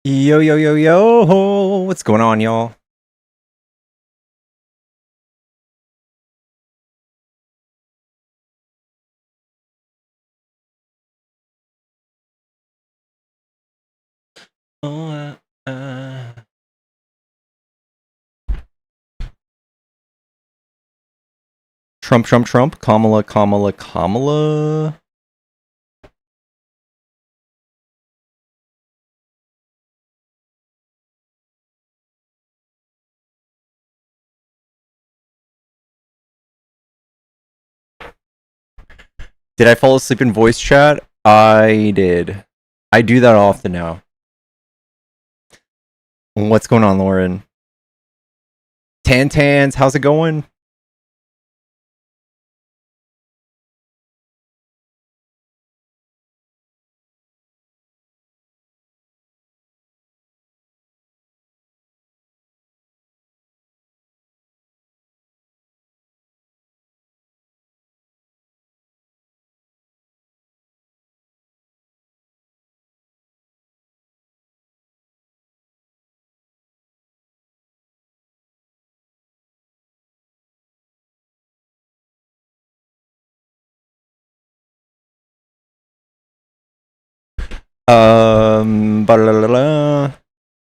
Yo, yo, yo, yo! What's going on, y'all? Oh, Trump, Trump, Trump, Kamala, Kamala, Kamala. Did I fall asleep in voice chat? I did. I do that often now. What's going on, Lauren? Tans, how's it going?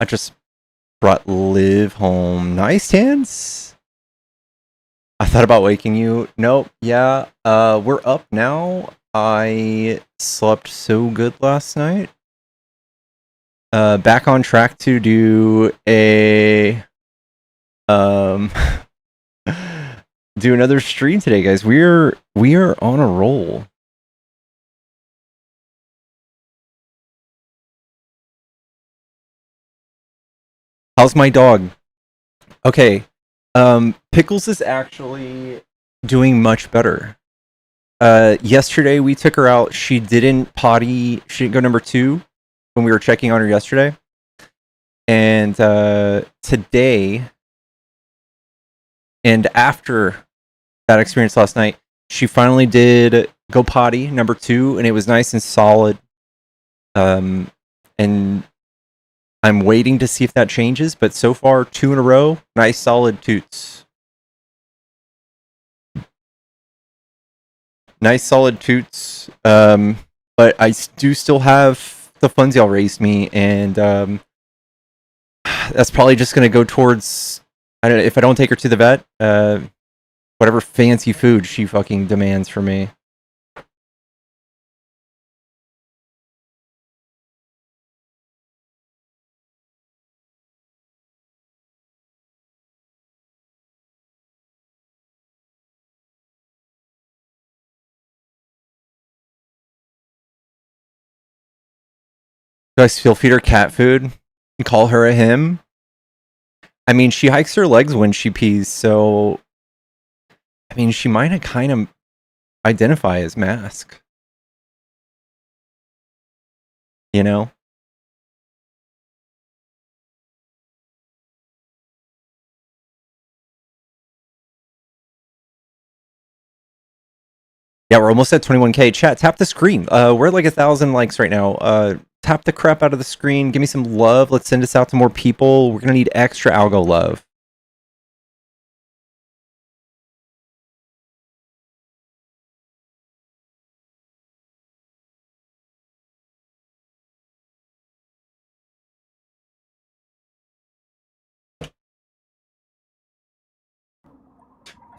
I just brought Liv home. Nice, Tans. I thought about waking you. Nope. Yeah. We're up now. I slept so good last night. Back on track to do a do another stream today, guys. We are on a roll. How's my dog? Okay. Pickles is actually doing much better. Yesterday we took her out. She didn't potty. She didn't go number 2 when we were checking on her yesterday. And today, and after that experience last night, she finally did go potty number 2, and it was nice and solid. And I'm waiting to see if that changes, but so far 2 in a row, nice solid toots. Nice solid toots. But I do still have the funds y'all raised me, and that's probably just gonna go towards, I don't know, if I don't take her to the vet, whatever fancy food she fucking demands from me. Do I still feed her cat food and call her a him? I mean, she hikes her legs when she pees, so I mean, she might kind of identify as mask. You know? Yeah, we're almost at 21K. Chat, tap the screen. We're at like 1,000 likes right now. Tap the crap out of the screen. Give me some love. Let's send this out to more people. We're gonna need extra algo love.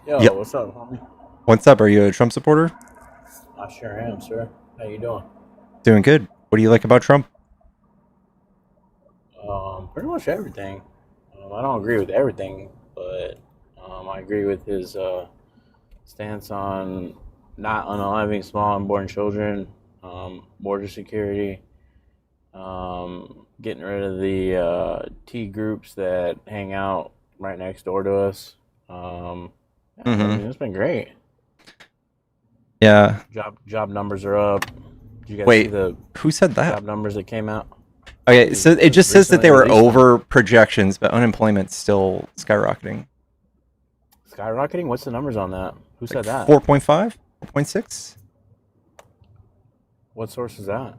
Yo, Yep. what's up, homie? What's up? Are you a Trump supporter? I sure am, sir. How you doing? Doing good. What do you like about Trump? Pretty much everything. I don't agree with everything, but I agree with his stance on not unaliving small unborn children, border security, getting rid of the T groups that hang out right next door to us. I mean, it's been great. Yeah. Job numbers are up. Did you guys see Wait, the who said that? job numbers that came out? Okay, so it just says that they were released them. over projections, but unemployment's still skyrocketing. Skyrocketing? What's the numbers on that? Who said that? 4.5? 4.6? What source is that?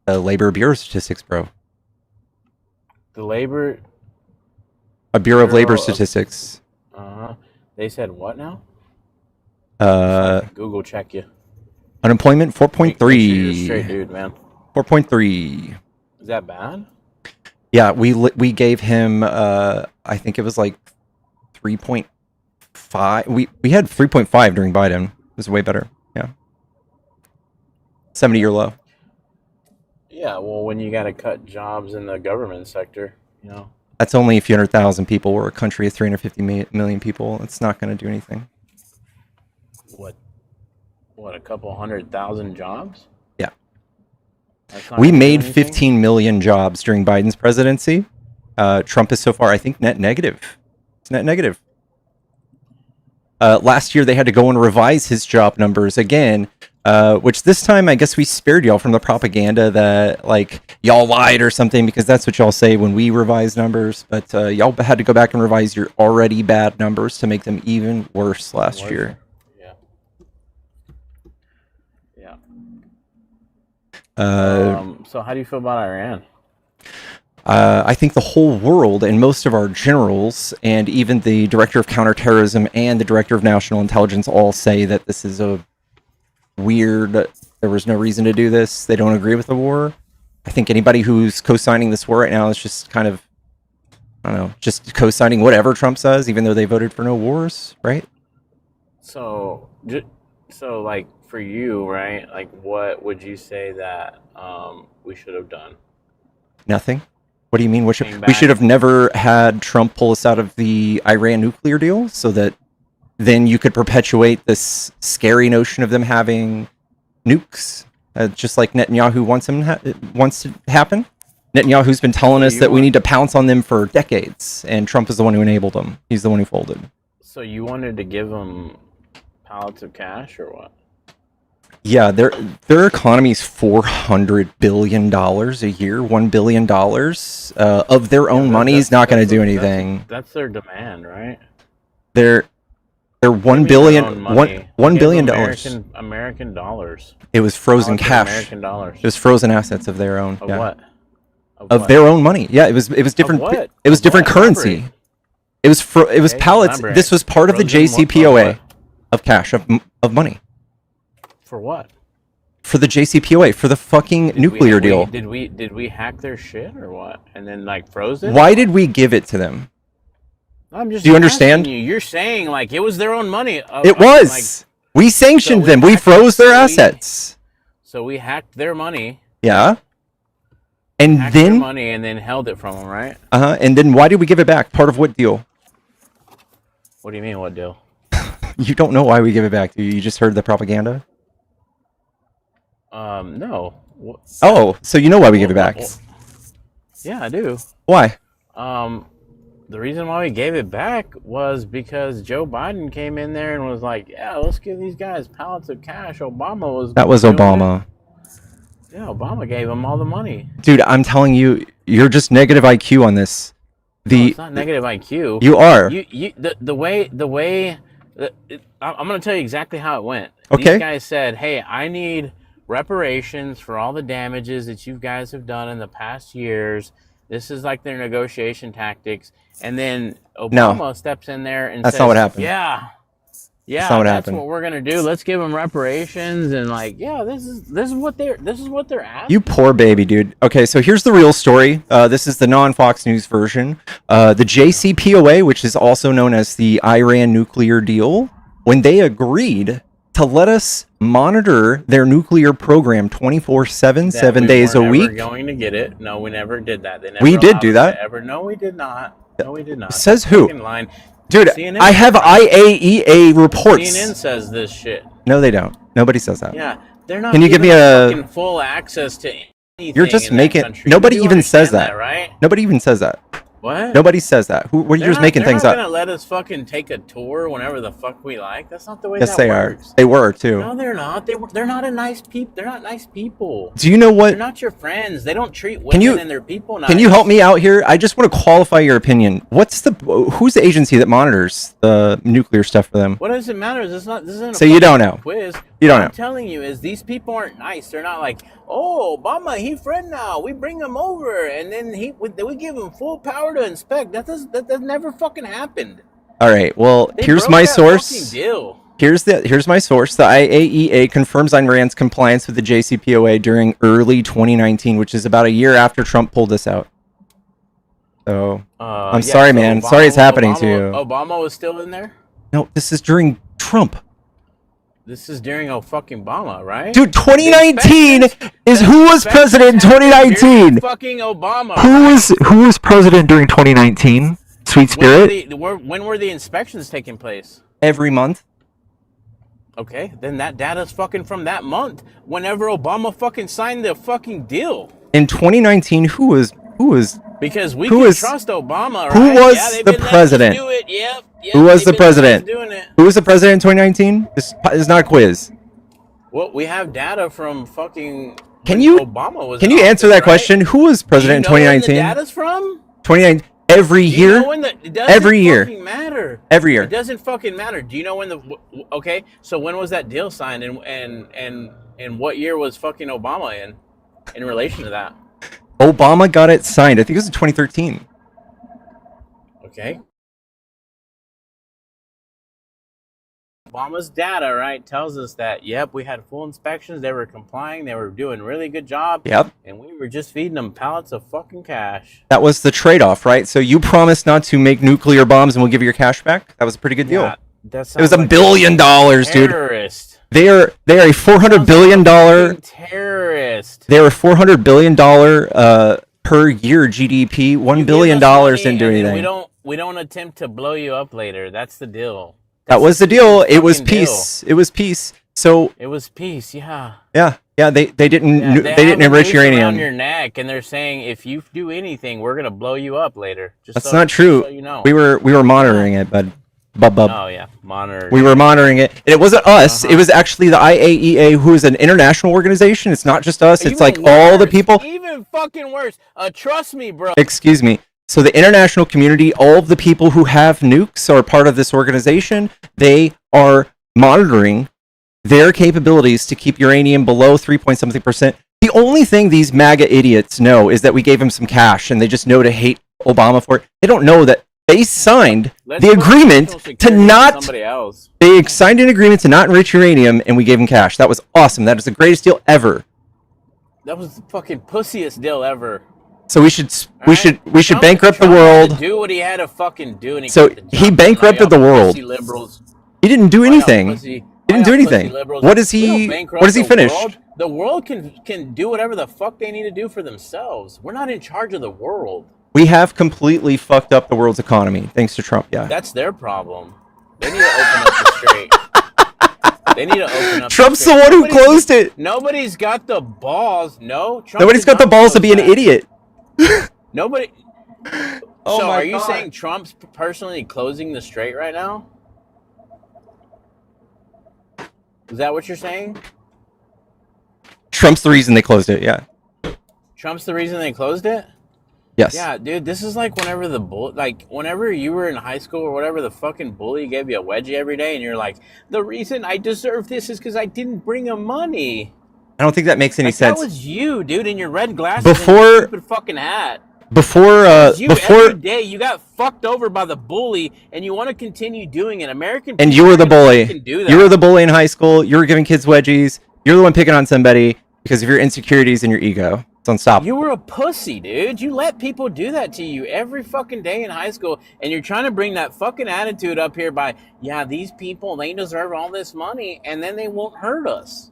Labor Bureau Statistics, bro. The labor A Bureau of Labor Bureau of- Statistics. They said what now? Google check you. Unemployment Make sure you're a 4.3. straight dude, man. 4.3. Is that bad? Yeah, we gave him I think it was like 3.5. We had 3.5 during Biden. It was way better. Yeah. 70-year low. Yeah, well, when you got to cut jobs in the government sector, That's only a few 100,000 people. We're a country of 350 million people. It's not going to do anything. What, a couple 100,000 jobs? Yeah. That's not We gonna do made anything? 15 million jobs during Biden's presidency. Trump is so far, I think, net negative. It's net negative. Last year, they had to go and revise his job numbers again, which this time, I guess we spared y'all from the propaganda that, like, y'all lied or something, because that's what y'all say when we revise numbers. But y'all had to go back and revise your already bad numbers to make them even worse last year. Yeah. Yeah. So how do you feel about Iran? I think the whole world and most of our generals and even the director of counterterrorism and the director of national intelligence all say that this is a weird, there was no reason to do this. They don't agree with the war. I think anybody who's co-signing this war right now is just kind of, I don't know, just co-signing whatever Trump says, even though they voted for no wars, right? So like for you, right? Like, what would you say that we should have done? Nothing. What do you mean? Came We back. should have never had Trump pull us out of the Iran nuclear deal so that then you could perpetuate this scary notion of them having nukes, just like Netanyahu wants to happen. Netanyahu's been telling us that we need to pounce on them for decades, and Trump is the one who enabled them. He's the one who folded. So you wanted to give them pallets of cash or what? Yeah, their economy is $400 billion a year. $1 billion of their own money is not going to do anything. That's their demand, right? They're $1 billion. $1 billion. American dollars. It was frozen Pallets of cash. American dollars. It was frozen assets of their own. Of Yeah. what? Of their own money. Yeah, it was different. what? It was Of different what? currency. Elaborate. It was Okay, pallets. elaborate. This was part of the Frozen JCPOA what? of cash of money For what? for the JCPOA for the fucking nuclear deal. Did we hack their shit or what? And then like froze it? Why did we give it to them? I'm just Do you understand? asking you. You're saying like it was their own money. It was. We sanctioned So we them. We hacked- froze their so we- assets. So we hacked their money, Yeah. And hacked their then, money, and then held it from them, right? and then why did we give it back? Part of what deal? What do you mean? What deal? You don't know why we give it back, do you? You just heard the propaganda? No. Oh, so you know why we give it back. Yeah, I do. Why? The reason why we gave it back was because Joe Biden came in there and was like, "Yeah, let's give these guys pallets of cash." That was doing Obama. it. Yeah, Obama gave them all the money. Dude, I'm telling you, you're just negative IQ on this. No, it's not negative IQ. You are. The way I'm going to tell you exactly how it went. Okay. These guys said, "Hey, I need reparations for all the damages that you guys have done in the past years." This is like their negotiation tactics. And then Obama steps in there and That's says, not what happened. Yeah, That's not what that's happened. what we're gonna do. Let's give them reparations and like, yeah, this is what they're asking. You poor baby, dude. Okay, so here's the real story. This is the non-Fox News version. The JCPOA, which is also known as the Iran nuclear deal, when they agreed to let us monitor their nuclear program 24/7, 7 days a We're week. never going to get it. No, we never did that. They never We did allowed do us that. to Ever? No, we did not. No, we did not. Says That's who? fucking lying. Dude, CNN I have IAEA reports. CNN says this shit. No, they don't. Nobody says that. Yeah, they're not. Can you give me giving us a- fucking full access to anything? You're just in that making. country. Nobody You even says understand that. right? Nobody even says that. What? Nobody says that. What are you just making things They're up? not gonna let us fucking take a tour whenever the fuck we like. That's not the way Yes, that they are. works. They were too. No, they're not. They're not a nice people. They're not nice people. Do you know They're what? not your friends. They don't treat Can you- women and their people nice. Can you help me out here? I just want to qualify your opinion. Who's the agency that monitors the nuclear stuff for them? What does it matter? This isn't. So you don't know. Quiz. You don't know. I'm telling you is these people aren't nice. They're not like, oh, Obama, he friend now. We bring him over, and then we give him full power to inspect. That never fucking happened. All right. Well, They here's broke my that source. fucking deal. Here's my source. The IAEA confirms Iran's compliance with the JCPOA during early 2019, which is about a year after Trump pulled this out. So I'm sorry, man. Obama, sorry it's happening to you. Obama was still in there? No, this is during Trump. This is during fucking Obama, right? Dude, 2019 is who was president in 2019? Fucking Obama. Who was president during 2019? Sweet Spirit? When were the inspections taking place? Every month. Okay, then that data's fucking from that month. Whenever Obama fucking signed the fucking deal. In 2019, who was because we who can was, trust Obama, right? Who was yeah, the president? Do it. Yep, who was the president? Doing it. Who was the president in 2019? This is not a quiz. Well, we have data from fucking Obama was. Can you answer that question? Who was president in 2019? When the data's from? 2019. Every year. It doesn't every year. Fucking matter. Every year. It doesn't fucking matter. Do you know when okay? So when was that deal signed, and what year was fucking Obama in relation to that? Obama got it signed. I think it was in 2013. Okay. Obama's data, right, tells us that, yep, we had full inspections. They were complying. They were doing a really good job. Yep. And we were just feeding them pallets of fucking cash. That was the trade-off, right? So you promised not to make nuclear bombs and we'll give you your cash back? That was a pretty good deal. It was $1 billion, dude. Terrorist. They are a $400 billion terrorist. They are $400 billion per year GDP. $1 billion didn't do anything. We don't attempt to blow you up later. That's the deal. That was the deal. It was peace. It was peace. So it was peace. Yeah. Yeah. They didn't enrich uranium around your neck, and they're saying if you do anything, we're gonna blow you up later. That's not true. So you know. We were monitoring it, bud. Oh yeah, monitoring. We were monitoring it, and it wasn't us. It was actually the IAEA, who is an international organization. It's not just us. It's like all the people. Even fucking worse. Trust me, bro. Excuse me. So the international community, all of the people who have nukes are part of this organization. They are monitoring their capabilities to keep uranium below 3.something%. The only thing these MAGA idiots know is that we gave them some cash, and they just know to hate Obama for it. They don't know that they signed the agreement to not. They signed an agreement to not enrich uranium, and we gave them cash. That was awesome. That is the greatest deal ever. That was the fucking pussiest deal ever. So we should bankrupt the world. Do what he had to fucking do, and he bankrupted the world. He didn't do anything. He didn't do anything. What is he finished? The world can do whatever the fuck they need to do for themselves. We're not in charge of the world. We have completely fucked up the world's economy, thanks to Trump, yeah. That's their problem. They need to open up the strait. They need to open up Trump's the one who closed it. Nobody's got the balls. Nobody's got the balls to be an idiot. Nobody. Oh so my are you God. saying Trump's personally closing the strait right now? Is that what you're saying? Trump's the reason they closed it, yeah. Trump's the reason they closed it? Yes. Yeah, dude, this is like whenever you were in high school or whatever, the fucking bully gave you a wedgie every day, and you're like, the reason I deserve this is because I didn't bring him money. I don't think that makes any sense. That was you, dude, in your red glasses and your stupid fucking hat. Every day you got fucked over by the bully, and you want to continue doing it. American and you were the bully. You were the bully in high school. You were giving kids wedgies. You're the one picking on somebody because of your insecurities and your ego. It's unstoppable. You were a pussy, dude. You let people do that to you every fucking day in high school, and you're trying to bring that fucking attitude up here by, yeah, these people, they deserve all this money, and then they won't hurt us.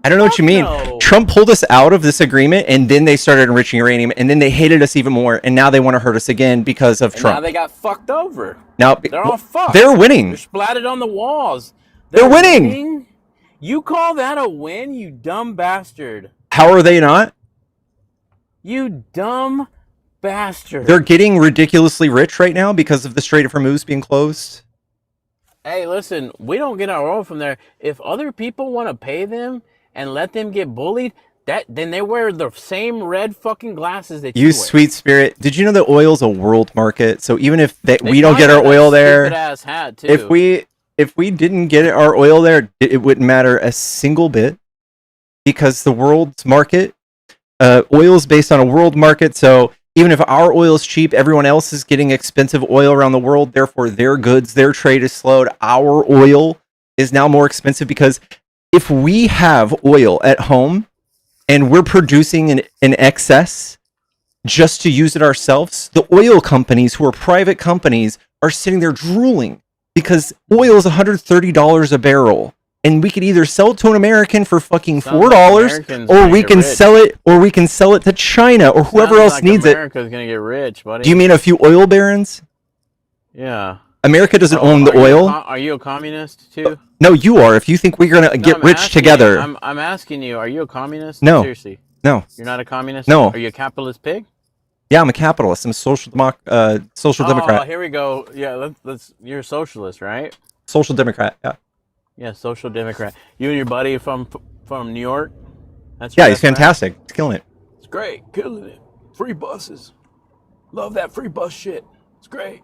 I don't know what you mean. No. Trump pulled us out of this agreement, and then they started enriching uranium, and then they hated us even more, and now they want to hurt us again because of Trump. Now they got fucked over. Now they're all fucked. They're winning. They're splatted on the walls. They're winning. You call that a win, you dumb bastard? How are they not? You dumb bastard. They're getting ridiculously rich right now because of the Strait of Hormuz being closed. Hey, listen, we don't get our oil from there. If other people want to pay them and let them get bullied, then they wear the same red fucking glasses that you wear. Sweet spirit. Did you know that oil's a world market? So even if we don't get our oil there, stupid ass hat too. if we if we didn't get our oil there, it wouldn't matter a single bit, because the world's market, oil is based on a world market. So even if our oil is cheap, everyone else is getting expensive oil around the world. Therefore, their goods, their trade is slowed. Our oil is now more expensive, because if we have oil at home and we're producing in excess just to use it ourselves, the oil companies, who are private companies, are sitting there drooling, because oil is $130 a barrel, and we could either sell it to an American for fucking $4, or we can sell it to China or whoever else needs it. America's gonna get rich, buddy. Do you mean a few oil barons? Yeah. America doesn't own the oil. Are you a communist too? No, you are. If you think we're gonna get rich together. I'm asking you, are you a communist? No. Seriously. No. You're not a communist? No. Are you a capitalist pig? Yeah, I'm a capitalist. I'm a social democrat. Oh, here we go. Yeah, let's. You're a socialist, right? Social democrat. Yeah. Yeah, social democrat. You and your buddy from New York. Yeah, he's fantastic. He's killing it. It's great, killing it. Free buses. Love that free bus shit. It's great.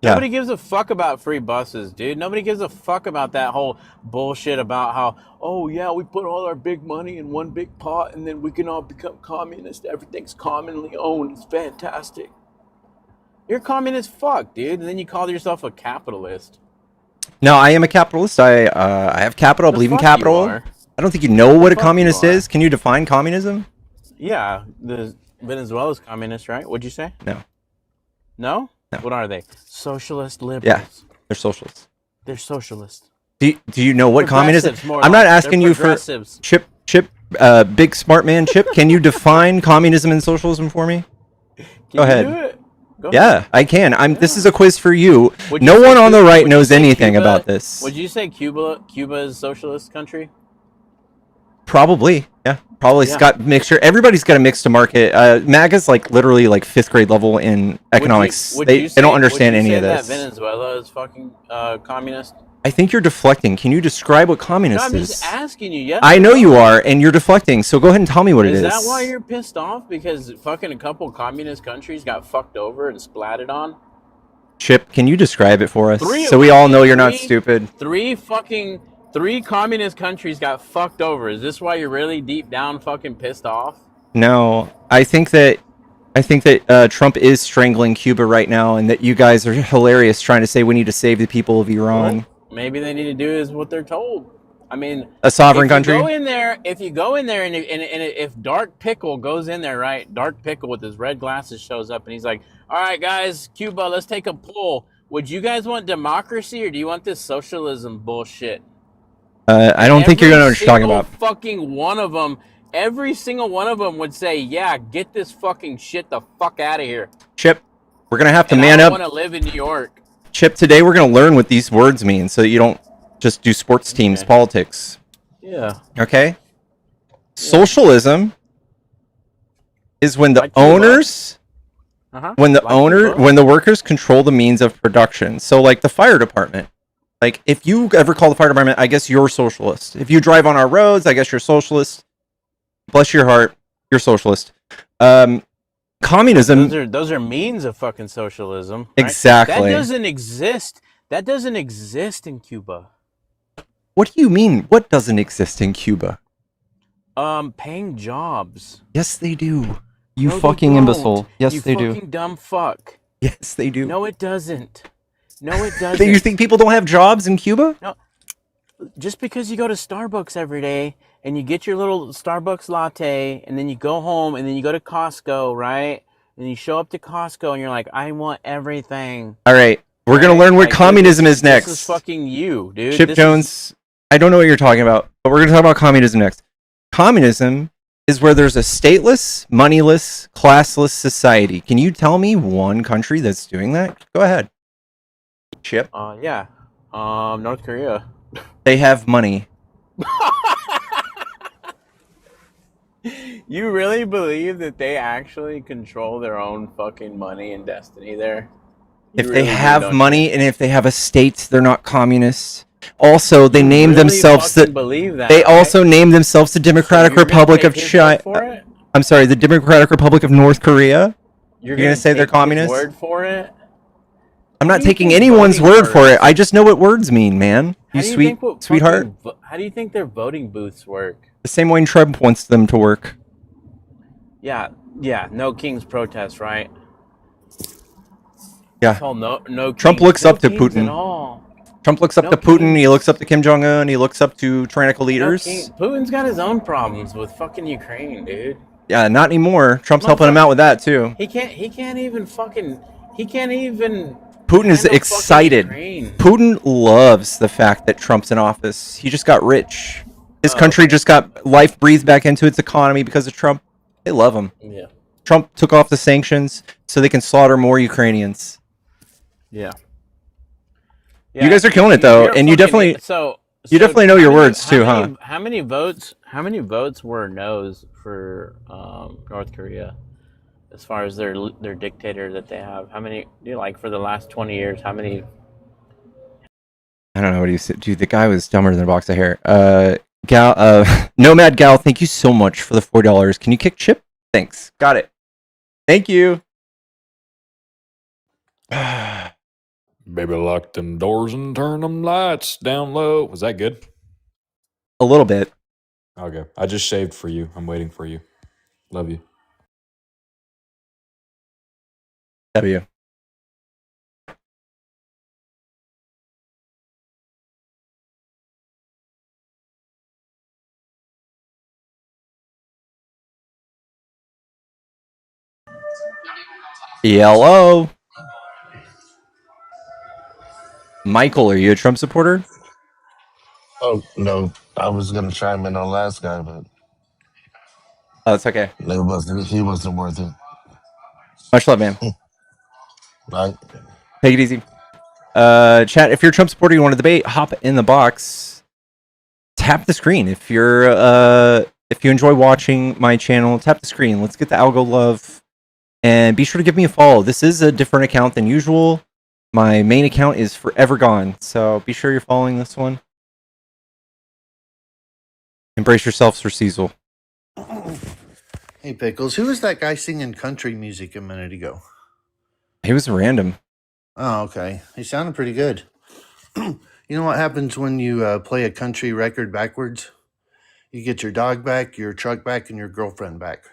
Yeah. Nobody gives a fuck about free buses, dude. Nobody gives a fuck about that whole bullshit about how, oh yeah, we put all our big money in one big pot and then we can all become communist. Everything's commonly owned. It's fantastic. You're a communist fuck, dude. And then you call yourself a capitalist. No, I am a capitalist. I have capital. I believe in capital. I don't think you know what a communist is. Can you define communism? Yeah, Venezuela's communist, right? What'd you say? No. No? No. What are they? Socialist liberals. Yeah, they're socialists. They're socialists. Do you know what communism? I'm not asking you for Chip, big smart man Chip. Can you define communism and socialism for me? Go ahead. Do it? Go Yeah, ahead. I can. This is a quiz for you. Would No say one on the Cuba- right would you knows say anything Cuba- about this. Would you say Cuba is a socialist country? Probably, yeah. Probably Yeah. it's got mixture. Everybody's got a mix to market. MAGA's like literally like 5th grade level in economics. They don't understand any of this. That Venezuela is fucking communist? I think you're deflecting. Can you describe what communist No, I'm is? just asking you. Yes I or know no? you are, and you're deflecting. So go ahead and tell me what it is. Is that why you're pissed off? Because fucking a couple communist countries got fucked over and splatted on? Chip, can you describe it for us so we all know you're not stupid? Three communist countries got fucked over. Is this why you're really deep down fucking pissed off? No, I think that Trump is strangling Cuba right now, and that you guys are hilarious trying to say we need to save the people of Iran. Well, maybe they need to do is what they're told. I mean, a sovereign country. If you go in there, and if Dark Pickle goes in there, right? Dark Pickle with his red glasses shows up, and he's like, "All right, guys, Cuba, let's take a poll. Would you guys want democracy or do you want this socialism bullshit?" I don't think you're gonna know what you're talking about. Fucking one of them, every single one of them would say, "Yeah, get this fucking shit the fuck out of here." Chip, we're gonna have to I man up. want to live in New York. Chip, today we're gonna learn what these words mean, so that you don't just do sports teams politics. Yeah. Okay. Socialism is when the owners, when the workers control the means of production. So, like the fire department. Like, if you ever call the fire department, I guess you're socialist. If you drive on our roads, I guess you're socialist. Bless your heart, you're socialist. Communism. Those are means of fucking socialism. Right? Exactly. That doesn't exist. That doesn't exist in Cuba. What do you mean? What doesn't exist in Cuba? Paying jobs. Yes, they do. You No, fucking they imbecile. don't. Yes, you they do. fucking dumb fuck. Yes, they do. No, it doesn't. No, it doesn't. You think people don't have jobs in Cuba? No. Just because you go to Starbucks every day and you get your little Starbucks latte and then you go home and then you go to Costco, right? And you show up to Costco and you're like, I want everything. All right. We're going to learn what communism is next. This is fucking you, dude. Chip Jones, I don't know what you're talking about, but we're going to talk about communism next. Communism is where there's a stateless, moneyless, classless society. Can you tell me one country that's doing that? Go ahead. Chip? Yeah. North Korea. They have money. You really believe that they actually control their own fucking money and destiny there? If they have money and if they have a state, they're not communists. Also, they named themselves also named themselves the Democratic Republic of China. I'm sorry, the Democratic Republic of North Korea. You're gonna say they're communists? Word for it? I'm not do you taking think anyone's voting word for it. works? I just know what words mean, man. How You do you sweet think what sweetheart. how do you think their voting booths work? The same way Trump wants them to work. Yeah, no king's protest, right? Yeah. This whole no Trump king, looks no up to kings at Putin. all. Trump looks up No to Putin. He kings. looks up to Kim Jong Un. He looks up to tyrannical No leaders. king. Putin's got his own problems with fucking Ukraine, dude. Yeah, not anymore. Trump's helping him out with that too. He can't even fucking. He can't even. Putin is handle fucking excited. Ukraine. Putin loves the fact that Trump's in office. He just got rich. His Oh, country okay. just got life breathed back into its economy because of Trump. They love him. Yeah. Trump took off the sanctions so they can slaughter more Ukrainians. Yeah. You guys are killing it though, and you definitely definitely know your words too, huh? How many votes were no's for North Korea as far as their dictator that they have? How many? Like for the last 20 years? How many? I don't know what he said. Dude, the guy was dumber than a box of hair. Nomad Gal, thank you so much for the $4. Can you kick Chip? Thanks. Got it. Thank you. Baby, lock them doors and turn them lights down low. Was that good? A little bit. Okay. I just shaved for you. I'm waiting for you. Love you. W. Yellow. Michael, are you a Trump supporter? Oh no, I was gonna chime in on last guy, but Oh, it's okay. he wasn't worth it. Much love, man. Right? Take it easy. Chat, if you're a Trump supporter, you want to debate, hop in the box. Tap the screen. If you enjoy watching my channel, tap the screen. Let's get the algo love. And be sure to give me a follow. This is a different account than usual. My main account is forever gone, so be sure you're following this one. Embrace yourself, Sir Cecil. Hey, Pickles, who was that guy singing country music a minute ago? He was random. Oh, okay. He sounded pretty good. You know what happens when you play a country record backwards? You get your dog back, your truck back, and your girlfriend back.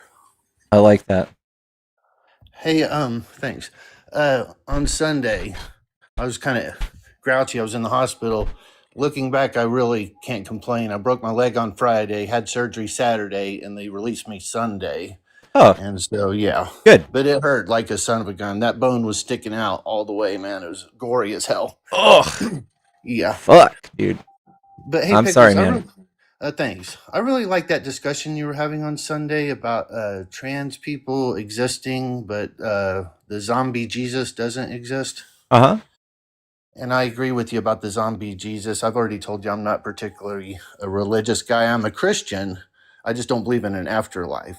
I like that. Hey, thanks. On Sunday, I was kind of grouchy. I was in the hospital. Looking back, I really can't complain. I broke my leg on Friday, had surgery Saturday, and they released me Sunday. Oh, And so, yeah. good. But it hurt like a son of a gun. That bone was sticking out all the way, man. It was gory as hell. Ugh. Yeah. Fuck, dude. But hey, I'm Pickles, sorry, man. Thanks. I really like that discussion you were having on Sunday about trans people existing, but the zombie Jesus doesn't exist. Uh-huh. And I agree with you about the zombie Jesus. I've already told you I'm not particularly a religious guy. I'm a Christian. I just don't believe in an afterlife.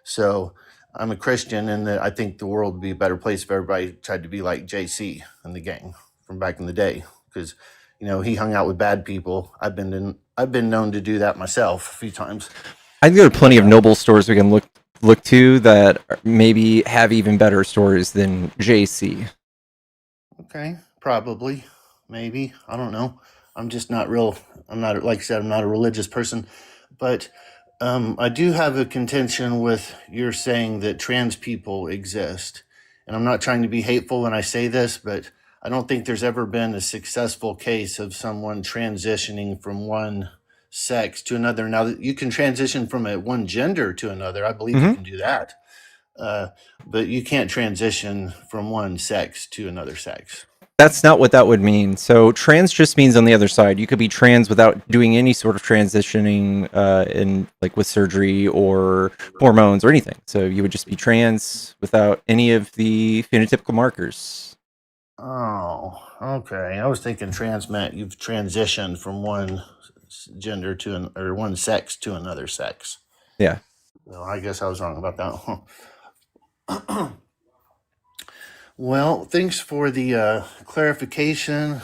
So I'm a Christian, and I think the world would be a better place if everybody tried to be like JC and the gang from back in the day, because he hung out with bad people. I've been known to do that myself a few times. I think there are plenty of noble stores we can look to that maybe have even better stores than JC. Okay, probably, maybe. I don't know. I'm just not real. I'm not, like I said, I'm not a religious person, but I do have a contention with your saying that trans people exist. And I'm not trying to be hateful when I say this, but I don't think there's ever been a successful case of someone transitioning from one sex to another. Now, you can transition from one gender to another. I believe you can do that. But you can't transition from one sex to another sex. That's not what that would mean. So trans just means on the other side. You could be trans without doing any sort of transitioning with surgery or hormones or anything. So you would just be trans without any of the phenotypical markers. Oh, okay. I was thinking trans meant you've transitioned from one gender or one sex to another sex. Yeah. Well, I guess I was wrong about that. Well, thanks for the clarification.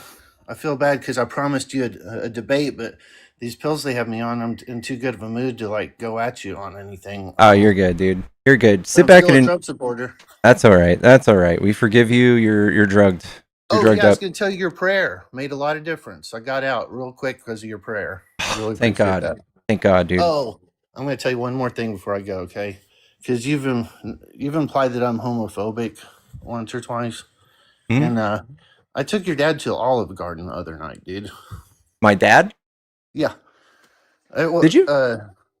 I feel bad because I promised you a debate, but these pills they have me on, I'm in too good of a mood to go at you on anything. Oh, you're good, dude. You're good. Sit I'm back still and a Trump supporter. That's all right. That's all right. We forgive you. You're drugged. You're Oh yeah, drugged I was up. going to tell you your prayer made a lot of difference. I got out real quick because of your prayer. I really Thank appreciate God. that. Thank God, dude. Oh, I'm going to tell you one more thing before I go, okay? Because you've implied that I'm homophobic once or twice, Hmm? and I took your dad to Olive Garden the other night, dude. My dad? Yeah, it was Did you?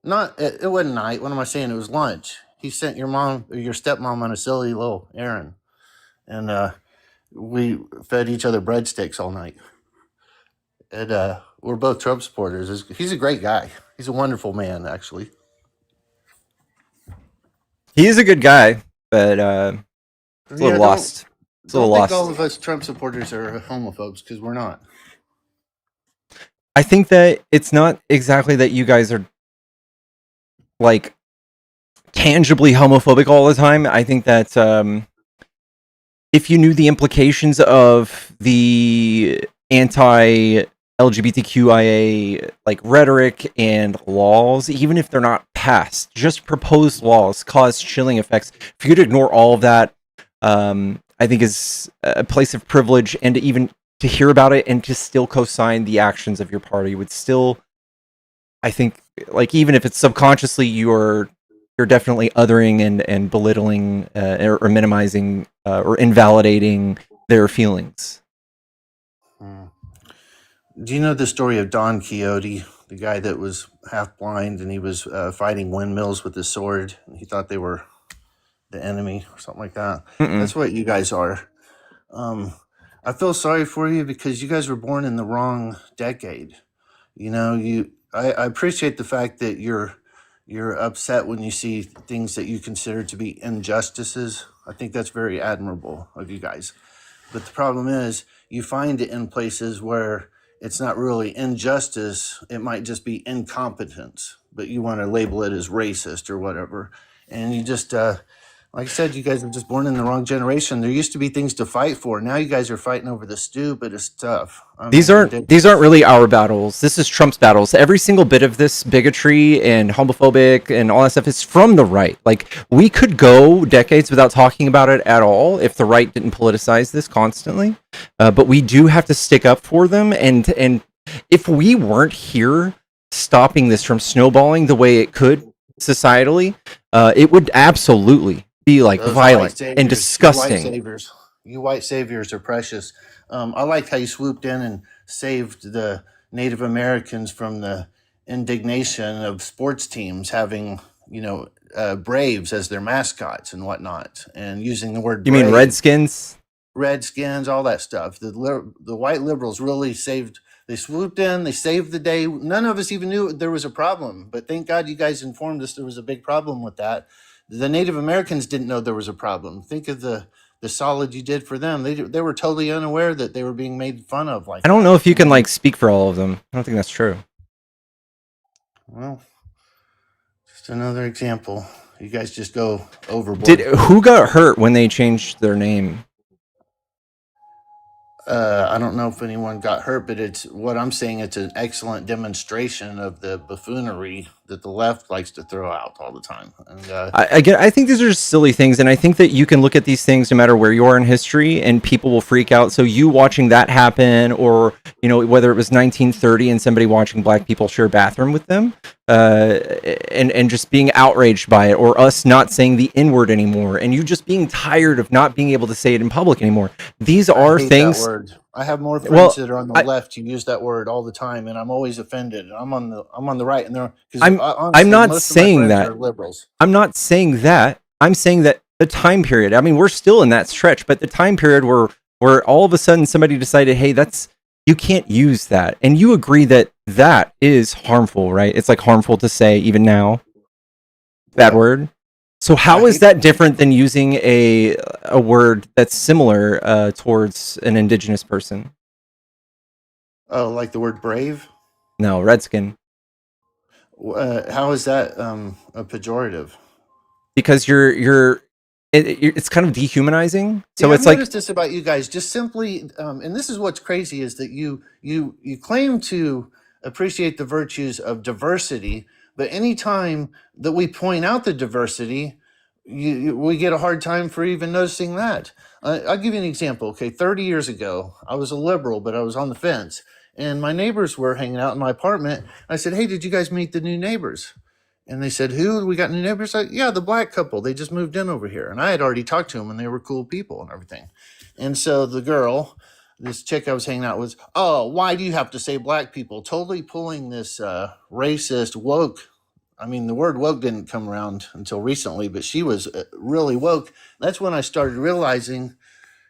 not. It wasn't night. What am I saying? It was lunch. He sent your mom or your stepmom on a silly little errand, and we fed each other breadsticks all night. And we're both Trump supporters. He's a great guy. He's a wonderful man, actually. He is a good guy, but it's a Yeah, little lost. It's a little don't think all lost. of us Trump supporters are homophobes because we're not. I think that it's not exactly that you guys are like tangibly homophobic all the time. I think that if you knew the implications of the anti LGBTQIA like rhetoric and laws, even if they're not passed, just proposed laws cause chilling effects. For you to ignore all of that, I think is a place of privilege, and even to hear about it and to still co-sign the actions of your party would still, I think, like even if it's subconsciously, you're definitely othering and belittling or minimizing or invalidating their feelings. Hmm. Do you know the story of Don Quixote, the guy that was half blind and he was fighting windmills with his sword and he thought they were the enemy or something like that? Mm-mm. That's what you guys are. Um, I feel sorry for you because you guys were born in the wrong decade. You know, I appreciate the fact that you're upset when you see things that you consider to be injustices. I think that's very admirable of you guys. But the problem is you find it in places where it's not really injustice, it might just be incompetence, but you want to label it as racist or whatever. And you just like I said, you guys were just born in the wrong generation. There used to be things to fight for. Now you guys are fighting over the stupidest stuff. I These mean, aren't really our battles. This is Trump's battles. Every single bit of this bigotry and homophobic and all that stuff is from the right. Like we could go decades without talking about it at all if the right didn't politicize this constantly. But we do have to stick up for them. And if we weren't here stopping this from snowballing the way it could societally, it would absolutely be like those white violent and saviors, disgusting. you white saviors are precious. I liked how you swooped in and saved the Native Americans from the indignation of sports teams having, Braves as their mascots and whatnot, and using the word You mean brave, Redskins? Redskins, all that stuff. The white liberals really saved. They swooped in, they saved the day. None of us even knew there was a problem, but thank God you guys informed us there was a big problem with that. The Native Americans didn't know there was a problem. Think of the solid you did for them. They were totally unaware that they were being made fun of like I don't that. know if you can like speak for all of them. I don't think that's true. Well, just another example. You guys just go overboard. Who got hurt when they changed their name? I don't know if anyone got hurt, but it's what I'm saying. It's an excellent demonstration of the buffoonery that the left likes to throw out all the time. And I think these are just silly things, and I think that you can look at these things no matter where you are in history, and people will freak out. So you watching that happen, or whether it was 1930 and somebody watching black people share a bathroom with them, and just being outraged by it, or us not saying the N word anymore, and you just being tired of not being able to say it in public anymore. These are things. That word. I have more friends that are on the left who use that word all the time, and I'm always offended. I'm on the right, and I'm not saying that. Liberals. I'm not saying that. I'm saying that the time period. I mean, we're still in that stretch, but the time period where all of a sudden somebody decided, hey, you can't use that, and you agree that that is harmful, right? It's like harmful to say even now. That word. So how is that different than using a word that's similar towards an indigenous person? Oh, like the word brave? No, redskin. How is that a pejorative? Because it's kind of dehumanizing. So I've it's like noticed this about you guys. Just simply, and this is what's crazy is that you claim to appreciate the virtues of diversity, but anytime that we point out the diversity, we get a hard time for even noticing that. I'll give you an example. Okay, 30 years ago, I was a liberal, but I was on the fence, and my neighbors were hanging out in my apartment. I said, "Hey, did you guys meet the new neighbors?" And they said, "Who? We got new neighbors?" Like, yeah, the black couple. They just moved in over here, and I had already talked to them, and they were cool people and everything. And so the girl, this chick I was hanging out with, oh, why do you have to say black people? Totally pulling this racist woke. I mean, the word woke didn't come around until recently, but she was really woke. That's when I started realizing,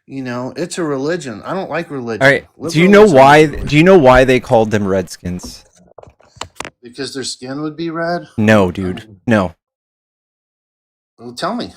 it's a religion. I don't like religion. All right. Do you know why they called them Redskins? Because their skin would be red? No, dude. No. Well, tell me.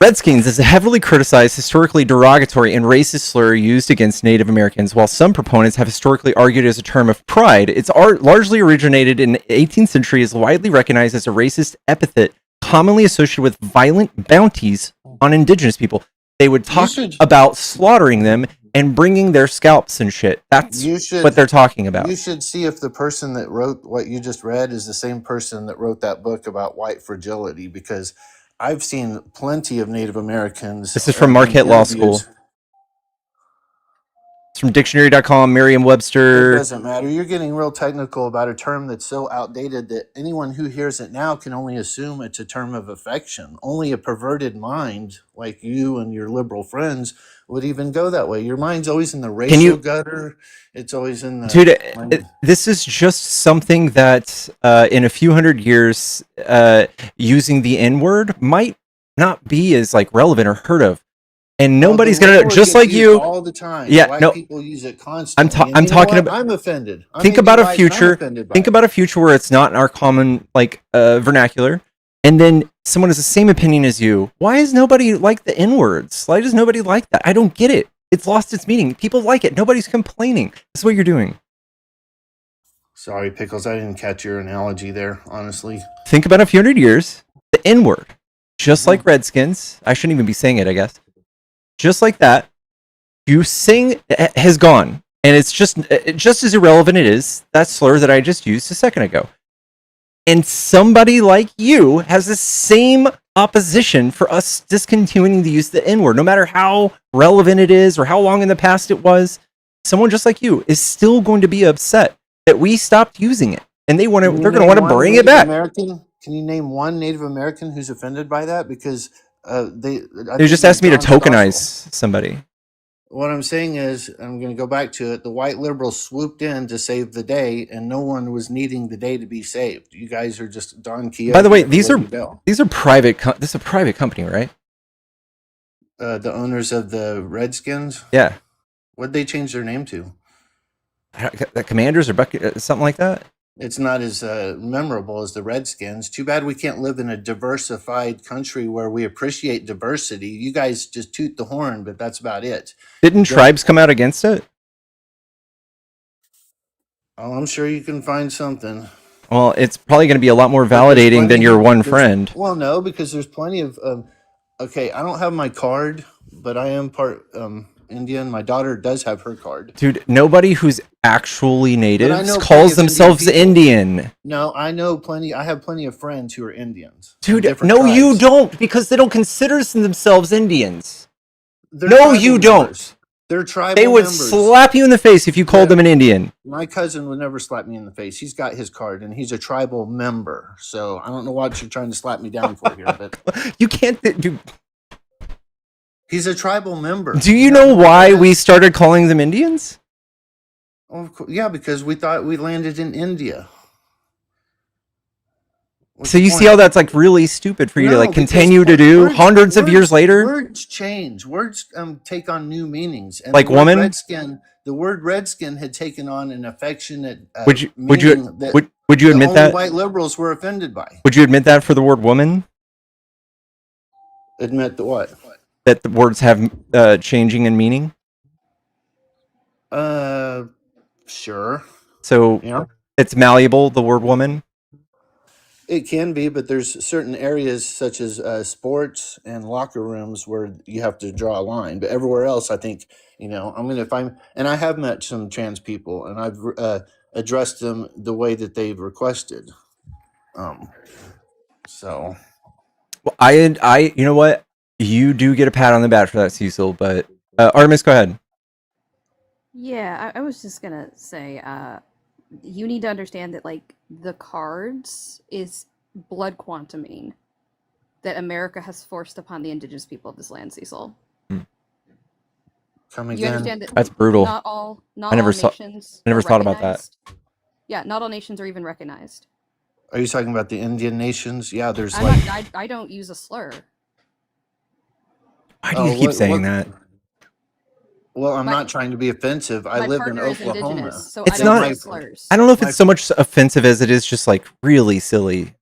Redskins is a heavily criticized, historically derogatory, and racist slur used against Native Americans. While some proponents have historically argued as a term of pride, it's largely originated in the 18th century, is widely recognized as a racist epithet commonly associated with violent bounties on indigenous people. They would talk about slaughtering them and bringing their scalps and shit. That's what they're talking about. You should see if the person that wrote what you just read is the same person that wrote that book about white fragility, because I've seen plenty of Native Americans. This is from Marquette Law School. It's from dictionary.com, Merriam-Webster. It doesn't matter. You're getting real technical about a term that's so outdated that anyone who hears it now can only assume it's a term of affection. Only a perverted mind like you and your liberal friends would even go that way. Your mind's always in the racial gutter. It's always in the... Dude, this is just something that in a few hundred years, using the N-word might not be as relevant or heard of. And nobody's gonna, just like you, all the time. Yeah, White people use it constantly. I'm talking about. I'm offended. Think about a future. Think about a future where it's not in our common vernacular, and then someone has the same opinion as you. Why is nobody like the N-words? Why does nobody like that? I don't get it. It's lost its meaning. People like it. Nobody's complaining. That's what you're doing. Sorry, Pickles. I didn't catch your analogy there. Honestly. Think about a few hundred years. The N-word, just like Redskins. I shouldn't even be saying it, I guess. Just like that, you sing has gone, and it's just as irrelevant it is that slur that I just used a second ago. And somebody like you has the same opposition for us discontinuing the use of the N-word, no matter how relevant it is or how long in the past it was. Someone just like you is still going to be upset that we stopped using it, and they're going to want to bring it back. Can you name one Native American who's offended by that? Because they just asked me to tokenize somebody. What I'm saying is, I'm going to go back to it. The white liberals swooped in to save the day, and no one was needing the day to be saved. You guys are just Don Quixote. By the way, these are private. This is a private company, right? The owners of the Redskins. Yeah. What'd they change their name to? The Commanders or something like that. It's not as memorable as the Redskins. Too bad we can't live in a diversified country where we appreciate diversity. You guys just toot the horn, but that's about it. Didn't tribes come out against it? Oh, I'm sure you can find something. Well, it's probably going to be a lot more validating than your one friend. Well, no, because there's plenty of... okay, I don't have my card, but I am part... Indian. My daughter does have her card. Dude, nobody who's actually natives calls themselves Indian. No, I know plenty. I have plenty of friends who are Indians. Dude, no, tribes. You don't, because they don't consider themselves Indians. No, you don't. They're tribal They would members. Slap you in the face if you called them an Indian. My cousin would never slap me in the face. He's got his card, and he's a tribal member. So I don't know what you're trying to slap me down for here, but you can't do. He's a tribal member. Do you know why we started calling them Indians? Oh, yeah, because we thought we landed in India. So you see how that's really stupid for you to continue to do hundreds of years later? Words change. Words take on new meanings. And like woman? The word redskin had taken on an affectionate would you admit that white liberals were offended by? Would you admit that for the word woman? Admit the what? That the words have changing in meaning? Sure. So yeah. It's malleable, the word woman? It can be, but there's certain areas such as sports and locker rooms where you have to draw a line. But everywhere else, I think, and I have met some trans people, and I've addressed them the way that they've requested. you know what? You do get a pat on the back for that, Cecil. But Artemis, go ahead. Yeah, I was just gonna say, you need to understand that like the cards is blood quantuming that America has forced upon the indigenous people of this land, Cecil. Come You again? understand that That's brutal. not all I never saw- nations I never are thought about that. recognized. Yeah, not all nations are even recognized. Are you talking about the Indian nations? Yeah, there's I'm like. not, I don't use a slur. Why do you keep saying that? Well, I'm My- not trying to be offensive. I My live in partner is Oklahoma. indigenous, so It's I don't not- use slurs. I don't know if My- it's so much offensive as it is just like really silly.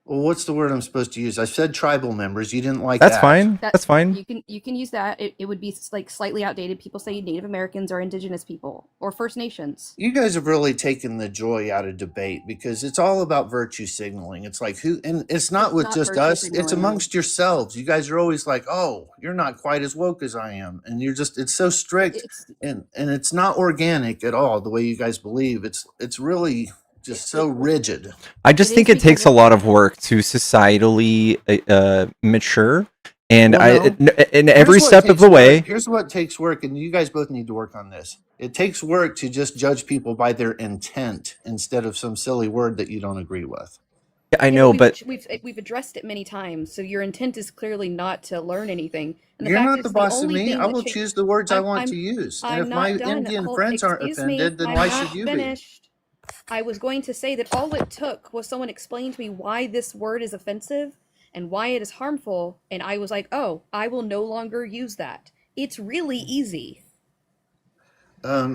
Well, what's the word I'm supposed to use? I said tribal members. You didn't like That's that. fine. That- That's fine. You can use that. It would be like slightly outdated. People say Native Americans are indigenous people or First Nations. You guys have really taken the joy out of debate because it's all about virtue signaling. It's like who, and it's not It's with not just virtue us. signaling. It's amongst yourselves. You guys are always like, "Oh, you're not quite as woke as I am," and you're just. It's so strict, It's and it's not organic at all. The way you guys believe, it's really just so rigid. I just It think is it takes a because lot of work to societally mature, and Well, no. in every Here's what step of takes the work. way. Here's what takes work, and you guys both need to work on this. It takes work to just judge people by their intent instead of some silly word that you don't agree with. I know, but we've addressed it many times. So your intent is clearly not to learn anything. And the You're fact not is the boss of only me. thing I that will cha- choose the words I I'm- want I'm- to use. And I'm if my not done. Indian Hold- friends aren't excuse offended, me, then I'm why not should you be? finished. I was going to say that all it took was someone explain to me why this word is offensive and why it is harmful, and I was like, oh, I will no longer use that. It's really easy.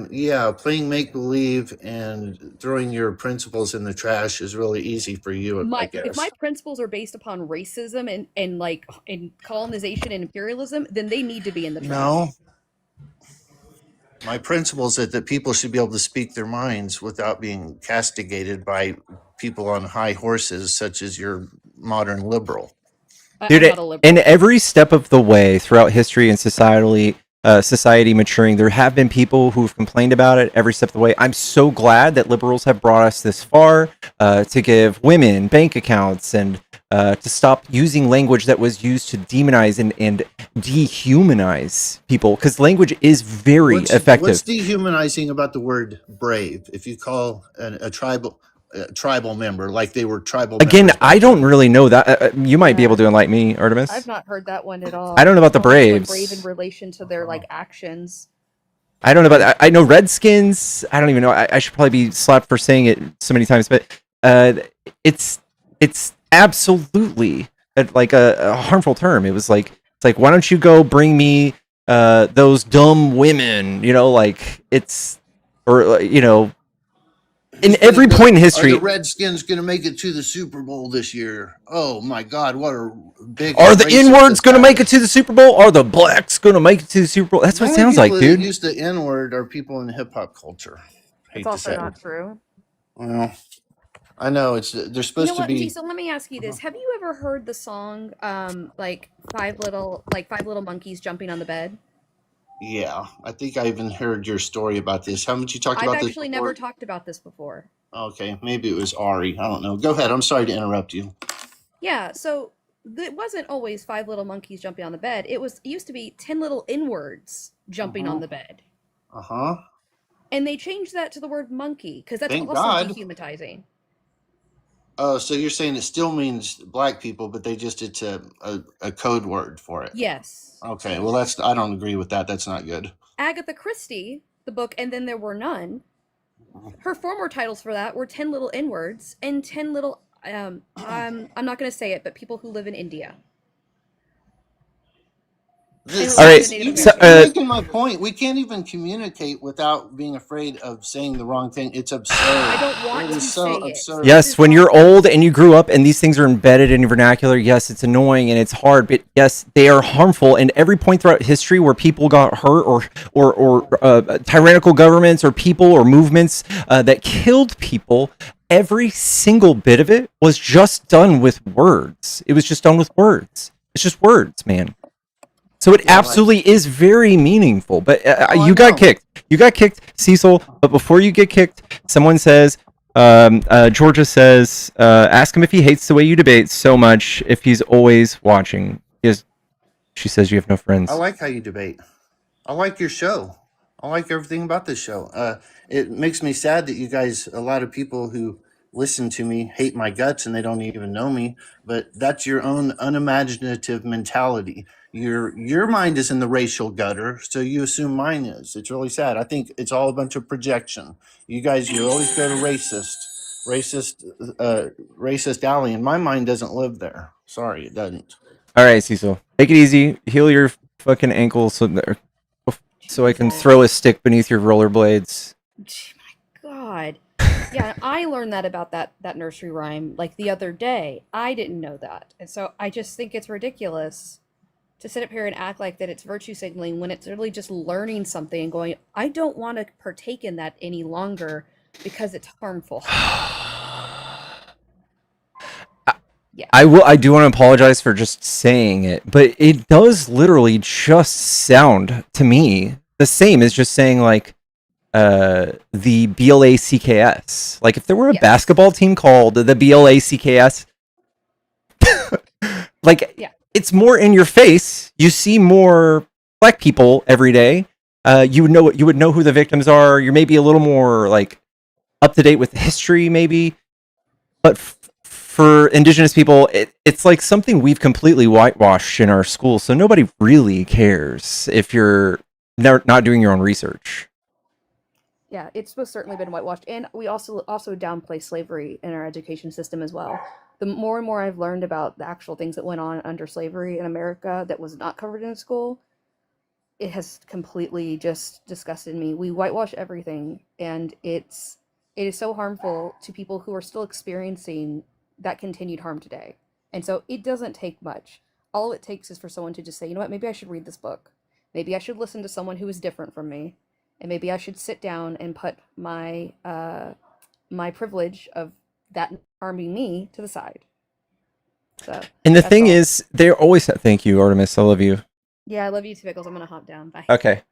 Yeah, playing make believe and throwing your principles in the trash is really easy for you, I If guess. my principles are based upon racism and like and colonization and imperialism, then they need to be in the trash. No. My principle is that people should be able to speak their minds without being castigated by people on high horses, such as your modern liberal. dude, I'm not a liberal. in every step of the way throughout history and society maturing, there have been people who've complained about it every step of the way. I'm so glad that liberals have brought us this far to give women bank accounts and to stop using language that was used to demonize and dehumanize people, because language is very effective. What's dehumanizing about the word brave? If you call a tribal member like they were tribal Again, members back I don't then. really know that. You might be able to enlighten me, Artemis. I've not heard that one at all. I don't know about the Calling someone Braves. brave in relation to their like actions. I don't know about. I know Redskins. I don't even know. I should probably be slapped for saying it so many times, but it's absolutely like a harmful term. It's like why don't you go bring me those dumb women? You know, like it's or you know. In every point in history, Are the Redskins going to make it to the Super Bowl this year? Oh my God, what a big! are the racist N-words going to attack. make it to the Super Bowl? Are the blacks going to make it to the Super Bowl? That's what it The only sounds like, people that dude. use the N-word are people in hip hop culture. Hate It's to also say. not true. Well, I know they're You supposed know to what, be. Jason? Let me ask you this: have you ever heard the song, like five little monkeys jumping on the bed? Yeah, I think I even heard your story about this. Haven't you talked I've about this actually before? never talked about this before. Okay, maybe it was Ari. I don't know. Go ahead. I'm sorry to interrupt you. Yeah, so it wasn't always five little monkeys jumping on the bed. It used to be 10 little inwards jumping on the bed. Uh-huh. And they changed that to the word monkey because that's Thank also God. dehumanizing. Oh, so you're saying it still means black people, but they just it's a code word for it. Yes. Okay, well I don't agree with that. That's not good. Agatha Christie, the book And Then There Were None, her former titles for that were 10 little inwards and 10 little I'm not going to say it, but people who live in India. All right, You're making my point. We can't even communicate without being afraid of saying the wrong thing. It's absurd. I don't want It to is so say it. absurd. Yes, when you're old and you grew up and these things are embedded in your vernacular, yes, it's annoying and it's hard, but yes, they are harmful. And every point throughout history where people got hurt or tyrannical governments or people or movements that killed people, every single bit of it was just done with words. It was just done with words. It's just words, man. So it absolutely is very meaningful. But you got kicked. You got kicked, Cecil. But before you get kicked, someone says, Georgia says, ask him if he hates the way you debate so much, if he's always watching. She says you have no friends. I like how you debate. I like your show. I like everything about this show. It makes me sad that you guys, a lot of people who listen to me, hate my guts and they don't even know me. But that's your own unimaginative mentality. Your mind is in the racial gutter, so you assume mine is. It's really sad. I think it's all a bunch of projection. You guys, you always go to racist alley, and my mind doesn't live there. Sorry, it doesn't. All right, Cecil, take it easy. Heal your fucking ankle so I can Jesus. throw a stick beneath your rollerblades. My God. Yeah, I learned that about that nursery rhyme like the other day. I didn't know that. And so I just think it's ridiculous to sit up here and act like that it's virtue signaling when it's really just learning something and going, I don't want to partake in that any longer because it's harmful. Yeah. I do want to apologize for just saying it, but it does literally just sound to me the same as just saying like the BLACKS. Like if there were a Yes. basketball team called the BLACKS, like Yeah. it's more in your face. You see more black people every day. You would know who the victims are. You're maybe a little more like up to date with history, maybe. But for indigenous people, it's like something we've completely whitewashed in our schools. So nobody really cares if you're not doing your own research. Yeah, it's most certainly been whitewashed, and we also downplay slavery in our education system as well. The more and more I've learned about the actual things that went on under slavery in America that was not covered in school, it has completely just disgusted me. We whitewash everything, and it is so harmful to people who are still experiencing that continued harm today. And so it doesn't take much. All it takes is for someone to just say, you know what, maybe I should read this book. Maybe I should listen to someone who is different from me. And maybe I should sit down and put my my privilege of that harming me to the side. So, and the that's thing all. is, they're always thank you, Artemis. I love you. Yeah, I love you too, Pickles. I'm gonna hop down. Bye. Okay.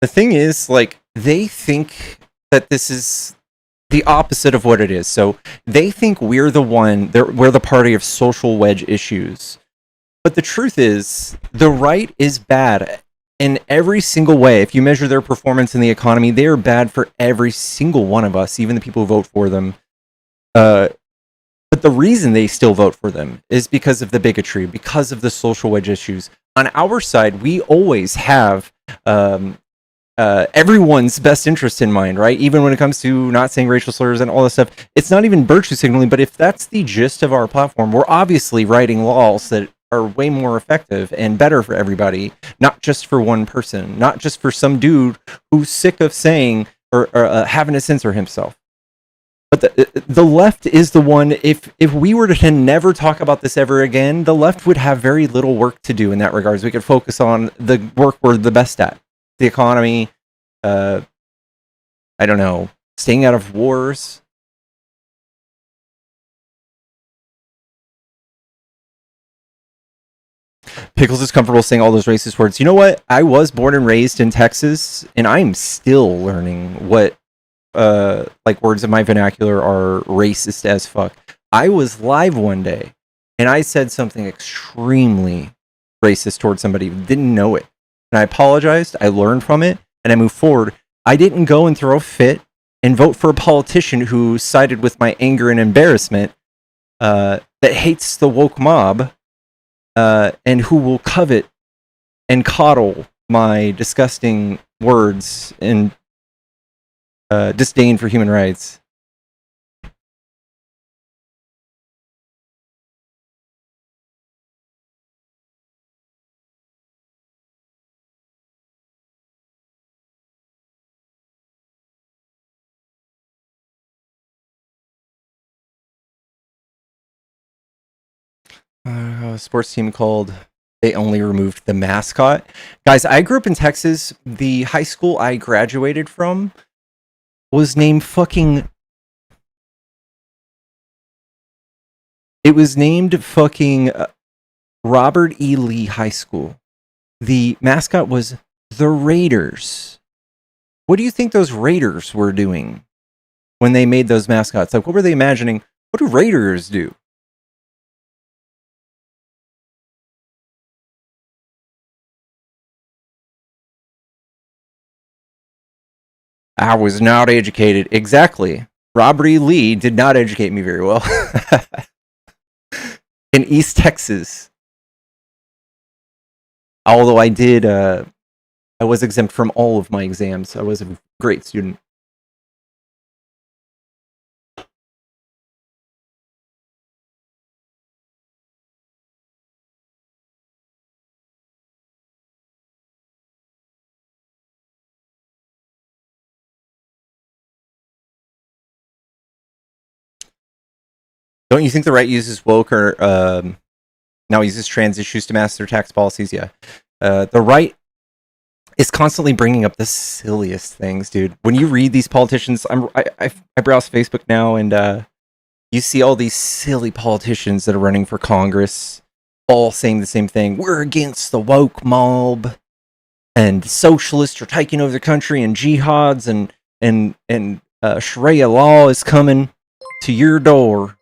The thing is, like, they think that this is the opposite of what it is. So they think we're the party of social wedge issues. But the truth is, the right is bad in every single way. If you measure their performance in the economy, they are bad for every single one of us, even the people who vote for them. But the reason they still vote for them is because of the bigotry, because of the social wedge issues. On our side, we always have everyone's best interest in mind, right? Even when it comes to not saying racial slurs and all this stuff, it's not even virtue signaling, but if that's the gist of our platform, we're obviously writing laws that are way more effective and better for everybody, not just for one person, not just for some dude who's sick of saying or having to censor himself. But the left is the one, if we were to never talk about this ever again, the left would have very little work to do in that regards. We could focus on the work we're the best at. The economy, I don't know, staying out of wars. Pickles is comfortable saying all those racist words. You know what? I was born and raised in Texas, and I'm still learning what like words in my vernacular are racist as fuck. I was live one day, and I said something extremely racist towards somebody who didn't know it. And I apologized, I learned from it, and I moved forward. I didn't go and throw a fit and vote for a politician who sided with my anger and embarrassment, that hates the woke mob, and who will covet and coddle my disgusting words and disdain for human rights. A sports team called, they only removed the mascot. Guys, I grew up in Texas. The high school I graduated from was named fucking... It was named fucking Robert E. Lee High School. The mascot was the Raiders. What do you think those Raiders were doing when they made those mascots. Like, what were they imagining? What do Raiders do? I was not educated. Exactly. Robert E. Lee did not educate me very well. In East Texas. Although I did, I was exempt from all of my exams. I was a great student. Don't you think the right uses woke or now uses trans issues to mask their tax policies? Yeah. The right is constantly bringing up the silliest things, dude. When you read these politicians, I browse Facebook now, and you see all these silly politicians that are running for Congress, all saying the same thing. We're against the woke mob, and socialists are taking over the country, and jihads and Sharia law is coming to your door.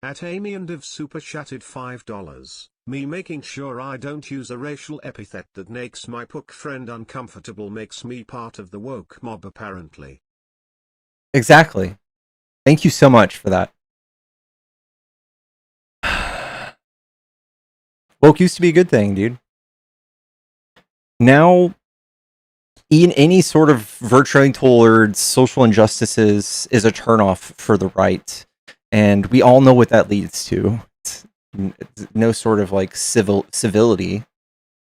At Amy and Div super chatted $5. Me making sure I don't use a racial epithet that makes my puck friend uncomfortable makes me part of the woke mob apparently. Exactly. Thank you so much for that. Woke used to be a good thing, dude. Now, in any sort of virtually towards social injustices is a turnoff for the right. And we all know what that leads to. It's no sort of like civility,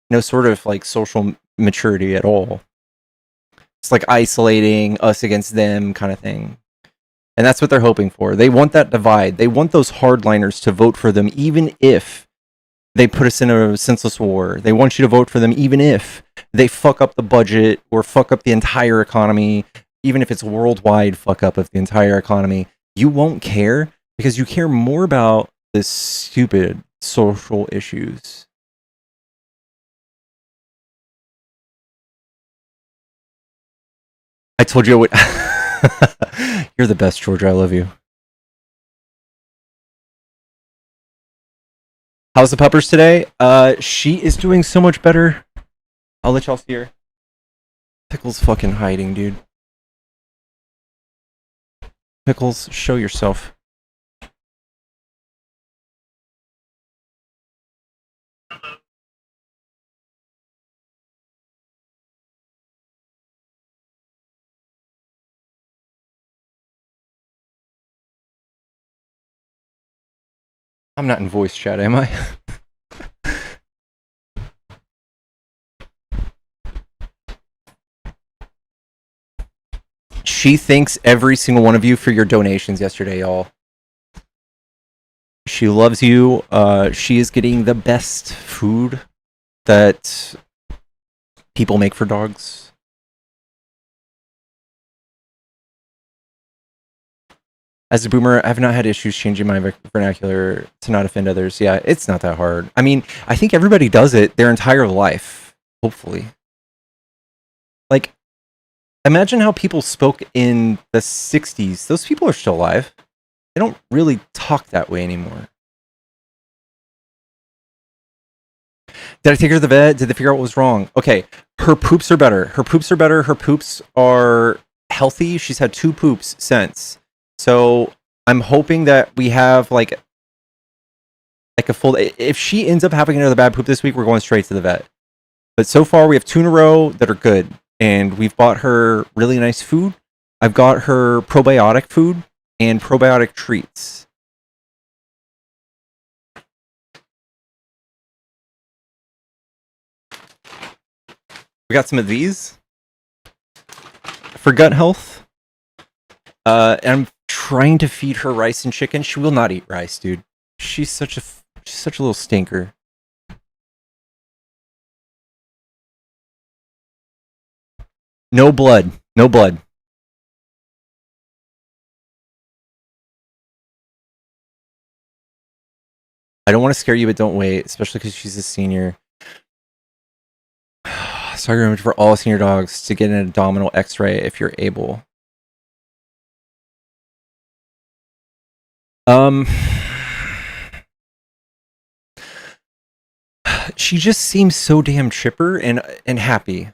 no sort of like social maturity at all. It's like isolating us against them kind of thing. And that's what they're hoping for. They want that divide. They want those hardliners to vote for them, even if they put us in a senseless war. They want you to vote for them, even if they fuck up the budget or fuck up the entire economy, even if it's a worldwide fuck up of the entire economy. You won't care because you care more about the stupid social issues. I told you I would. You're the best, Georgia. I love you. How's the puppers today? She is doing so much better. I'll let y'all see her. Pickle's fucking hiding, dude. Pickles, show yourself. I'm not in voice chat, am I? She thanks every single one of you for your donations yesterday, y'all. She loves you. She is getting the best food that people make for dogs. As a boomer, I've not had issues changing my vernacular to not offend others. Yeah, it's not that hard. I mean, I think everybody does it their entire life, hopefully. Like, imagine how people spoke in the 60s. Those people are still alive. They don't really talk that way anymore. Did I take her to the vet? Did they figure out what was wrong? Okay, her poops are better. Her poops are better. Her poops are healthy. She's had 2 poops since. So I'm hoping that we have like a full. If she ends up having another bad poop this week, we're going straight to the vet. But so far, we have 2 in a row that are good, and we've bought her really nice food. I've got her probiotic food and probiotic treats. We got some of these for gut health. And I'm trying to feed her rice and chicken. She will not eat rice, dude. She's such a little stinker. No blood. No blood. I don't want to scare you, but don't wait, especially because she's a senior. Sorry very much for all senior dogs to get an abdominal x-ray if you're able. Um, she just seems so damn chipper and happy,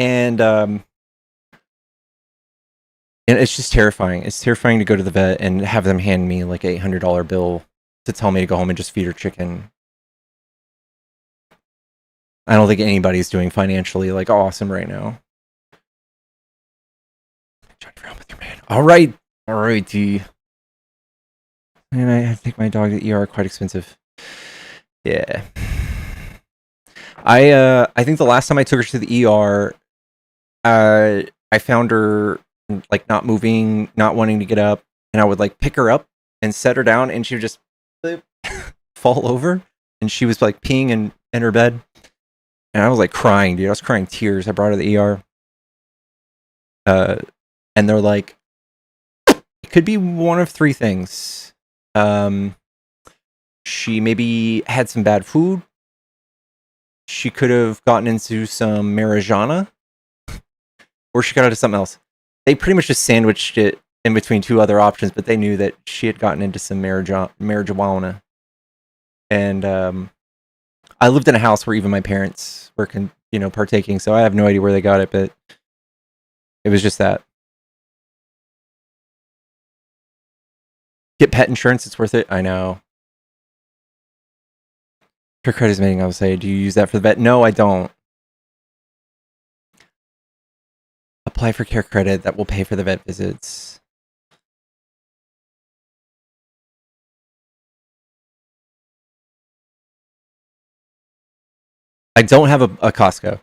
and it's just terrifying. It's terrifying to go to the vet and have them hand me like a $800 bill to tell me to go home and just feed her chicken. I don't think anybody's doing financially like awesome right now. All right, D. And I take my dog to the ER. Quite expensive. Yeah. I think the last time I took her to the ER, I found her like not moving, not wanting to get up, and I would like pick her up and set her down, and she would just fall over, and she was like peeing in her bed, and I was like crying, dude. I was crying tears. I brought her to the ER, and they're like, it could be one of three things. She maybe had some bad food. She could have gotten into some marijuana, or she got into something else. They pretty much just sandwiched it in between two other options, but they knew that she had gotten into some marijuana. And I lived in a house where even my parents were, partaking, so I have no idea where they got it, but it was just that. Get pet insurance, it's worth it. I know. Care credit is amazing. I would say, do you use that for the vet? No, I don't. Apply for care credit that will pay for the vet visits. I don't have a Costco.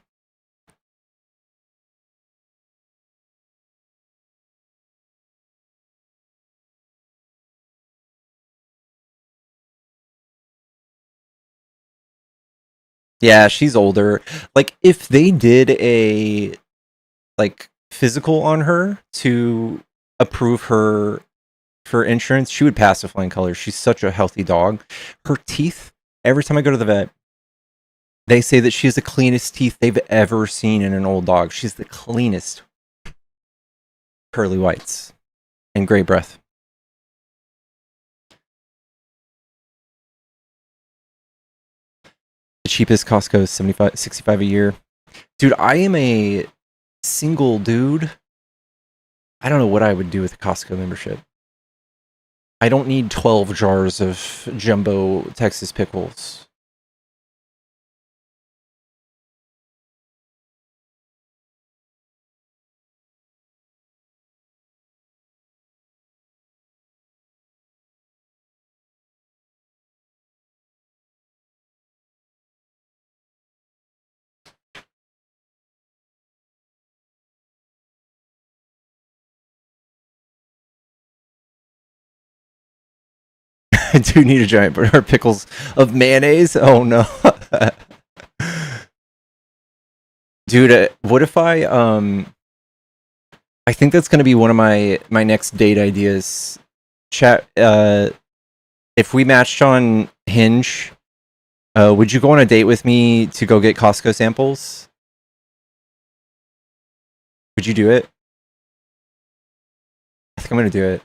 Yeah, she's older. Like, if they did a like physical on her to approve her for insurance, she would pass with flying colors. She's such a healthy dog. Her teeth, every time I go to the vet, they say that she has the cleanest teeth they've ever seen in an old dog. She's the cleanest. Pearly whites and gray breath. The cheapest Costco is $65 a year. Dude, I am a single dude. I don't know what I would do with a Costco membership. I don't need 12 jars of jumbo Texas pickles. I do need a giant jar of pickles of mayonnaise. Oh no. Dude, what if I think that's going to be one of my next date ideas. Chat, if we matched on Hinge, would you go on a date with me to go get Costco samples? Would you do it? I think I'm going to do it.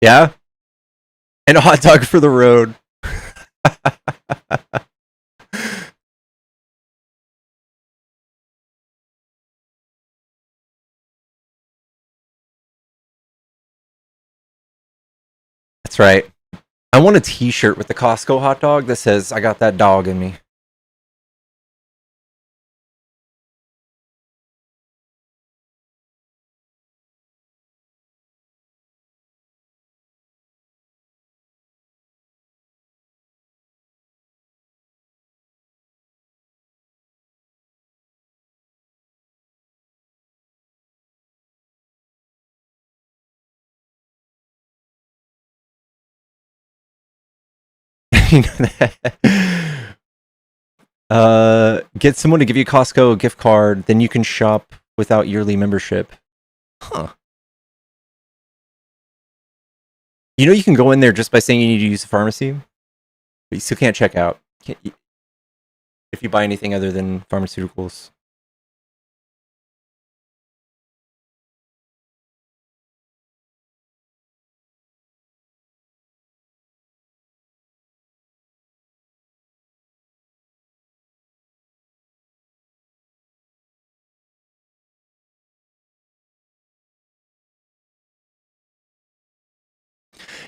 Yeah? And a hot dog for the road. That's right. I want a t-shirt with the Costco hot dog that says, I got that dog in me. Get someone to give you Costco a gift card, then you can shop without yearly membership. Huh. You know, you can go in there just by saying you need to use the pharmacy, but you still can't check out if you buy anything other than pharmaceuticals.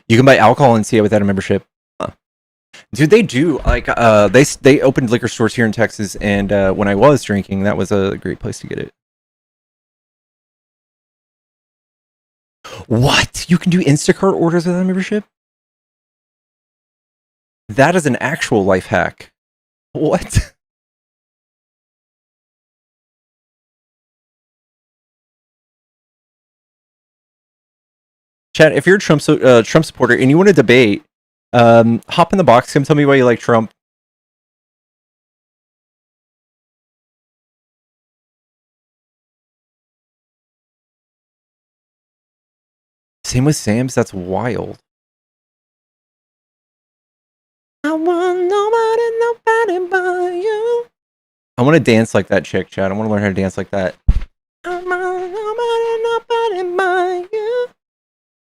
You can buy alcohol and see it without a membership. Huh. Dude, they do like they opened liquor stores here in Texas, and when I was drinking, that was a great place to get it. What? You can do Instacart orders without a membership? That is an actual life hack. What? Chad, if you're a Trump supporter and you want to debate, hop in the box. Come tell me why you like Trump. Same with Sam's. That's wild. I want nobody but you. I want to dance like that chick, Chad. I want to learn how to dance like that. I want nobody but you.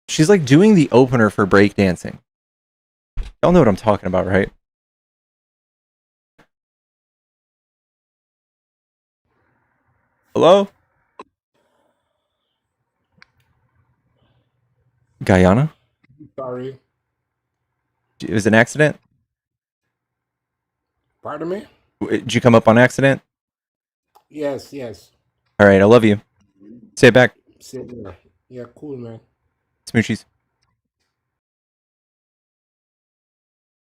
She's like doing the opener for breakdancing. Y'all know what I'm talking about, right? Hello? Guyana? Sorry. It was an accident? Pardon me? Did you come up on accident? Yes, yes. All right, I love you. Say it back. Same here. Yeah, cool, man. Smoochies.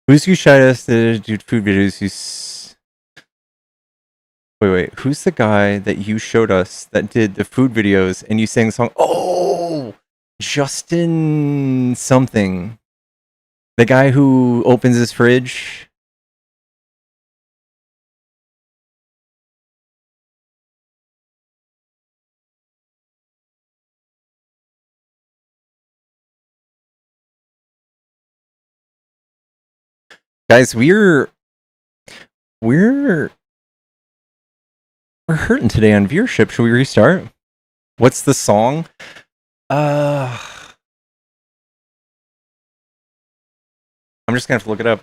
Who's who shot us to do food videos? Wait. Who's the guy that you showed us that did the food videos and you sang the song? Oh, Justin something. The guy who opens his fridge. Guys, we're hurting today on viewership. Should we restart? What's the song? I'm just gonna have to look it up.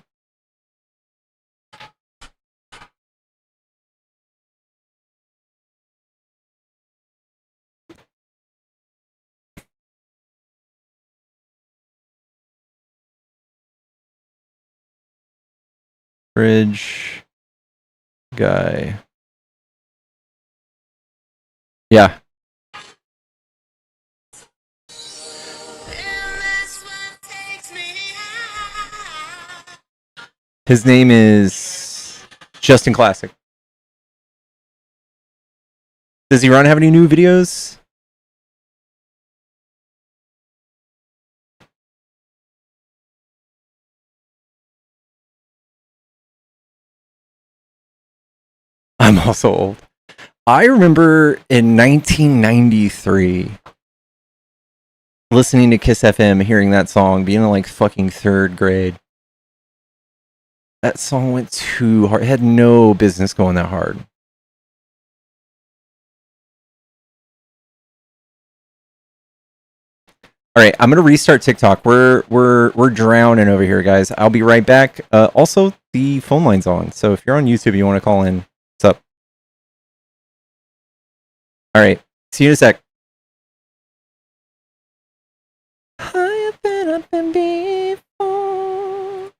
Fridge guy. Yeah. His name is Justin Classic. Does he have any new videos? I'm also old. I remember in 1993 listening to Kiss FM, hearing that song, being in like fucking third grade. That song went too hard. It had no business going that hard. All right, I'm gonna restart TikTok. We're drowning over here, guys. I'll be right back. Also, the phone line's on, so if you're on YouTube, you want to call in. What's up? All right, see you in a sec. I've been up and before.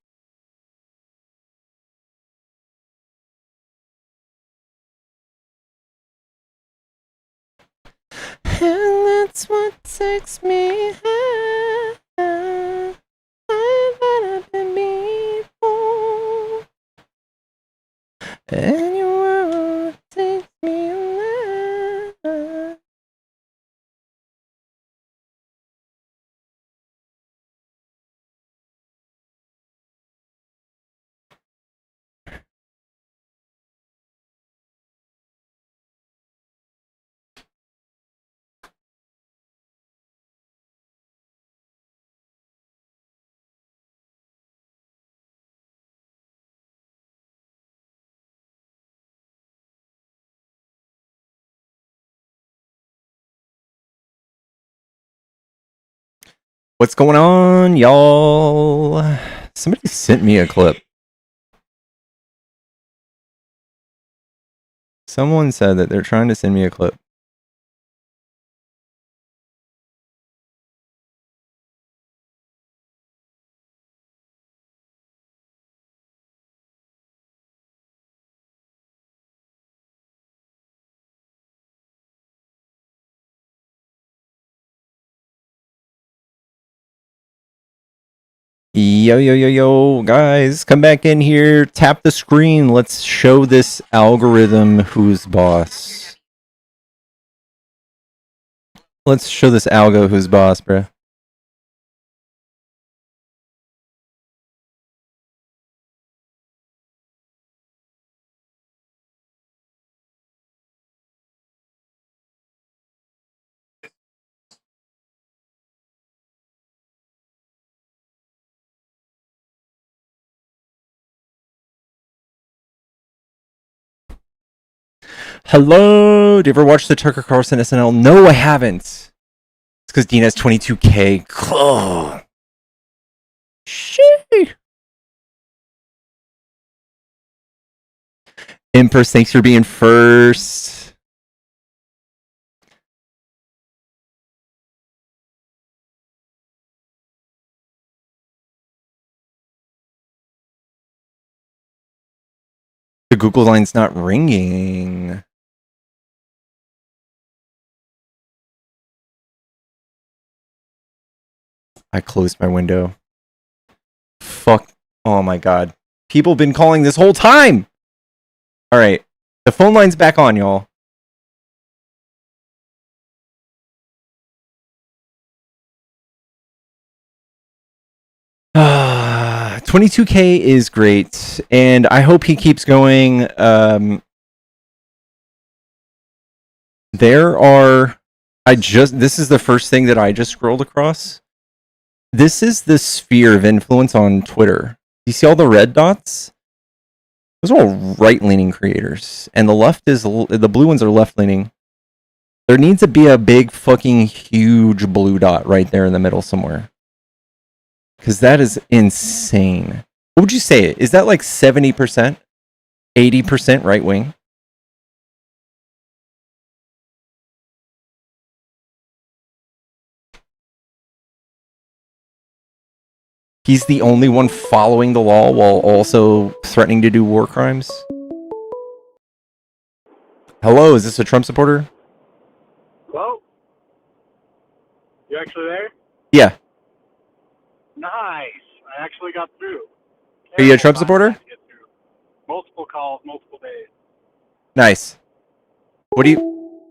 And that's what takes me high. I've been up and before. And your world takes me alive. What's going on, y'all? Somebody sent me a clip. Someone said that they're trying to send me a clip. Yo, yo, yo, yo, guys, come back in here, tap the screen, let's show this algorithm who's boss. Let's show this algo who's boss, bruh. Hello, do you ever watch the Tucker Carlson SNL? No, I haven't. It's because Dean has 22K. Oh. Shit. Empress, thanks for being first. The Google line's not ringing. I closed my window. Fuck. Oh my god. People been calling this whole time. All right. The phone line's back on, y'all. Ah, 22K is great, and I hope he keeps going. This is the first thing that I just scrolled across. This is the sphere of influence on Twitter. You see all the red dots? Those are all right-leaning creators, and the blue ones are left-leaning. There needs to be a big fucking huge blue dot right there in the middle somewhere. Because that is insane. What would you say? Is that like 70%? 80% right wing? He's the only one following the law while also threatening to do war crimes? Hello, is this a Trump supporter? Hello? You actually there? Yeah. Nice. I actually got through. Are you a Trump supporter? Multiple calls, multiple days. Nice. What do you...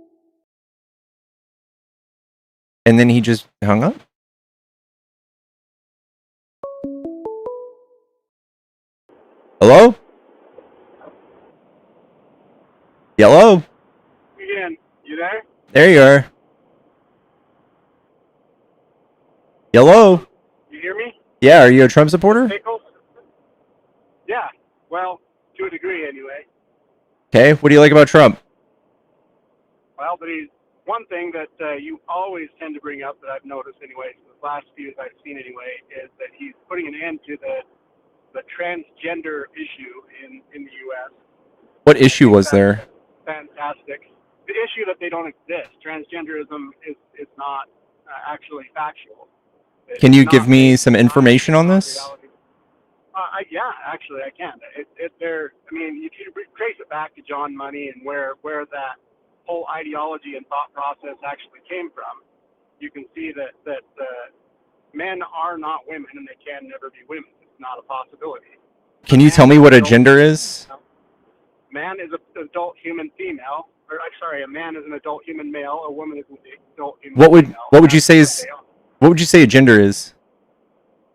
And then he just hung up? Hello? Hello? Again, you there? There you are. Hello? You hear me? Yeah, are you a Trump supporter? Pickles? Yeah. Well, to a degree anyway. Okay, what do you like about Trump? Well, but he's one thing that you always tend to bring up that I've noticed anyway, the last few I've seen anyway, is that he's putting an end to the transgender issue in the U.S. What issue was there? Fantastic. The issue that they don't exist. Transgenderism is not actually factual. Can you give me some information on this? Yeah, actually, I can. I mean, if you trace it back to John Money and where that whole ideology and thought process actually came from, you can see that men are not women and they can never be women. It's not a possibility. Can you tell me what a gender is? Man is an adult human female, or I'm sorry, a man is an adult human male. A woman is an adult human female. What would you say a gender is?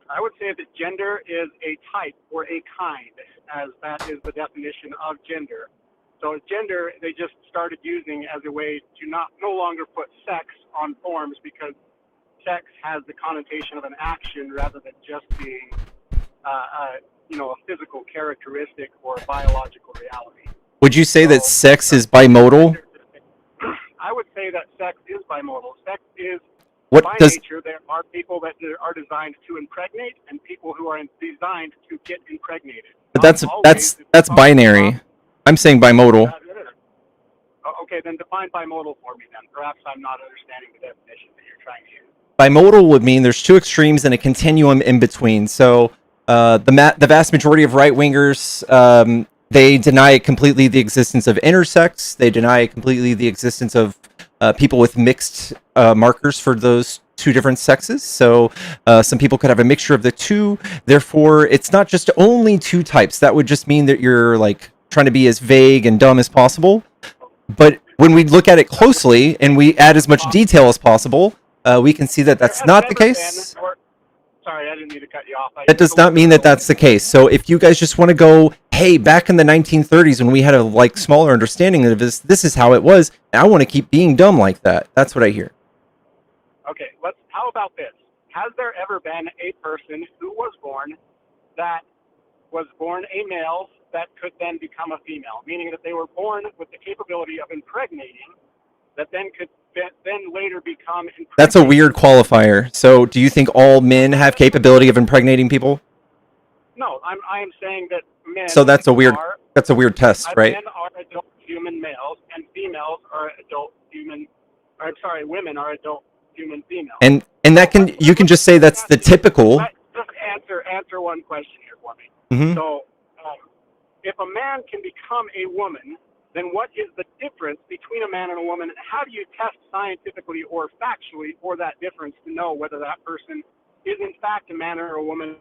I would say that gender is a type or a kind, as that is the definition of gender. So gender, they just started using as a way to no longer put sex on forms because sex has the connotation of an action rather than just being a physical characteristic or a biological reality. Would you say that sex is bimodal? I would say that sex is bimodal. Sex is What by does? nature, there are people that are designed to impregnate and people who are designed to get impregnated. But Not always that's binary. I'm saying bimodal. Okay, then define bimodal for me then. Perhaps I'm not understanding the definition that you're trying to use. Bimodal would mean there's two extremes and a continuum in between. So the vast majority of right wingers, they deny completely the existence of intersex. They deny completely the existence of people with mixed markers for those two different sexes. So some people could have a mixture of the two. Therefore, it's not just only two types. That would just mean that you're like trying to be as vague and dumb as possible. But when we look at it closely and we add as much detail as possible, we can see that that's not the case. Sorry, I didn't mean to cut you off. That does not mean that that's the case. So if you guys just want to go, hey, back in the 1930s when we had a like smaller understanding of this is how it was, and I want to keep being dumb like that. That's what I hear. Okay, how about this? Has there ever been a person who was born a male that could then become a female, meaning that they were born with the capability of impregnating, that then could then later become impregnated? That's a weird qualifier. So do you think all men have capability of impregnating people? No, I am saying that men. So that's a weird test, right? Men are adult human males, and females are adult human. Or, I'm sorry, women are adult human females. And that you can just say that's the typical. Just answer one question here for me. Mm-hmm. So, if a man can become a woman, then what is the difference between a man and a woman? And how do you test scientifically or factually for that difference to know whether that person is in fact a man or a woman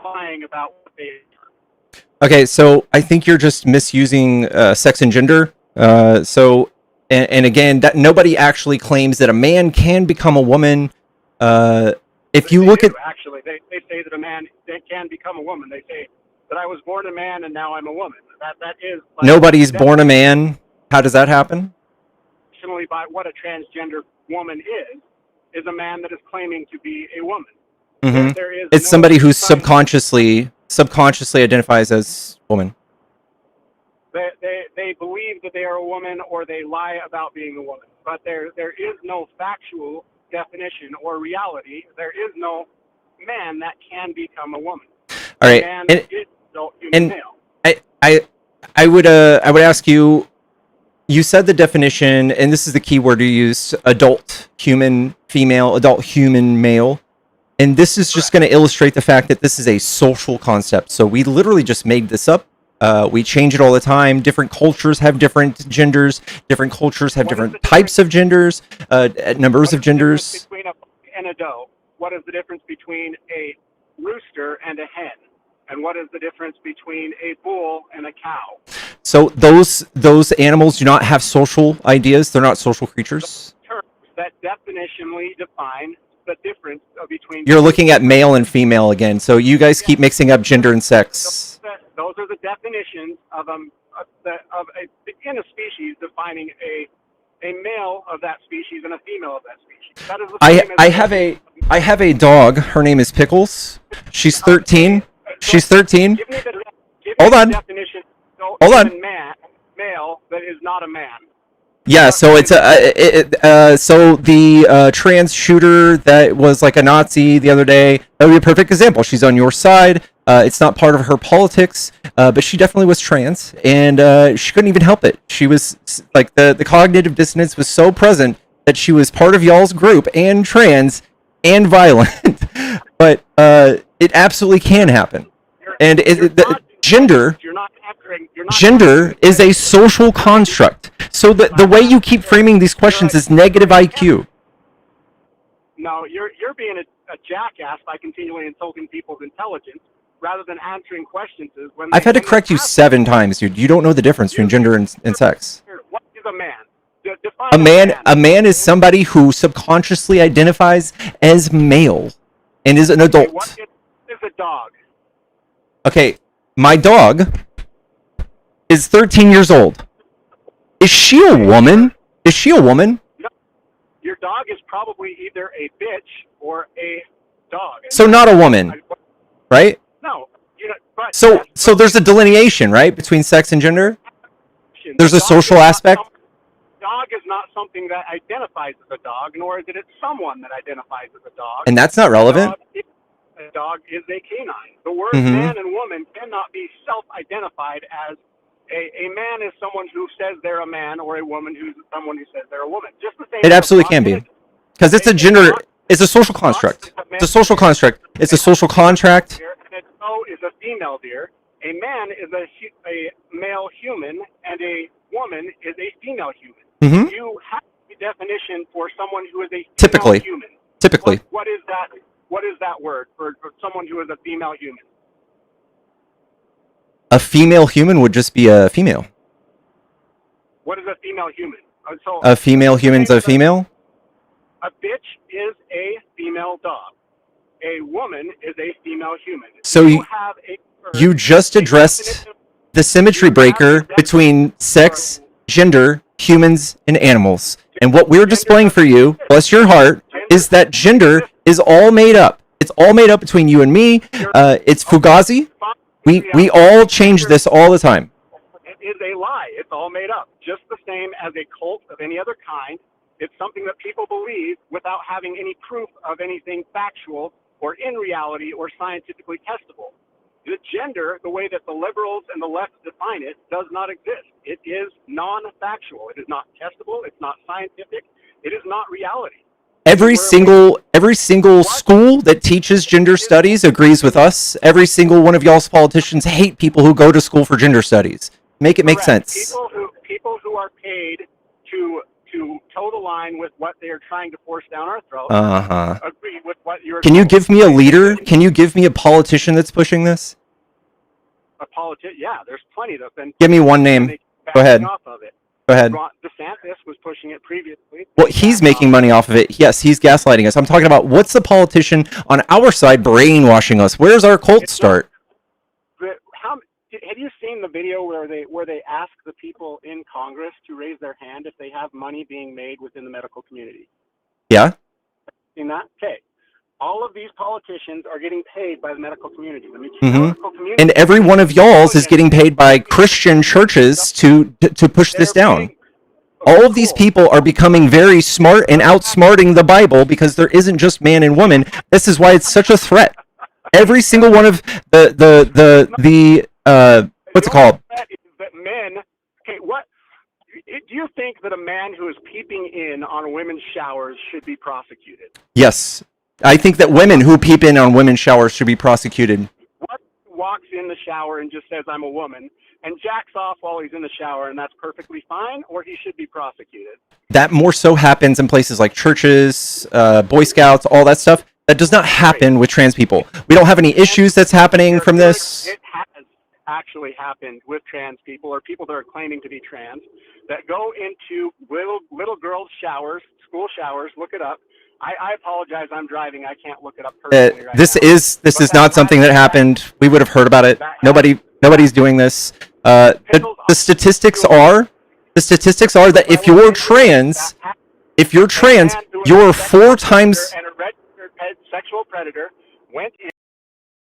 lying about what they are? Okay, so I think you're just misusing sex and gender. And again, that nobody actually claims that a man can become a woman. If you look at actually, they say that a man can become a woman. They say that I was born a man and now I'm a woman. That is like, nobody's born a man. How does that happen? Traditionally, by what a transgender woman is a man that is claiming to be a woman. Mm-hmm. There is it's somebody who subconsciously identifies as woman. They believe that they are a woman or they lie about being a woman. But there is no factual definition or reality. There is no man that can become a woman. All right. Man is adult human male. I would ask you, you said the definition, and this is the key word you used, adult human female, adult human male. And this is just going to illustrate the fact that this is a social concept. So we literally just made this up. We change it all the time. Different cultures have different genders. Different cultures have different types of genders, numbers of genders. Between a buck and a doe, what is the difference between a rooster and a hen? And what is the difference between a bull and a cow? So those animals do not have social ideas. They're not social creatures. Terms that definitionally define the difference between. You're looking at male and female again. So you guys keep mixing up gender and sex. Those are the definitions in a species defining a male of that species and a female of that species. That is the I have a dog. Her name is Pickles. She's 13. She's 13. Hold on. Hold on. Male that is not a man. Yeah, so it's so the trans shooter that was like a Nazi the other day, that would be a perfect example. She's on your side. It's not part of her politics, but she definitely was trans, and she couldn't even help it. She was like the cognitive dissonance was so present that she was part of y'all's group and trans and violent. But it absolutely can happen, and gender is a social construct. So the way you keep framing these questions is negative IQ. No, you're being a jackass by continually insulting people's intelligence rather than answering questions. I've had to correct you 7 times, dude. You don't know the difference between gender and sex. What is a man? Define a man is somebody who subconsciously identifies as male and is an adult. What is a dog? Okay, my dog is 13 years old. Is she a woman? Is she a woman? No. Your dog is probably either a bitch or a dog. So not a woman, right? No. But so there's a delineation, right, between sex and gender? There's a social aspect? dog is not something that identifies as a dog, nor is it someone that identifies as a dog. And that's not relevant. A dog is a canine. The words Mhm. man and woman cannot be self-identified as a man is someone who says they're a man, or a woman who's someone who says they're a woman. Just the same. It absolutely can be. Because it's a gender, it's a social construct. It's a social construct. It's a social contract. And a doe is a female deer. A man is a male human, and a woman is a female human. Mhm. You have a definition for someone who is a female Typically. human. Typically. What is that? What is that word for someone who is a female human? A female human would just be a female. What is a female human? So A female human's a female? a bitch is a female dog. A woman is a female human. So you just addressed the symmetry breaker between sex, gender, humans, and animals. And what we're displaying for you, bless your heart, is that gender is all made up. It's all made up between you and me. It's Fugazi. We all change this all the time. It is a lie. It's all made up. Just the same as a cult of any other kind. It's something that people believe without having any proof of anything factual or in reality or scientifically testable. The gender, the way that the liberals and the left define it, does not exist. It is non-factual. It is not testable. It's not scientific. It is not reality. Every single school that teaches gender studies agrees with us. Every single one of y'all's politicians hate people who go to school for gender studies. Make it make sense. People who are paid to toe the line with what they are trying to force down our throats agree with what you're. Can you give me a leader? Can you give me a politician that's pushing this? A politician? Yeah, there's plenty that have been. Give me one name. Go ahead. Off of it. Go ahead. DeSantis was pushing it previously. Well, he's making money off of it. Yes, he's gaslighting us. I'm talking about what's the politician on our side brainwashing us? Where's our cult start? Have you seen the video where they ask the people in Congress to raise their hand if they have money being made within the medical community? Yeah. Seen that? Okay. All of these politicians are getting paid by the medical community. And every one of y'all's is getting paid by Christian churches to push this down. All of these people are becoming very smart and outsmarting the Bible because there isn't just man and woman. This is why it's such a threat. Every single one of the what's it called? That men. Okay, what do you think that a man who is peeping in on women's showers should be prosecuted? Yes, I think that women who peep in on women's showers should be prosecuted. What walks in the shower and just says I'm a woman and jacks off while he's in the shower and that's perfectly fine, or he should be prosecuted? That more so happens in places like churches, Boy Scouts, all that stuff. That does not happen with trans people. We don't have any issues that's happening from this. It has actually happened with trans people or people that are claiming to be trans that go into little girls' showers, school showers. Look it up. I apologize. I'm driving. I can't look it up personally right This now. is not something that happened. We would have heard about it. Nobody's doing this. The statistics are that if you're trans, you're 4 times. And a registered sexual predator went in.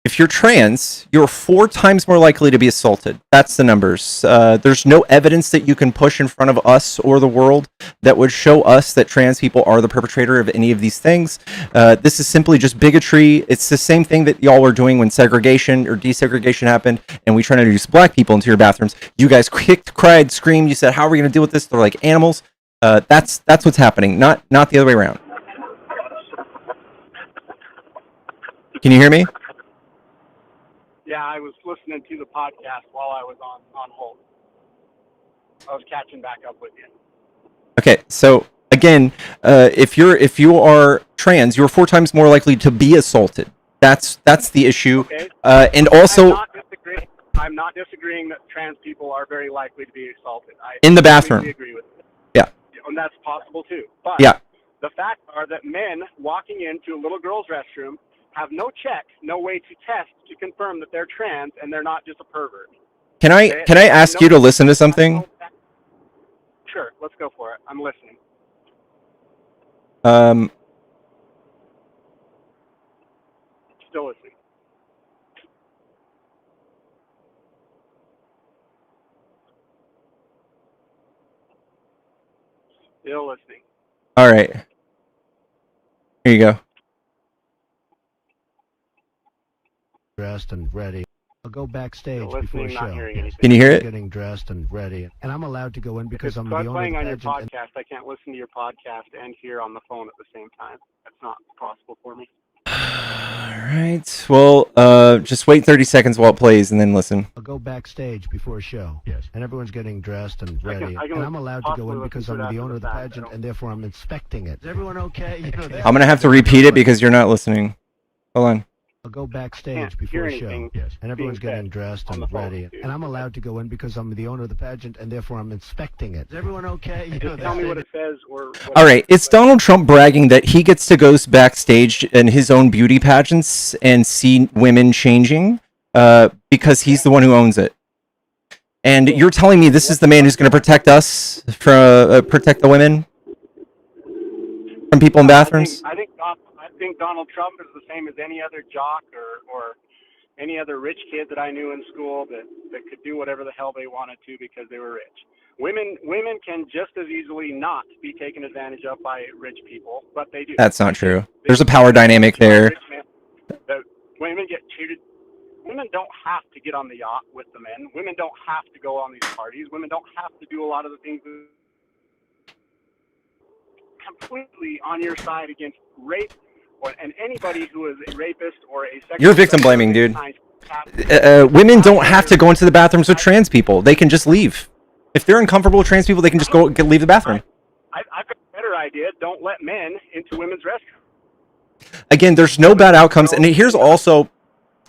If you're trans, you're 4 times more likely to be assaulted. That's the numbers. There's no evidence that you can push in front of us or the world that would show us that trans people are the perpetrator of any of these things. This is simply just bigotry. It's the same thing that y'all were doing when segregation or desegregation happened, and we tried to introduce black people into your bathrooms. You guys kicked, cried, screamed. You said, "How are we going to deal with this?" They're like animals. That's what's happening. Not the other way around. Can you hear me? Yeah, I was listening to the podcast while I was on hold. I was catching back up with you. Okay, so again, if you are trans, you're 4 times more likely to be assaulted. That's the issue. Okay. And also, I'm not disagreeing that trans people are very likely to be assaulted. I in the bathroom. completely agree with it. Yeah. And that's possible too. But Yeah. the facts are that men walking into a little girl's restroom have no check, no way to test to confirm that they're trans and they're not just a pervert. Can I ask you to listen to something? Sure, let's go for it. I'm listening. Still listening. Still listening. All right. Here you go. Dressed and ready. I'll go backstage Still before listening, not show. hearing anything. Can you hear it? Getting dressed and ready, and I'm allowed to go in If because it's I'm the owner of playing the on your pageant. podcast, I can't listen to your podcast and hear on the phone at the same time. That's not possible for me. All right. Well, just wait 30 seconds while it plays and then listen. I'll go backstage before show. Yes. And everyone's getting dressed and ready, I can and I'm allowed to go possibly in because listen to I'm it the after owner of the fact. pageant, and therefore I'm inspecting it. Is everyone okay? You know, I'm going to have to repeat it because you're not listening. Hold on. I'll go Can't backstage hear before show. anything Yes. And everyone's being getting said dressed on and the phone, ready, dude. and I'm allowed to go in because I'm the owner of the pageant, and therefore I'm inspecting it. Is everyone okay? You know, Just tell me what it says or what All it right. It's Donald Trump bragging that he gets to go backstage in his own beauty pageants and see women changing because he's the one who owns it. And you're telling me this is the man who's going to protect us from protect the women from people in bathrooms? I think Donald Trump is the same as any other jock or any other rich kid that I knew in school that could do whatever the hell they wanted to because they were rich. Women can just as easily not be taken advantage of by rich people, but they do. That's not true. There's a power dynamic there. The women get treated. Women don't have to get on the yacht with the men. Women don't have to go on these parties. Women don't have to do a lot of the things completely on your side against rape and anybody who is a rapist or a sexual You're victim blaming, dude. predator. Women don't have to go into the bathrooms with trans people. They can just leave. If they're uncomfortable with trans people, they can just leave the bathroom. I've got a better idea. Don't let men into women's restrooms. Again, there's no bad outcomes. And there's also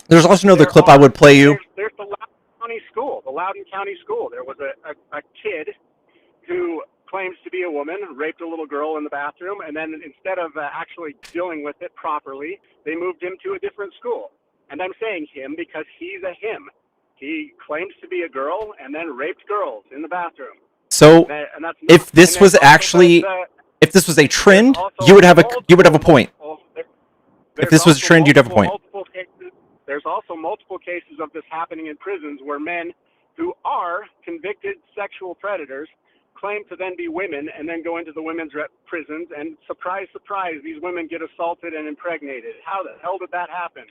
another clip I would play you. There's the Loudoun County School. There was a kid who claims to be a woman, raped a little girl in the bathroom, and then instead of actually dealing with it properly, they moved him to a different school. And I'm saying him because he's a him. He claims to be a girl and then raped girls in the bathroom. So And that's not, if this was actually if this was a trend, you would have a point. If this was a trend, you'd have a point. There's also multiple cases of this happening in prisons where men who are convicted sexual predators claim to then be women and then go into the women's prisons, and surprise, surprise, these women get assaulted and impregnated. How the hell did that happen?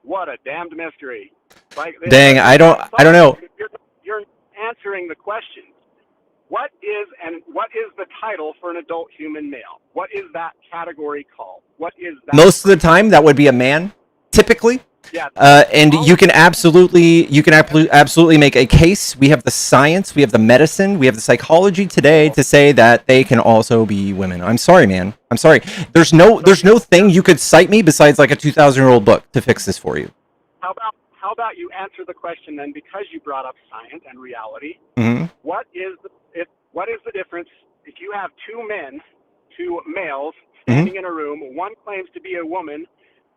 What a damned mystery. Like, Dang, I don't know. You're answering the question. What is the title for an adult human male? What is that category called? What is that? Most of the time, that would be a man, typically. Yeah. And you can absolutely make a case. We have the science, we have the medicine, we have the psychology today to say that they can also be women. I'm sorry, man. I'm sorry. There's no thing you could cite me besides like a 2,000-year-old book to fix this for you. How about you answer the question then, because you brought up science and reality? Mm-hmm. What is the difference if you have two males standing in a room? One claims to be a woman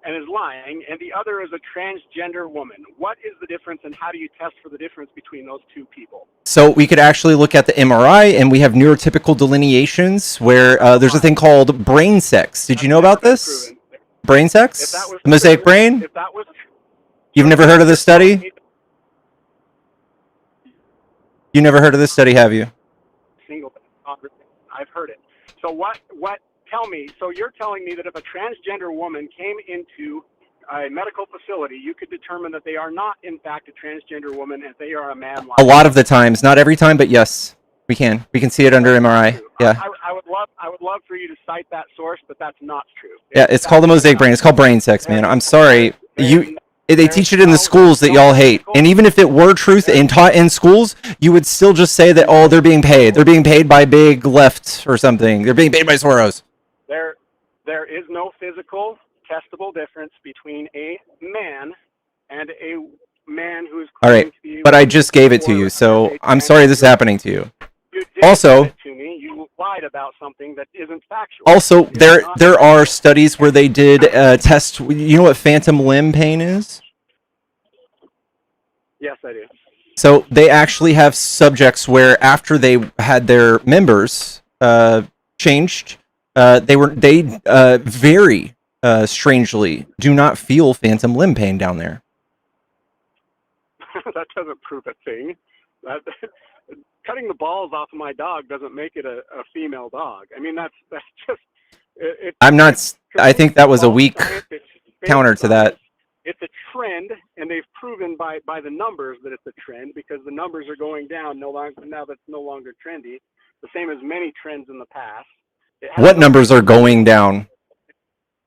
and is lying, and the other is a transgender woman. What is the difference, and how do you test for the difference between those two people? So we could actually look at the MRI, and we have neurotypical delineations where there's a thing called brain sex. Did you know about this? Brain sex? The mosaic brain? You've never heard of this study? You never heard of this study, have you? I've heard it. So what? Tell me. So you're telling me that if a transgender woman came into a medical facility, you could determine that they are not, in fact, a transgender woman, and they are a man. A lot of the times, not every time, but yes, we can. We can see it under MRI. Yeah. I would love for you to cite that source, but that's not true. Yeah, it's called the mosaic brain. It's called brain sex, man. I'm sorry. They teach it in the schools that y'all hate. And even if it were truth and taught in schools, you would still just say that, oh, they're being paid. They're being paid by big left or something. They're being paid by Soros. There is no physical testable difference between a man and a man who is all right, to be but I just gave it to you, so I'm sorry this is happening to you. You also, to me, you lied about something that isn't factual. Also, there are studies where they did test. You know what phantom limb pain is? Yes, I do. So they actually have subjects where after they had their members changed, they very strangely do not feel phantom limb pain down there. That doesn't prove a thing. cutting the balls off of my dog doesn't make it a female dog. I mean, that's just I'm not. I think that was a weak counter to that. It's a trend, and they've proven by the numbers that it's a trend, because the numbers are going down now that's no longer trendy. The same as many trends in the past. What numbers are going down?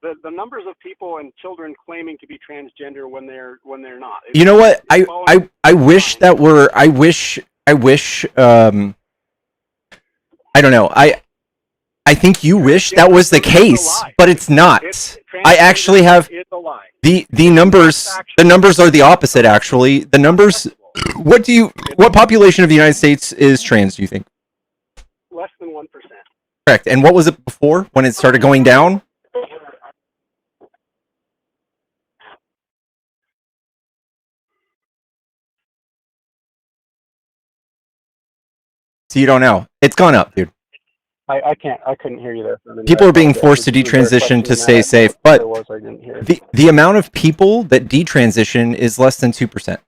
The numbers of people and children claiming to be transgender when they're not. You know what? I wish that were. I wish. I don't know. I think you wish that was the case, but it's not. I actually have the numbers. The numbers are the opposite. Actually, the numbers. What population of the United States is trans? Do you think? Less than 1%. Correct. And what was it before when it started going down? So you don't know. It's gone up, dude. I couldn't hear you there. People are being forced to detransition to stay safe, but the amount of people that detransition is less than 2%.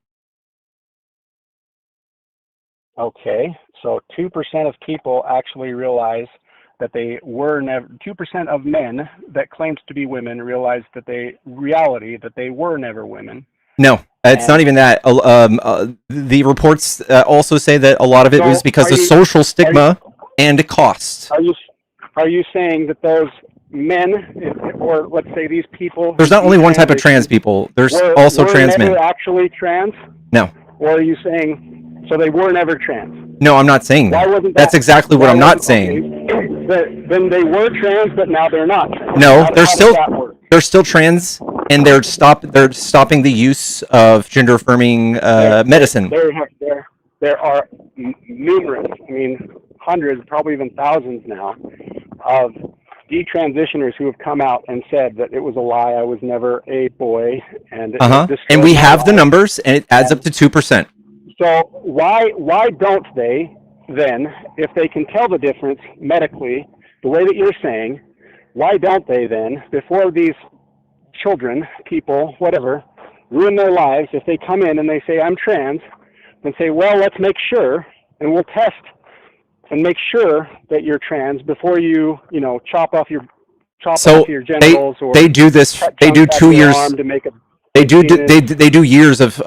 Okay, so 2% of people actually realize that they were never. 2% of men that claimed to be women realized that they were never women. No, it's not even that. The reports also say that a lot of it was because of social stigma and cost. Are you saying that those men, or let's say these people? There's not only one type of trans people. There's also trans men. Were never actually trans? No. Or are you saying so they were never trans? No, I'm not saying that. That's exactly what I'm not saying. Okay. Then they were trans, but now they're not trans. No, they're still trans, and they're stopping the use of gender affirming medicine. There are numerous, I mean, hundreds, probably even thousands now, of detransitioners who have come out and said that it was a lie. I was never a boy, and and we have the numbers, and it adds up to 2%. So why don't they then, if they can tell the difference medically, the way that you're saying, why don't they then, before these children, people, whatever, ruin their lives, if they come in and they say, I'm trans, and say, well, let's make sure, and we'll test and make sure that you're trans before you chop off your genitals, or they do this. They do 2 years. To make a they do years of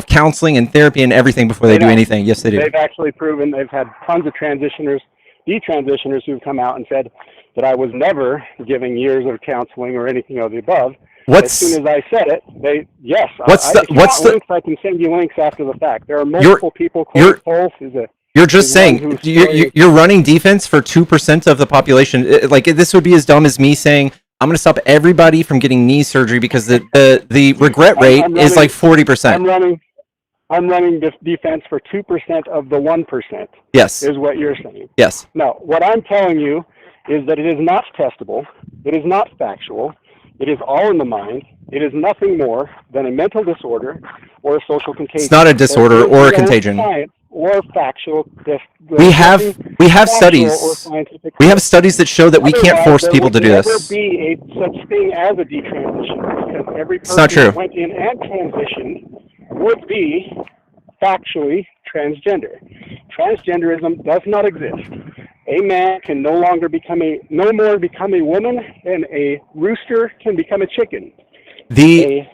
counseling and therapy and everything before they do anything. Yes, they do. They've actually proven. They've had tons of detransitioners who've come out and said that I was never giving years of counseling or anything of the above. As soon as I said it, I can send you links after the fact. There are multiple people. You're just saying you're running defense for 2% of the population. Like, this would be as dumb as me saying I'm going to stop everybody from getting knee surgery because the regret rate is like 40%. I'm running this defense for 2% of the 1%. Yes, is what you're saying. Yes. No, what I'm telling you is that it is not testable. It is not factual. It is all in the mind. It is nothing more than a mental disorder or a social contagion. It's not a disorder or a contagion. Or factual. We have studies. We have studies that show that we can't force people to do this. There would never be such thing as a detransition, because every person that went in and transitioned would be factually transgender. Transgenderism does not exist. A man can no more become a woman, and a rooster can become a chicken. The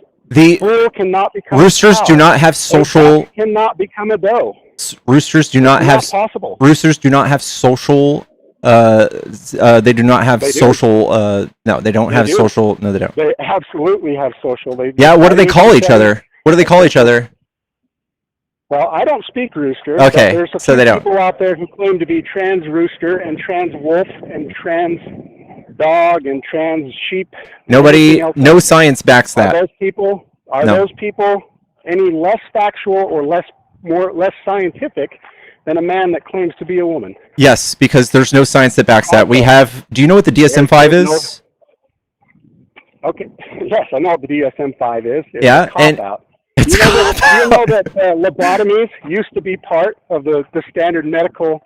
bull cannot become roosters a cow. do not have social. A duck cannot become a doe. Roosters do not have. Possible. Roosters do not have social. They do not have social. No, they don't have social. No, they don't. They absolutely have social. What do they call each other? What do they call each other? Well, I don't speak rooster. Okay, but there's a so few they don't. people out there who claim to be trans rooster and trans wolf and trans dog and trans sheep. No science backs that. Are those people any less factual or less scientific than a man that claims to be a woman? Yes, because there's no science that backs that. We have. Do you know what the DSM-5 is? Okay. Yes, I know what the DSM-5 is. It's a cop-out. Do you know that lobotomies used to be part of the standard medical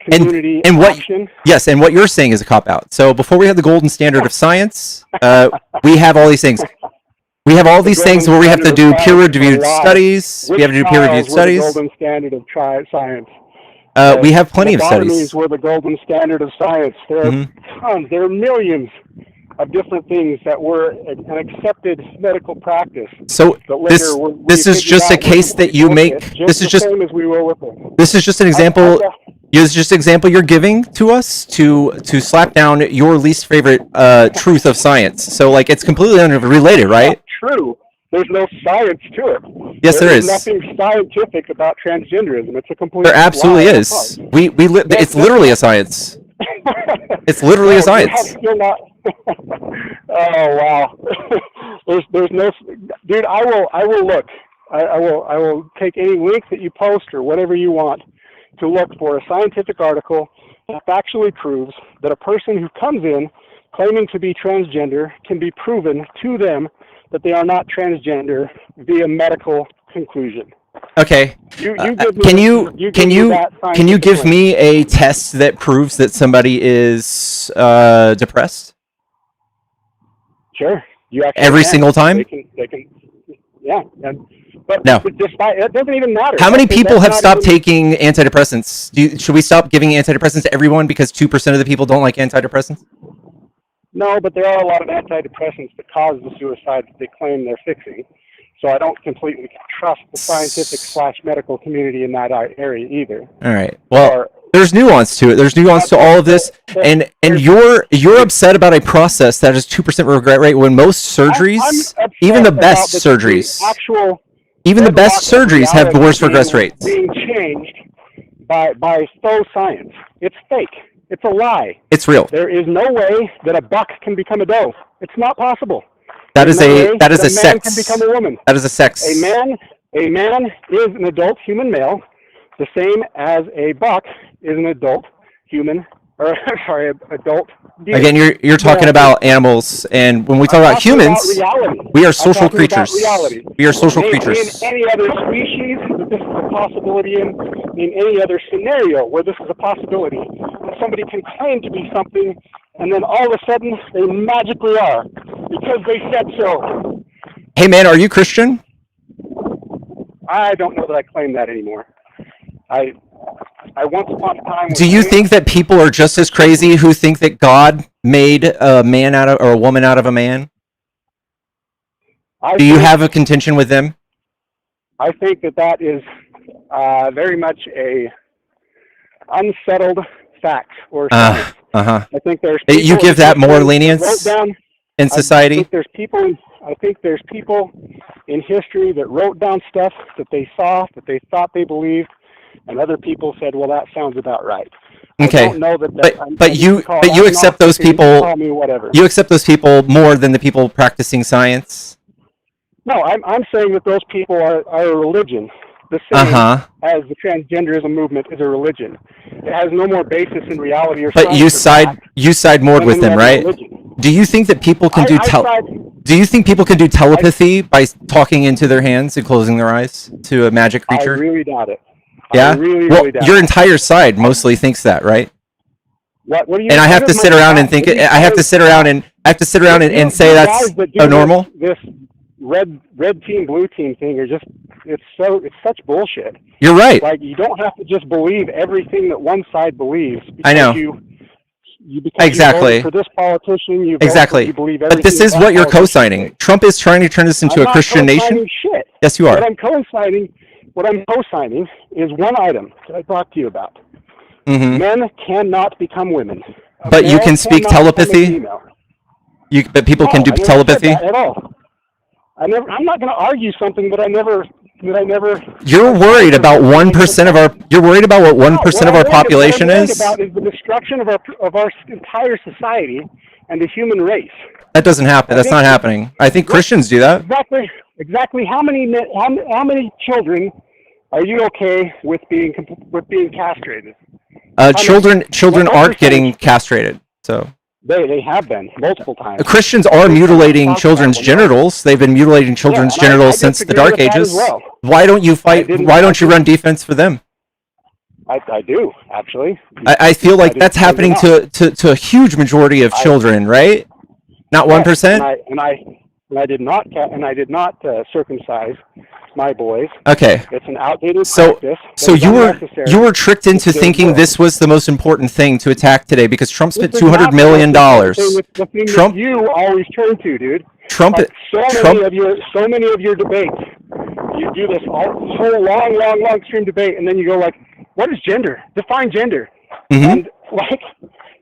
community option? Yes, and what you're saying is a cop-out. So before we have the golden standard of science, we have all these things. We have all these things where we have to do peer-reviewed studies. We have to do peer-reviewed studies. The golden standard of science. We have plenty of studies. Lobotomies were the golden standard of science. There are tons, there are millions of different things that were an accepted medical practice. So this is just a case that you make. This is just same as we were with it. This is just an example. This is just an example you're giving to us to slap down your least favorite truth of science. So like it's completely unrelated, right? True. There's no science to it. Yes, there is. Nothing scientific about transgenderism. It's a complete. There absolutely is. It's literally a science. It's literally a science. You're not. Oh wow. there's no, dude. I will look. I will take any link that you post or whatever you want to look for a scientific article that actually proves that a person who comes in claiming to be transgender can be proven to them that they are not transgender via medical conclusion. Okay. Can you give me a test that proves that somebody is depressed? Sure. You actually every can. single time? They can, yeah. But no. Despite, it doesn't even matter. How many people have stopped taking antidepressants? Should we stop giving antidepressants to everyone because 2% of the people don't like antidepressants? No, but there are a lot of antidepressants that cause the suicide that they claim they're fixing. So I don't completely trust the scientific / medical community in that area either. All right. Well, there's nuance to it. There's nuance to all of this, and you're upset about a process that has 2% regret rate when most surgeries, even the best surgeries, even the best surgeries have the worst regret rates. Being changed by faux science. It's fake. It's a lie. It's real. There is no way that a buck can become a doe. It's not possible. That is a sex. Man can become a woman. That is a sex. A man is an adult human male, the same as a buck is an adult human, or sorry, adult. Deer. Again, you're talking about animals, and when we talk about humans, we are social creatures. We are social creatures. In any other species that this is a possibility in any other scenario where this is a possibility, that somebody can claim to be something, and then all of a sudden they magically are because they said so. Hey man, are you Christian? I don't know that I claim that anymore. I once upon a time. Do you think that people are just as crazy who think that God made a man out of or a woman out of a man? Do you have a contention with them? I think that is very much a unsettled fact or science. I think there's you give that more lenience in society. I think there's people in history that wrote down stuff that they saw, that they thought they believed, and other people said, "Well, that sounds about right." Okay, I don't know but you accept those people. Call me whatever. You accept those people more than the people practicing science. No, I'm saying that those people are a religion. The same as the transgenderism movement is a religion. It has no more basis in reality or. But you side more with them, right? Religion. Do you think that people can do you think people can do telepathy by talking into their hands and closing their eyes to a magic creature? I really doubt it. Yeah. Really doubt your it. entire side mostly thinks that, right? What do you? And I have to sit around and think. I have to sit around and say that's normal. This red team, blue team thing are just it's such bullshit. You're right. Like you don't have to just believe everything that one side believes. I know. Exactly. You voted for this politician, you believe everything. But this is what you're co-signing. Trump is trying to turn this into a Christian nation. Shit. Yes, you are. What I'm co-signing is one item that I talked to you about. Mm-hmm. Men cannot become women. But you can speak telepathy. But people can do telepathy. At all. I'm not going to argue something that I never. You're worried about 1% of our. You're worried about what 1% of our population is. What I'm worried about is the destruction of our entire society and the human race. That doesn't happen. That's not happening. I think Christians do that. Exactly. How many children are you okay with being castrated? Children aren't getting castrated. So. They have been multiple times. Christians are mutilating children's genitals. They've been mutilating children's genitals since the Dark Ages. Well. Why don't you fight? Why don't you run defense for them? I do actually. I feel like that's happening to a huge majority of children, right? Not 1%. and I did not circumcise my boys. Okay. It's an outdated So practice. so that is unnecessary. you were tricked into It didn't thinking work. this was the most important thing to attack today because Trump spent This is $200 not million. the thing Trump that you always turn to, dude. Trump Like so Trump many of your debates, you do this whole long extreme debate, and then you go like, "What is gender? Define gender." And like,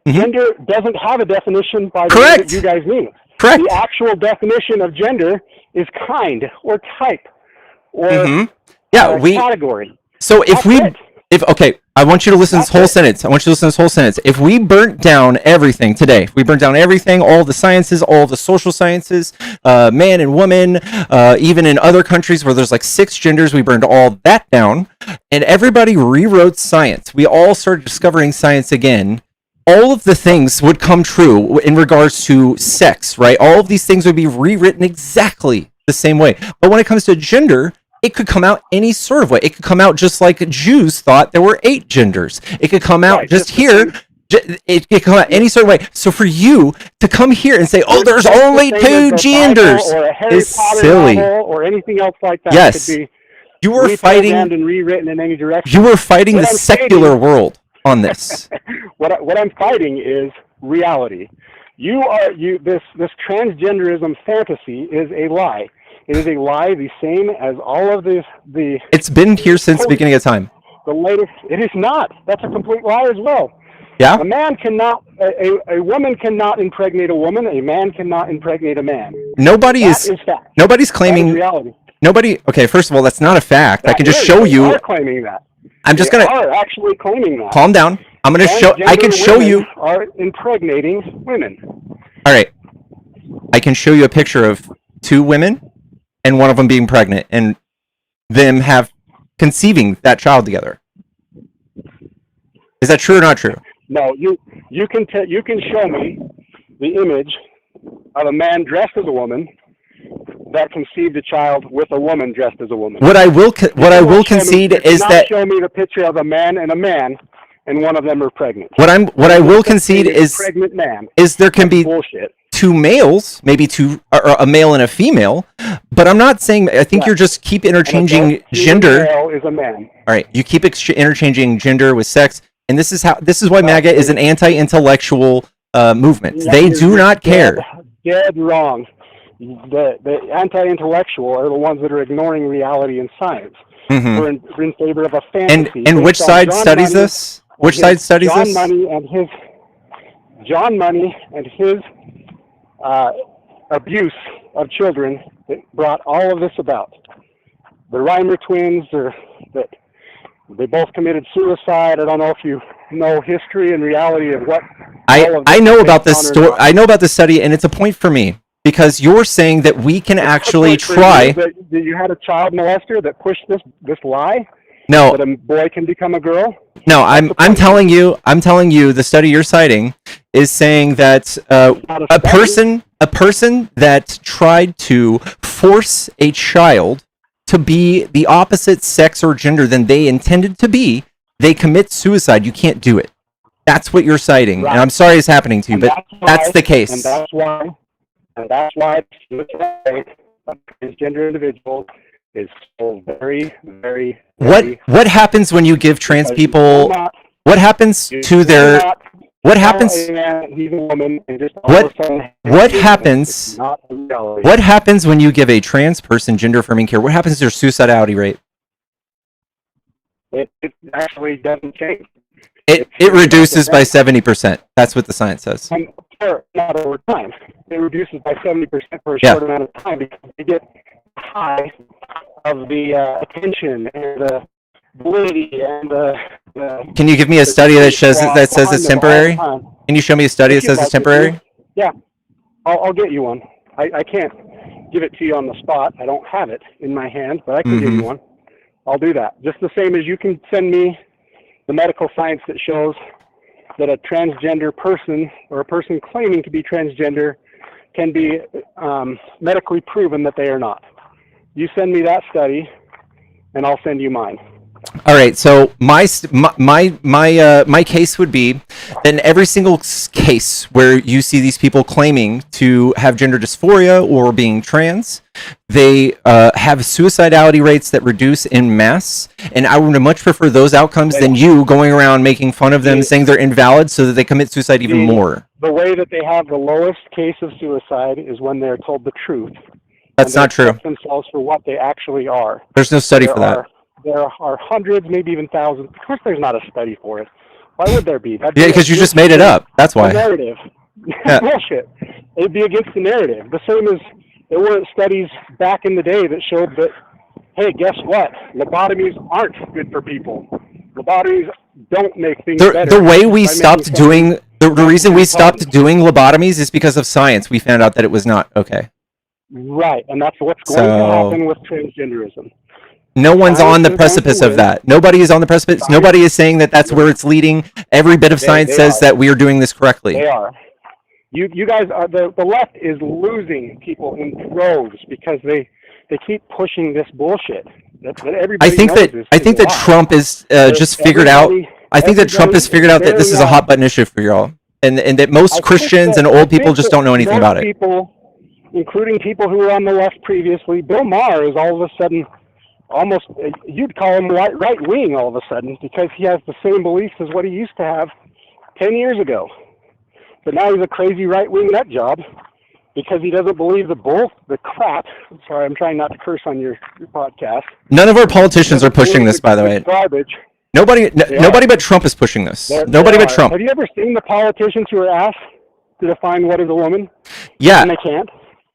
gender doesn't have a definition by the way that you guys mean. Correct. The actual definition of gender is kind or type or category. So okay, I want you to listen to this whole sentence. I want you to listen to this whole sentence. If we burnt down everything today, if we burnt down everything, all the sciences, all the social sciences, man and woman, even in other countries where there's like 6 genders, we burned all that down, and everybody rewrote science. We all started discovering science again. All of the things would come true in regards to sex, right? All of these things would be rewritten exactly the same way. But when it comes to gender, it could come out any sort of way. It could come out just like Jews thought there were 8 genders. It could come out just here. It could come out any sort of way. So for you to come here and say, "Oh, there's only 2 genders," or a Harry is Potter silly. novel or anything else like that. Yes, Could be you were fighting and rewritten in any direction. You were fighting What the I'm secular fighting- world on this. What I'm fighting is reality. This transgenderism fantasy is a lie. It is a lie, the same as all of the. It's been here since the beginning of time. The latest. It is not. That's a complete lie as well. Yeah. A man cannot. A woman cannot impregnate a woman. A man cannot impregnate a man. Nobody That is. is fact. Nobody's That is claiming. reality. Nobody. Okay, first of all, that's not a fact. I can just show They you. are claiming that. I'm just They gonna. are actually claiming that. Calm down. I'm gonna show. I can Transgender show women you. Are impregnating women. All right. I can show you a picture of 2 women, and one of them being pregnant, and them conceiving that child together. Is that true or not true? No, you can show me the image of a man dressed as a woman that conceived a child with a woman dressed as a woman. What I will concede is that show me the picture of a man, and one of them are pregnant. what I will concede is pregnant man. Is there can be bullshit. 2 males, maybe 2 or a male and a female, but I'm not saying. I think you're just keep interchanging gender. Male is a man. All right, you keep interchanging gender with sex, and this is why MAGA is an anti-intellectual movement. They do not care. Dead wrong. The anti-intellectual are the ones that are ignoring reality and science. Mhm. We're in favor of a fantasy. And which based on side John studies Money this? Which side studies John this? John Money and his abuse of children that brought all of this about. The Reimer twins, they both committed suicide. I don't know if you know history and reality of what. I know about this story. I know about this study, and it's a point for me because you're saying that we can actually try. That you had a child molester that pushed this lie. No. That a boy can become a girl. No, I'm telling you the study you're citing is saying that a person that tried to force a child to be the opposite sex or gender than they intended to be, they commit suicide. You can't do it. That's what you're citing, and I'm sorry it's happening to you, but that's the case. And that's why transgender individuals is so very, very. What happens when you give trans people? What happens to their? What happens? He's a woman, and just all of a sudden, What happens? not a reality. What happens when you give a trans person gender affirming care? What happens to their suicidality rate? It actually doesn't change. It reduces by 70%. That's what the science says. Not over time. It reduces by 70% for a Yeah. short amount of time because they get high of the attention and the validity and the. Can you give me a study that says it's temporary? Can you show me a study that says it's temporary? Yeah, I'll get you one. I can't give it to you on the spot. I don't have it in my hand, but I can give you one. I'll do that. Just the same as you can send me the medical science that shows that a transgender person or a person claiming to be transgender can be medically proven that they are not. You send me that study, and I'll send you mine. All right, so my case would be that in every single case where you see these people claiming to have gender dysphoria or being trans, they have suicidality rates that reduce in mass, and I would much prefer those outcomes than you going around making fun of them, saying they're invalid so that they commit suicide even more. The way that they have the lowest case of suicide is when they're told the truth. That's not true. Themselves for what they actually are. There's no study for that. There are hundreds, maybe even thousands. Of course, there's not a study for it. Why would there be? Yeah, because you just made it up. That's why. The narrative. Yeah. Bullshit. It'd be against the narrative. The same as there weren't studies back in the day that showed that, hey, guess what? Lobotomies aren't good for people. Lobotomies don't make things better. The way we stopped doing, the reason we stopped doing lobotomies is because of science. We found out that it was not okay. Right, and that's what's going to happen with transgenderism. No one's on the precipice of that. Nobody is on the precipice. Nobody is saying that that's where it's leading. Every bit of science says that we are doing this correctly. They are. You guys are, the left is losing people in droves because they keep pushing this bullshit. That everybody I think that Trump is just figured out. I think that Trump has figured out that this is a hot button issue for y'all, and that most Christians and old people just don't know anything about it. People, including people who were on the left previously, Bill Maher is all of a sudden almost, you'd call him right wing all of a sudden because he has the same beliefs as what he used to have 10 years ago. But now he's a crazy right wing nut job because he doesn't believe the crap. Sorry, I'm trying not to curse on your podcast. None of our politicians are pushing this, by the way. Garbage. Nobody but Trump is pushing this. Nobody but Trump. Have you ever seen the politicians who are asked to define what is a woman? Yeah. And they can't?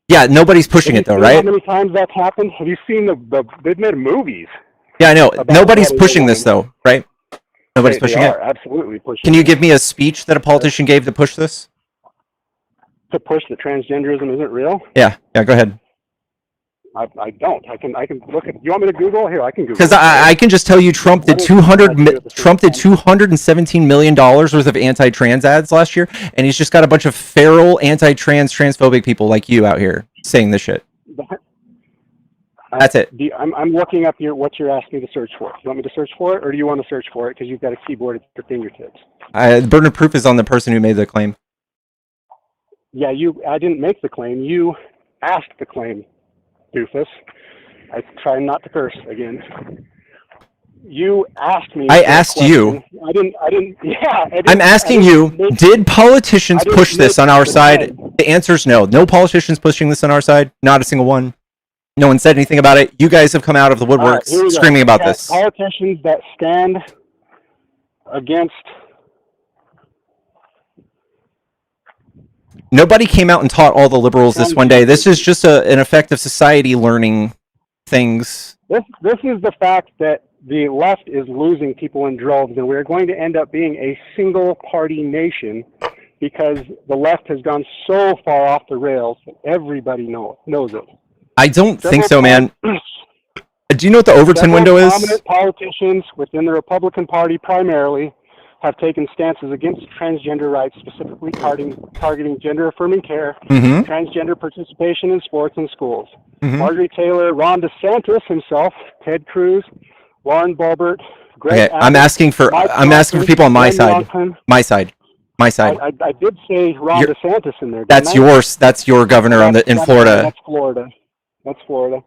Yeah, nobody's pushing it though, right? How many times that's happened? Have you seen they've made movies? Yeah, I know. Nobody's pushing this though, right? Nobody's pushing it. Absolutely pushing. Can you give me a speech that a politician gave to push this? To push that transgenderism isn't real? Yeah, go ahead. I don't. I can look at. You want me to Google? Here, I can Google. Because I can just tell you, Trump did $217 million worth of anti-trans ads last year, and he's just got a bunch of feral anti-trans, transphobic people like you out here saying this shit. That's it. I'm looking up what you're asking me to search for. You want me to search for it, or do you want to search for it because you've got a keyboard at your fingertips? The burden of proof is on the person who made the claim. Yeah, I didn't make the claim. You asked the claim. Doofus. I try not to curse again. You asked me. I asked you. I didn't. Yeah. I'm asking you, did politicians push this on our side? The answer is no. No politicians pushing this on our side. Not a single one. No one said anything about it. You guys have come out of the woodworks screaming about this. Politicians that stand against. Nobody came out and taught all the liberals this one day. This is just an effect of society learning things. This is the fact that the left is losing people in droves, and we're going to end up being a single-party nation because the left has gone so far off the rails that everybody knows it. I don't think so, man. Do you know what the Overton window is? Prominent politicians within the Republican Party primarily have taken stances against transgender rights, specifically targeting gender-affirming care, transgender participation in sports and schools. Marjorie Taylor, Ron DeSantis himself, Ted Cruz, Lauren Boebert, Greg Abbott, I'm asking for people on my side. My side. I did say Ron DeSantis in there. That's yours. That's your governor in Florida. That's Florida.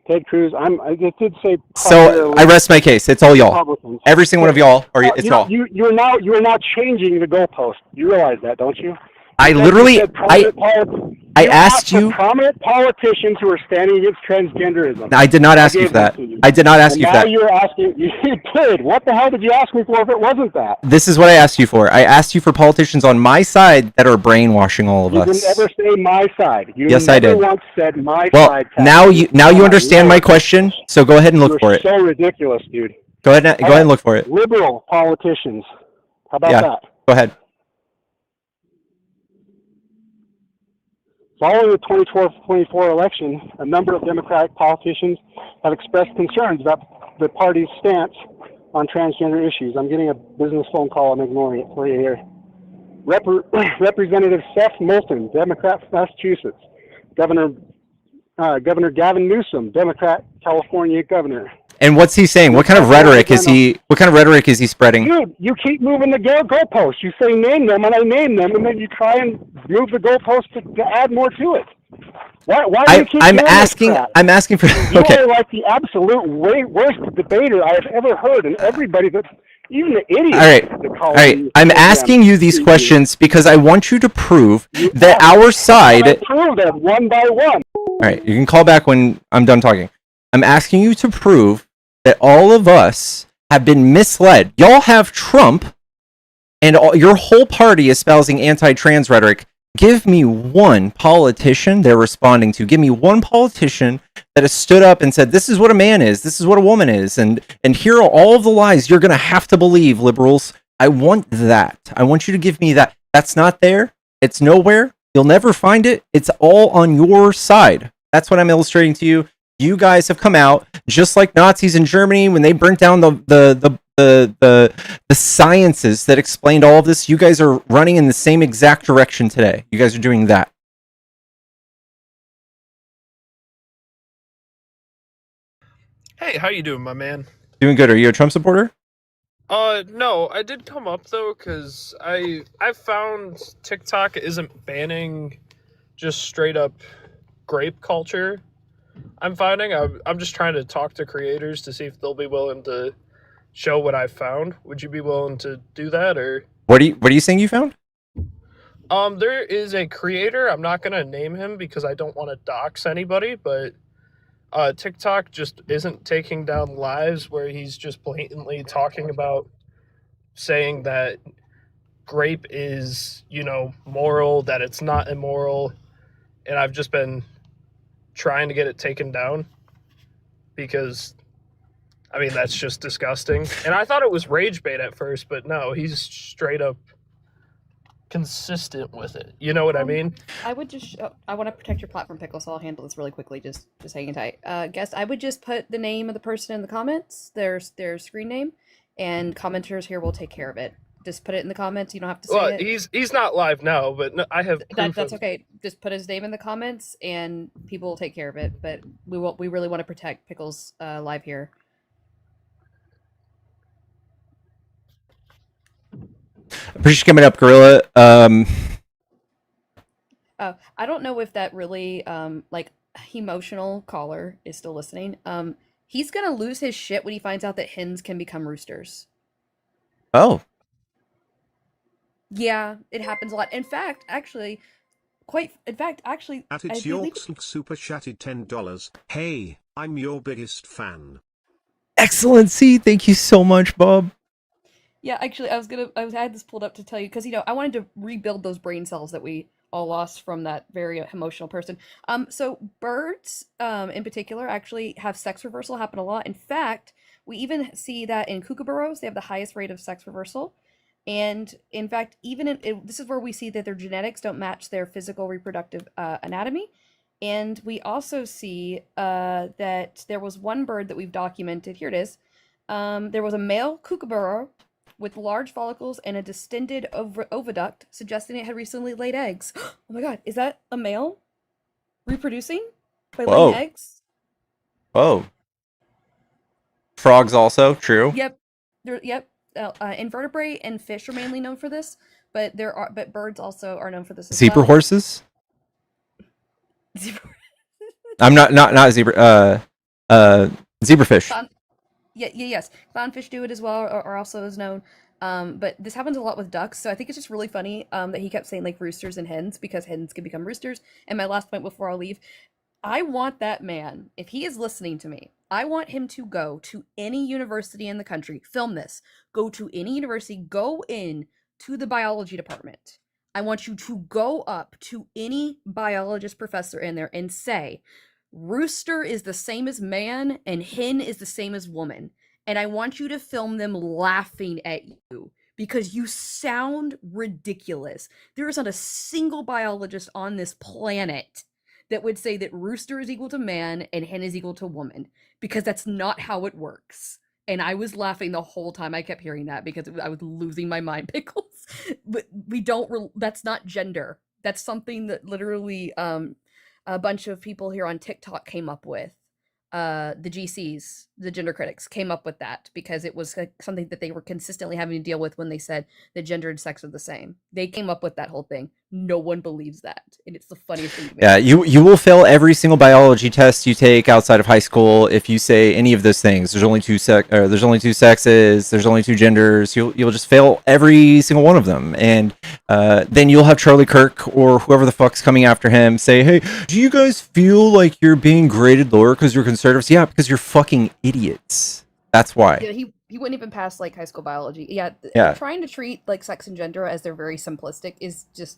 Ted Cruz. I did say. So I rest my case. It's all y'all. Every single one of y'all. It's y'all. You are now changing the goalpost. You realize that, don't you? I literally I asked you. Prominent politicians who are standing against transgenderism. I did not ask you for that. I did not ask you for that. Now you're asking. You did. What the hell did you ask me for if it wasn't that? This is what I asked you for. I asked you for politicians on my side that are brainwashing all of us. You didn't ever say my side. Yes, I did. Once said my side. Well, now you understand my question. So go ahead and look for it. So ridiculous, dude. Go ahead and look for it. Liberal politicians. How about that? Go ahead. Following the 2024 election, a number of Democratic politicians have expressed concerns about the party's stance on transgender issues. I'm getting a business phone call. I'm ignoring it for you here. Representative Seth Moulton, Democrat from Massachusetts. Governor Gavin Newsom, Democrat, California governor. And what's he saying? What kind of rhetoric is he? What kind of rhetoric is he spreading? Dude, you keep moving the goalposts. You say name them, and I name them, and then you try and move the goalpost to add more to it. Why do you keep I'm doing asking. this crap? I'm asking for. You Okay. are like the absolute worst debater I have ever heard, and everybody that, even the idiots. All right. that All call right. you I'm program asking you these to questions because I want you to prove You that have- our I side. prove them one by one. All right. You can call back when I'm done talking. I'm asking you to prove that all of us have been misled. Y'all have Trump, and your whole party espousing anti-trans rhetoric. Give me one politician they're responding to. Give me one politician that has stood up and said, "This is what a man is. This is what a woman is," and here are all of the lies you're gonna have to believe, liberals. I want that. I want you to give me that. That's not there. It's nowhere. You'll never find it. It's all on your side. That's what I'm illustrating to you. You guys have come out just like Nazis in Germany when they burnt down the sciences that explained all of this. You guys are running in the same exact direction today. You guys are doing that. Hey, how you doing, my man? Doing good. Are you a Trump supporter? No, I did come up though, cause I found TikTok isn't banning just straight up grape culture. I'm finding I'm just trying to talk to creators to see if they'll be willing to show what I found. Would you be willing to do that, or What are you saying you found? there is a creator. I'm not gonna name him because I don't want to dox anybody, but TikTok just isn't taking down lives where he's just blatantly talking about saying that grape is, moral, that it's not immoral, and I've just been trying to get it taken down because that's just disgusting. And I thought it was rage bait at first, but no, he's straight up consistent with it. You know what I mean? I would just. I want to protect your platform, Pickle, so I'll handle this really quickly. Just hanging tight. Guest, I would just put the name of the person in the comments, their screen name, and commenters here will take care of it. Just put it in the comments. You don't have to say Well, it. he's not live now, but no, I have proof That's of- okay. Just put his name in the comments, and people will take care of it. But we really want to protect Pickle's live here. Appreciate you coming up, Gorilla. I don't know if that really emotional caller is still listening. He's gonna lose his shit when he finds out that hens can become roosters. Oh. Yeah, it happens a lot. In fact, actually, At I its believe York's super chatted $10. Hey, I'm your biggest fan. Excellency. Thank you so much, Bob. Yeah, actually, I had this pulled up to tell you because I wanted to rebuild those brain cells that we all lost from that very emotional person. So birds, in particular, actually have sex reversal happen a lot. In fact, we even see that in kookaburras, they have the highest rate of sex reversal. And in fact, this is where we see that their genetics don't match their physical reproductive anatomy. And we also see that there was one bird that we've documented. Here it is. There was a male kookaburra with large follicles and a distended oviduct, suggesting it had recently laid eggs. Oh my god, is that a male reproducing by laying eggs? Whoa. Frogs also, true. Yep. Invertebrate and fish are mainly known for this, but birds also are known for this as Zebra well. horses? I'm not zebra. Zebrafish. Yes. Clownfish do it as well, or also is known. But this happens a lot with ducks, so I think it's just really funny that he kept saying like roosters and hens because hens can become roosters. And my last point before I'll leave, I want that man, if he is listening to me, I want him to go to any university in the country, film this, go to any university, go in to the biology department. I want you to go up to any biologist professor in there and say, rooster is the same as man and hen is the same as woman. And I want you to film them laughing at you because you sound ridiculous. There is not a single biologist on this planet that would say that rooster is equal to man and hen is equal to woman, because that's not how it works. And I was laughing the whole time I kept hearing that because I was losing my mind, Pickles. But that's not gender. That's something that literally a bunch of people here on TikTok came up with. The GCs, the gender critics came up with that because it was something that they were consistently having to deal with when they said that gender and sex are the same. They came up with that whole thing. No one believes that, and it's the funniest thing to me. Yeah, you will fail every single biology test you take outside of high school if you say any of those things. There's only two sexes. There's only two genders. You'll just fail every single one of them, and then you'll have Charlie Kirk or whoever the fuck's coming after him say, "Hey, do you guys feel like you're being graded lower because you're conservatives?" Yeah, because you're fucking idiots. That's why. Yeah, he wouldn't even pass like high school biology. Yeah, Yeah. trying to treat like sex and gender as they're very simplistic is just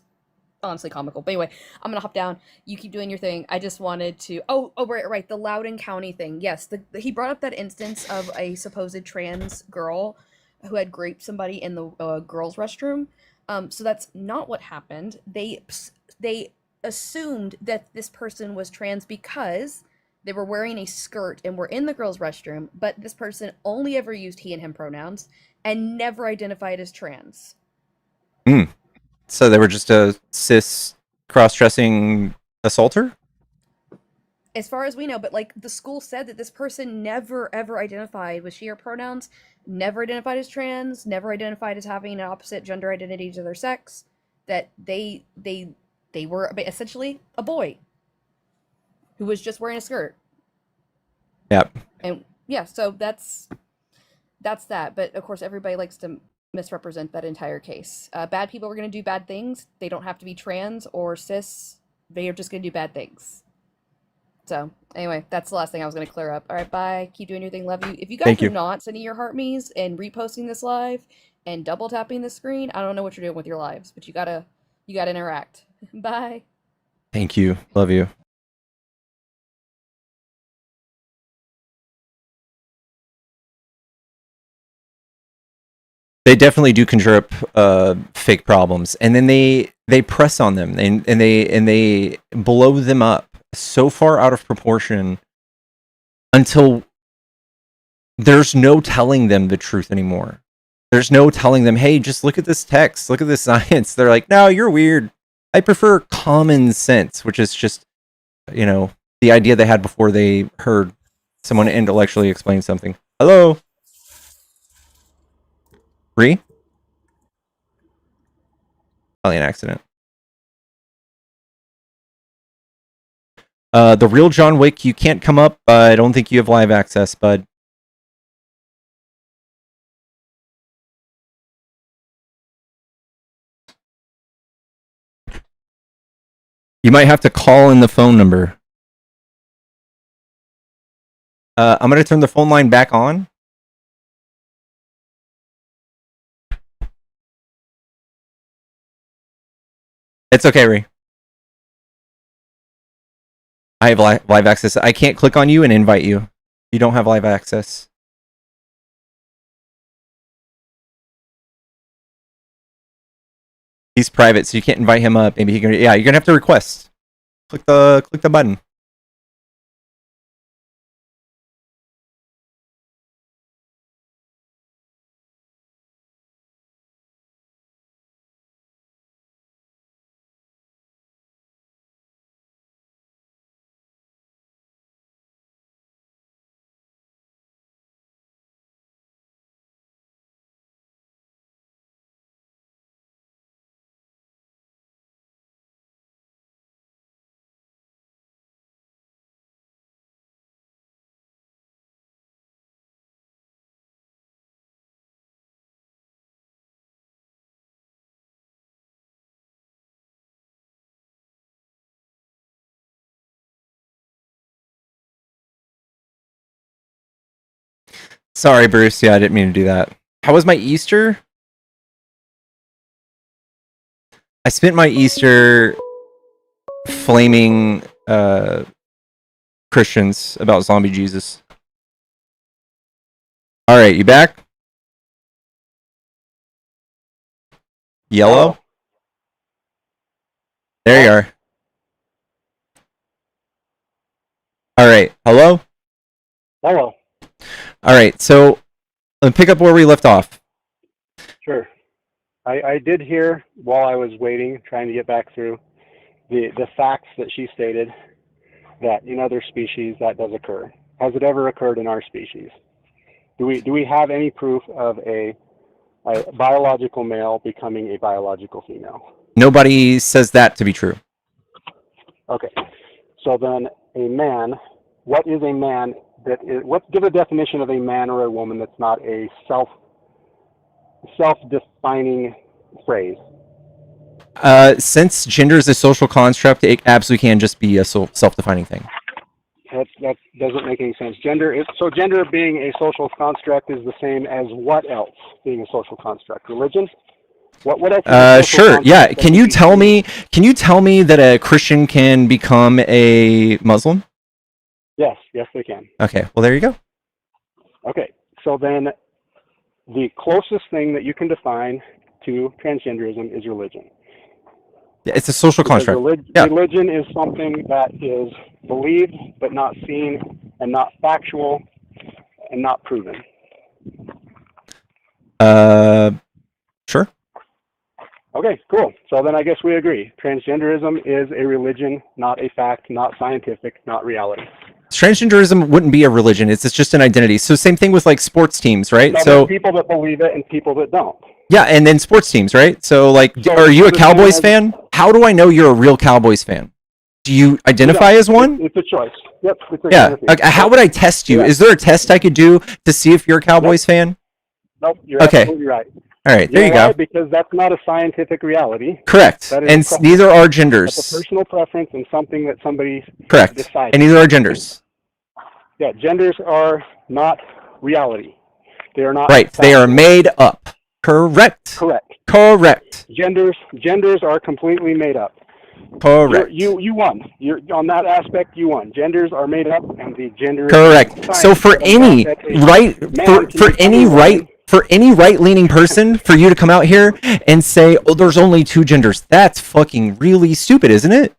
honestly comical. But anyway, I'm gonna hop down. You keep doing your thing. I just wanted to. Oh, right. The Loudoun County thing. Yes, he brought up that instance of a supposed trans girl who had raped somebody in the girls' restroom. So that's not what happened. They assumed that this person was trans because they were wearing a skirt and were in the girls' restroom, but this person only ever used he and him pronouns and never identified as trans. So they were just a cis cross-dressing assaulter? As far as we know, but like the school said that this person never ever identified with she her pronouns, never identified as trans, never identified as having an opposite gender identity to their sex, that they were essentially a boy who was just wearing a skirt. Yep. And yeah, so that's that. But of course, everybody likes to misrepresent that entire case. Bad people are going to do bad things. They don't have to be trans or cis. They are just going to do bad things. So anyway, that's the last thing I was going to clear up. All right, bye. Keep doing your thing. Love you. If you guys are not sending your heart me's and reposting this live and double tapping the screen, I don't know what you're doing with your lives, but you gotta interact. Bye. Thank you. Love you. They definitely do conjure up fake problems, and then they press on them, and they blow them up so far out of proportion until there's no telling them the truth anymore. There's no telling them, hey, just look at this text, look at this science. They're like, no, you're weird. I prefer common sense, which is just, the idea they had before they heard someone intellectually explain something. Hello? Bree? Probably an accident. The real John Wick, you can't come up. I don't think you have live access, bud. You might have to call in the phone number. I'm going to turn the phone line back on. It's okay, Ray. I have live access. I can't click on you and invite you. You don't have live access. He's private, so you can't invite him up. Maybe he can. Yeah, you're gonna have to request. Click the button. Sorry, Bruce. Yeah, I didn't mean to do that. How was my Easter? I spent my Easter flaming Christians about zombie Jesus. All right, you back? Yellow? There you are. All right, hello? Hello. All right, so let's pick up where we left off. Sure. I did hear while I was waiting, trying to get back through, the facts that she stated that in other species that does occur. Has it ever occurred in our species? Do we have any proof of a biological male becoming a biological female? Nobody says that to be true. Okay. So then a man, what is a man give a definition of a man or a woman that's not a self-defining phrase? Since gender is a social construct, it absolutely can just be a self-defining thing. That doesn't make any sense. Gender being a social construct is the same as what else being a social construct? Religion? What else? Sure. Yeah. Can you tell me that a Christian can become a Muslim? Yes, they can. Okay. Well, there you go. Okay. So then the closest thing that you can define to transgenderism is religion. Yeah, it's a social construct. Religion is something that is believed but not seen and not factual and not proven. Sure. Okay, cool. So then I guess we agree. Transgenderism is a religion, not a fact, not scientific, not reality. Transgenderism wouldn't be a religion. It's just an identity. So same thing with like sports teams, right? So people that believe it and people that don't. Yeah, and then sports teams, right? So like, are you a Cowboys fan? How do I know you're a real Cowboys fan? Do you identify as one? It's a choice. Yep. Yeah. Like, how would I test you? Is there a test I could do to see if you're a Cowboys fan? Nope. You're absolutely right. All right, there you go. Because that's not a scientific reality. Correct. And neither are genders. That's a personal preference and something that somebody decided. And neither are genders. Yeah, genders are not reality. They are not. Right. They are made up. Correct. Genders are completely made up. Correct. You won. You're on that aspect. You won. Genders are made up, and the gender. Correct. So for any right-leaning person, for you to come out here and say, "Oh, there's only two genders," that's fucking really stupid, isn't it?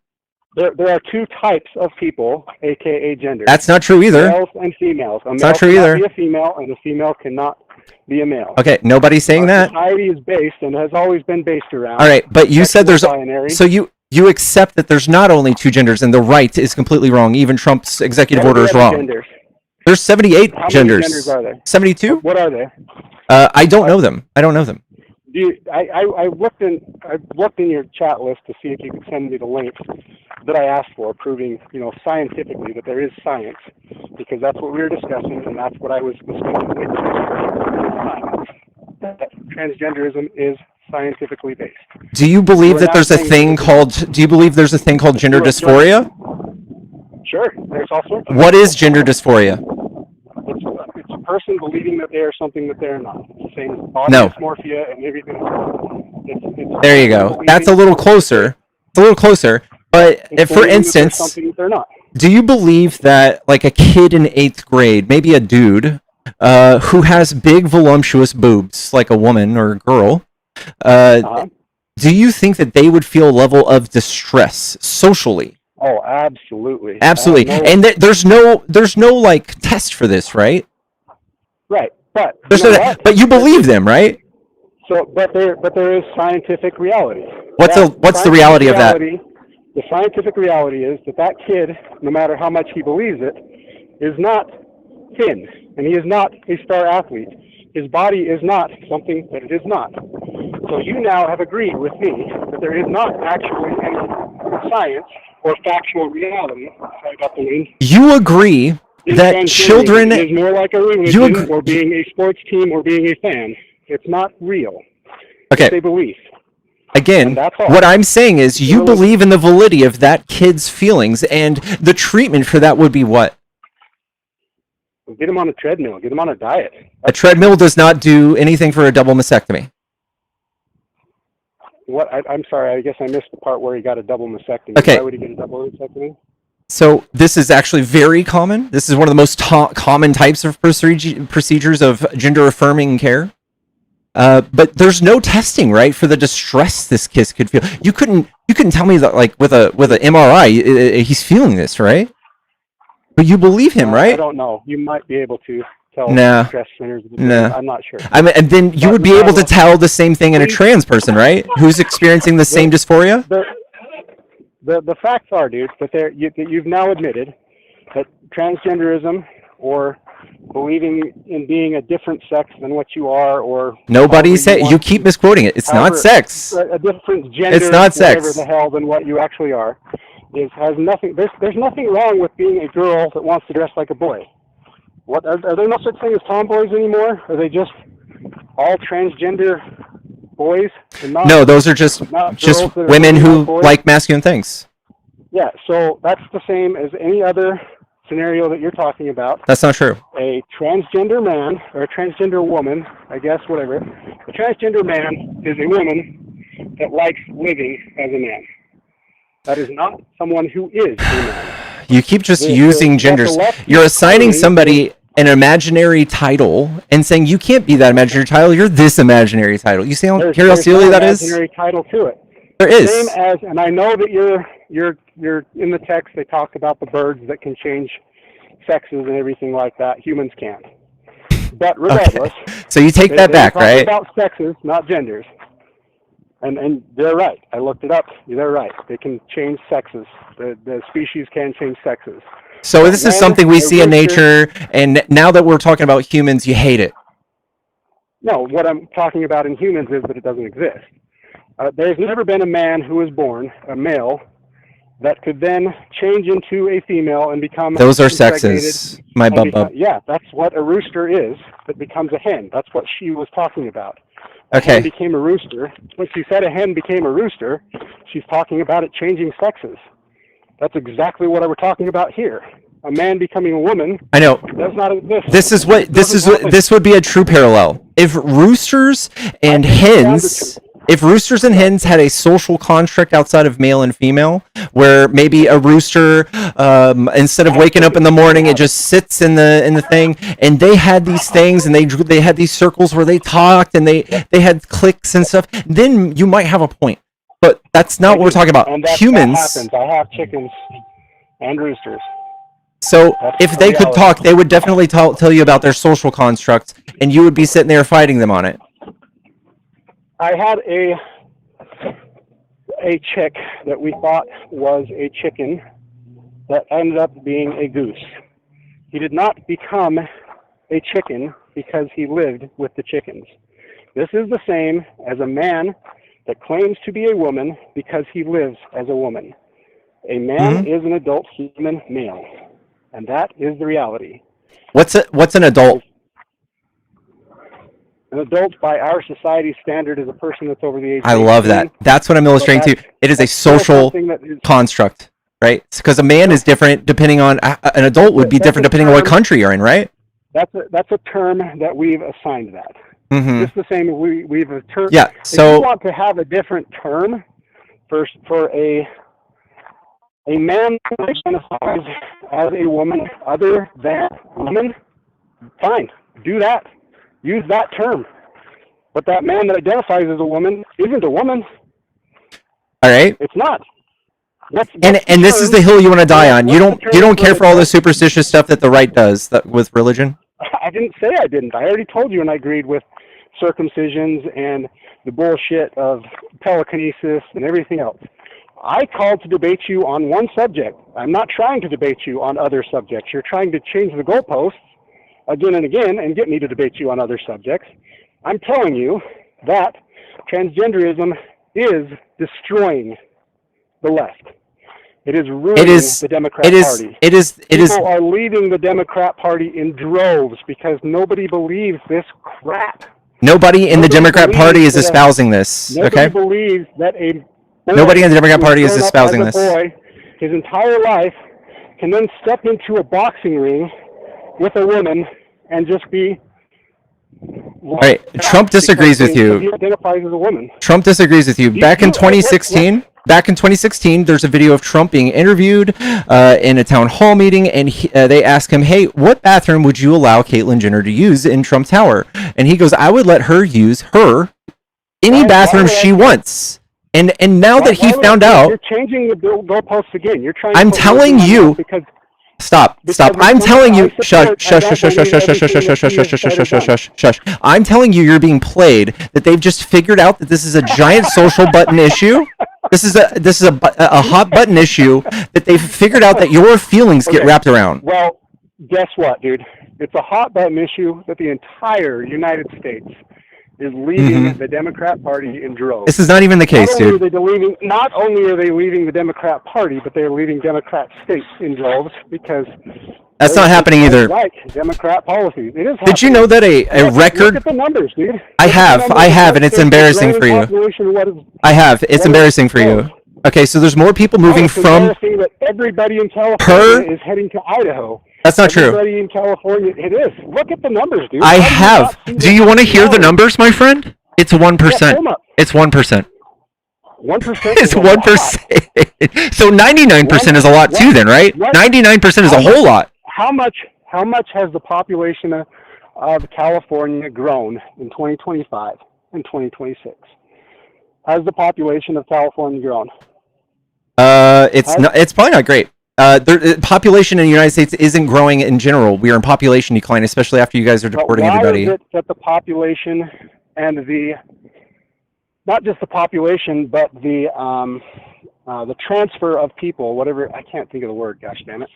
There are two types of people, aka genders. That's not true either. Males and females. A male not true cannot either. Be a female, and a female cannot be a male. Okay, nobody's saying that. Society is based and has always been based around. All right, but you said there's binary. So you accept that there's not only two genders, and the right is completely wrong. Even Trump's executive order is wrong. Genders. There's 78 How genders. Many genders are there? 72? What are they? I don't know them. I looked in your chat list to see if you could send me the link that I asked for, proving scientifically that there is science, because that's what we were discussing, and that's what I was discussing with you. That transgenderism is scientifically based. Do you believe that there's a thing called? Do you believe there's a thing called gender dysphoria? Sure, there's all sorts of. What is gender dysphoria? It's a person believing that they are something that they're not. It's the same as body dysmorphia and everything. There you go. That's a little closer. It's a little closer. But if, for instance, do you believe that like a kid in 8th grade, maybe a dude, who has big voluptuous boobs, like a woman or a girl, do you think that they would feel a level of distress socially? Oh, absolutely. Absolutely. And there's no like test for this, right? Right. But but you believe them, right? So, but there is scientific reality. What's the reality of that? The scientific reality is that kid, no matter how much he believes it, is not thin, and he is not a star athlete. His body is not something that it is not. So you now have agreed with me that there is not actually any science or factual reality. Sorry about the wind. You agree that children is more like a religion or being a sports team or being a fan. It's not real. Okay. It's a belief. Again, what I'm saying is you believe in the validity of that kid's feelings, and the treatment for that would be what? Get him on a treadmill. Get him on a diet. A treadmill does not do anything for a double mastectomy. What? I'm sorry. I guess I missed the part where he got a double mastectomy. Okay. Why would he get a double mastectomy? So this is actually very common. This is one of the most common types of procedures of gender-affirming care. But there's no testing, right, for the distress this kid could feel. You couldn't tell me that like with a MRI he's feeling this, right? But you believe him, right? I don't know. You might be able to tell stress centers. I'm not sure. I mean, and then you would be able to tell the same thing in a trans person, right? Who's experiencing the same dysphoria? The facts are, dude, that you've now admitted that transgenderism or believing in being a different sex than what you are, or Nobody said. You keep misquoting it. It's not sex. A different gender, It's not sex. whatever the hell, than what you actually are, has nothing. There's nothing wrong with being a girl that wants to dress like a boy. What are there no such thing as tomboys anymore? Are they just all transgender boys? And not, No, those are just women who like masculine things. Yeah, so that's the same as any other scenario that you're talking about. That's not true. A transgender man, or a transgender woman, I guess, whatever. A transgender man is a woman that likes living as a man. That is not someone who is a man. You keep just using genders. You're assigning somebody an imaginary title and saying you can't be that imaginary title. You're this imaginary title. You see how silly that is? There's no imaginary title to it. There is. Same as, and I know that you're in the text. They talk about the birds that can change sexes and everything like that. Humans can't. But regardless, so you take that back, right? About sexes, not genders. And they're right. I looked it up. They're right. They can change sexes. The species can change sexes. So this is something we see in nature, and now that we're talking about humans, you hate it. No, what I'm talking about in humans is that it doesn't exist. There's never been a man who was born, a male, that could then change into a female and become... Those are sexes, my bub. Yeah, that's what a rooster is, that becomes a hen. That's what she was talking about. Okay. A hen became a rooster. When she said a hen became a rooster, she's talking about it changing sexes. That's exactly what we're talking about here. A man becoming a woman. I know. Does not exist. This would be a true parallel. If roosters and hens had a social construct outside of male and female, where maybe a rooster, instead of waking up in the morning, it just sits in the thing, and they had these things, and they had these circles where they talked, and they had cliques and stuff, then you might have a point. But that's not what we're talking about. And Humans. That happens. I have chickens and roosters. So if they could talk, they would definitely tell you about their social constructs, and you would be sitting there fighting them on it. I had a chick that we thought was a chicken that ended up being a goose. He did not become a chicken because he lived with the chickens. This is the same as a man that claims to be a woman because he lives as a woman. A man is an adult human male, and that is the reality. What's an adult? An adult, by our society's standard, is a person that's over the age of 18. I love that. That's what I'm illustrating too. It is a social construct, right? Because a man is different depending on an adult would be different depending on what country you're in, right? That's a term that we've assigned that. Just the same we've a term. Yeah. So if you want to have a different term for a man that identifies as a woman other than woman, fine, do that. Use that term. But that man that identifies as a woman isn't a woman. All right. It's not. And this is the hill you want to die on. You don't care for all the superstitious stuff that the right does with religion? I didn't say I didn't. I already told you, and I agreed with circumcisions and the bullshit of telekinesis and everything else. I called to debate you on one subject. I'm not trying to debate you on other subjects. You're trying to change the goalposts again and again and get me to debate you on other subjects. I'm telling you that transgenderism is destroying the left. It is ruining the Democrat Party. People are leaving the Democrat Party in droves because nobody believes this crap. Nobody in the Democrat Party is espousing this. Okay. Nobody believes that nobody in the Democrat Party is espousing this. Boy, his entire life can then step into a boxing ring with a woman and just be. All right. Trump disagrees with you. He identifies as a woman. Trump disagrees with you. Back in 2016, there's a video of Trump being interviewed in a town hall meeting, and they ask him, "Hey, what bathroom would you allow Caitlyn Jenner to use in Trump Tower?" And he goes, "I would let her use any bathroom she wants." And now that he found out, you're changing the goalposts again. You're trying. I'm telling you. Stop. I'm telling you. Shush. I'm telling you, you're being played. That they've just figured out that this is a giant social button issue. This is a hot button issue that they've figured out that your feelings get wrapped around. Well, guess what, dude? It's a hot button issue that the entire United States is leaving the Democrat Party in droves. This is not even the case, dude. Not only are they leaving the Democrat Party, but they're leaving Democrat states in droves because that's not happening either. Like Democrat policies, it is. Did you know that a record? Look at the numbers, dude. I have, and it's embarrassing for you. I have. It's embarrassing for you. Okay, so there's more people moving from. That everybody in California is heading to Idaho. That's not true. Everybody in California, it is. Look at the numbers, dude. I have. Do you want to hear the numbers, my friend? It's 1%. It's 1%. 1%. It's 1%. So 99% is a lot too, then, right? 99% is a whole lot. How much has the population of California grown in 2025 and 2026? Has the population of California grown? It's probably not great. The population in the United States isn't growing in general. We are in population decline, especially after you guys are deporting everybody. Why is it that the population and not just the population, but the transfer of people, whatever, I can't think of the word, gosh damn it.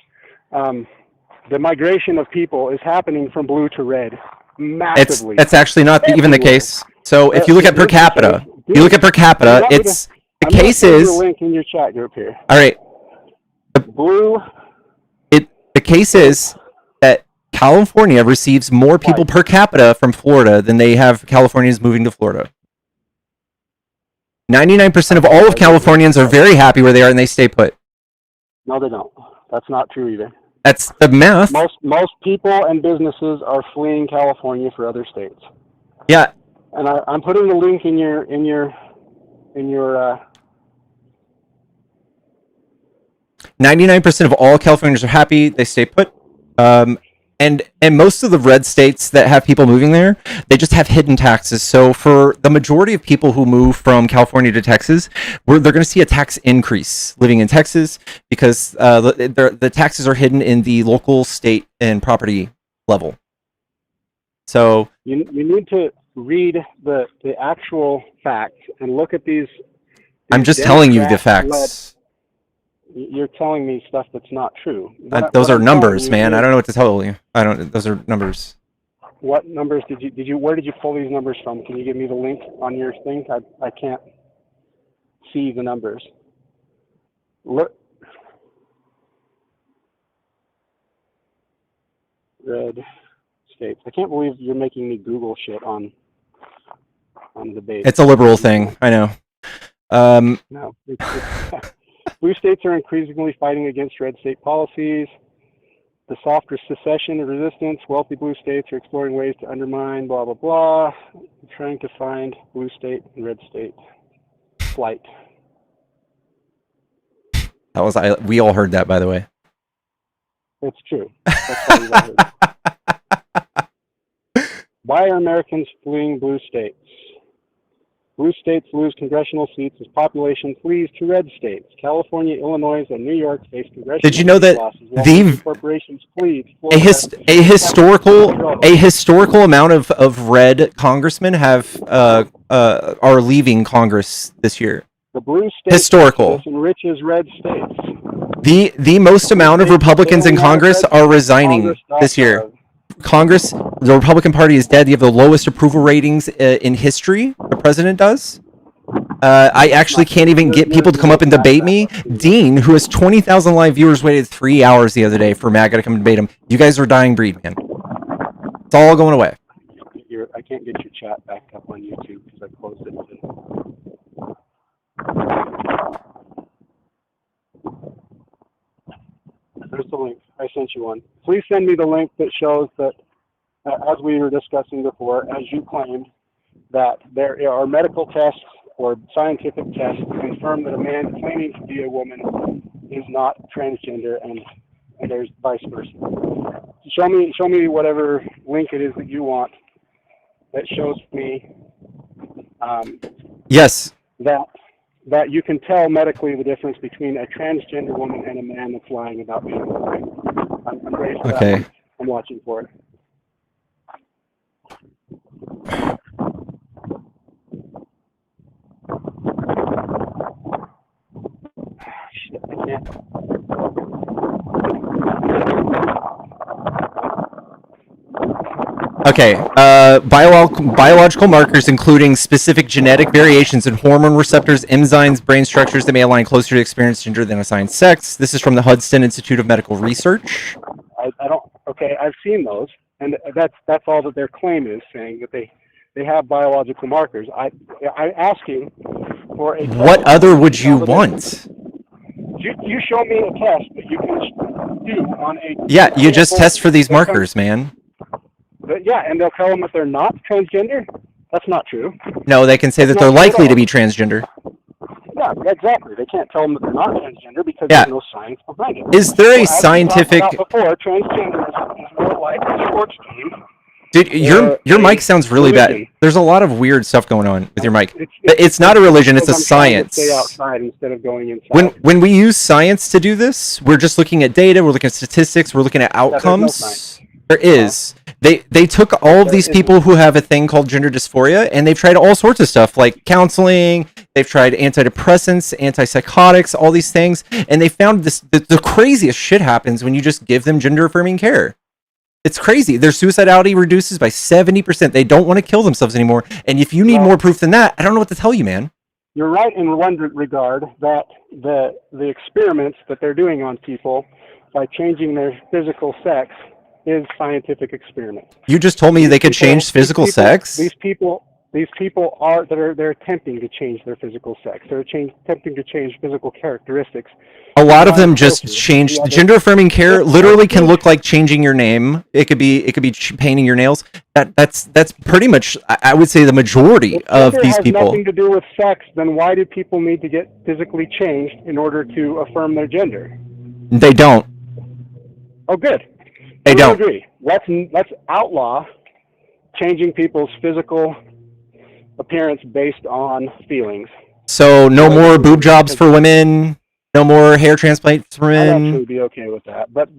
The migration of people is happening from blue to red massively. That's actually not even the case. So if you look at per capita, it's the case is. Link in your chat group here. All right. The case is that California receives more people per capita from Florida than they have Californians moving to Florida. 99% of all of Californians are very happy where they are and they stay put. No, they don't. That's not true either. That's the math. Most people and businesses are fleeing California for other states. Yeah. And I'm putting the link in your 99% of all Californians are happy. They stay put. And most of the red states that have people moving there, they just have hidden taxes. So for the majority of people who move from California to Texas, they're going to see a tax increase living in Texas because the taxes are hidden in the local, state, and property level. So you need to read the actual facts and look at these. I'm just telling you the facts. You're telling me stuff that's not true. Those are numbers, man. I don't know what to tell you. Those are numbers. What numbers did you? Where did you pull these numbers from? Can you give me the link on your thing? I can't see the numbers. Look. Red states. I can't believe you're making me Google shit on debate. It's a liberal thing. I know. No. Blue states are increasingly fighting against red state policies. The softer secession and resistance. Wealthy blue states are exploring ways to undermine blah, blah, blah. Trying to find blue state and red state flight. We all heard that, by the way. It's true. That's why we've all heard. Why are Americans fleeing blue states? Blue states lose congressional seats as population flees to red states. California, Illinois, and New York face congressional Did you know that corporations flee? A historical amount of red congressmen are leaving Congress this year. The blue states historical enriches red states. The most amount of Republicans in Congress are resigning this year. The Republican Party is dead. You have the lowest approval ratings in history. The president does. I actually can't even get people to come up and debate me. Dean, who has 20,000 live viewers, waited 3 hours the other day for MAGA to come and debate him. You guys are a dying breed, man. It's all going away. I can't get your chat back up on YouTube because I closed it. There's the link. I sent you one. Please send me the link that shows that, as we were discussing before, as you claimed, that there are medical tests or scientific tests to confirm that a man claiming to be a woman is not transgender, and there's vice versa. Show me whatever link it is that you want that shows me. Yes. That you can tell medically the difference between a transgender woman and a man that's lying about being a woman. I'm ready for that. I'm watching for it. Shit, I can't. Okay, biological markers including specific genetic variations in hormone receptors, enzymes, brain structures that may align closer to experienced gender than assigned sex. This is from the Hudson Institute of Medical Research. I don't. Okay, I've seen those, and that's all that their claim is, saying that they have biological markers. I'm asking for a. What other would you want? You show me a test that you can do on a. Yeah, you just test for these markers, man. Yeah, and they'll tell them that they're not transgender. That's not true. No, they can say that they're likely to be transgender. Yeah, exactly. They can't tell them that they're not transgender because there's no science behind it. Is there a scientific? Before, transgenderism is more like a sports team. Dude, your mic sounds really bad. There's a lot of weird stuff going on with your mic. It's not a religion; it's a science. Stay outside instead of going inside. When we use science to do this, we're just looking at data. We're looking at statistics. We're looking at outcomes. There is. They took all of these people who have a thing called gender dysphoria, and they've tried all sorts of stuff like counseling. They've tried antidepressants, antipsychotics, all these things, and they found this. The craziest shit happens when you just give them gender affirming care. It's crazy. Their suicidality reduces by 70%. They don't want to kill themselves anymore. And if you need more proof than that, I don't know what to tell you, man. You're right in one regard that the experiments that they're doing on people by changing their physical sex is scientific experiment. You just told me they could change physical sex? These people are they're attempting to change their physical sex. They're attempting to change physical characteristics. A lot of them just change. Gender affirming care literally can look like changing your name. It could be painting your nails. That's pretty much, I would say, the majority of these people. If it has nothing to do with sex, then why do people need to get physically changed in order to affirm their gender? They don't. Oh, good. They don't. Agree. Let's outlaw changing people's physical appearance based on feelings. So no more boob jobs for women. No more hair transplants for I'd men. actually be okay with that, but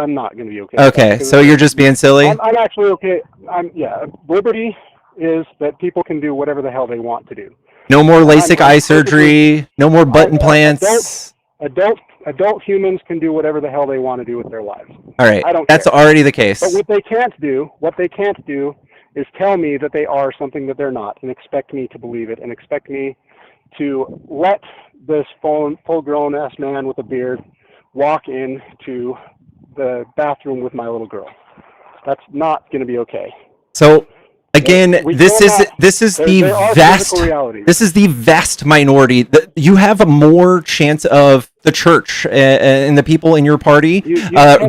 I'm not going to be okay. Okay, so you're just being silly. I'm actually okay. Liberty is that people can do whatever the hell they want to do. No more LASIK eye surgery. No more butt implants. Adult humans can do whatever the hell they want to do with their lives. All right, I don't that's care. already the case. But what they can't do is tell me that they are something that they're not, and expect me to believe it, and expect me to let this full-grown ass man with a beard walk into the bathroom with my little girl. That's not going to be okay. So again, this is the vast minority. You have a more chance of the church and the people in your party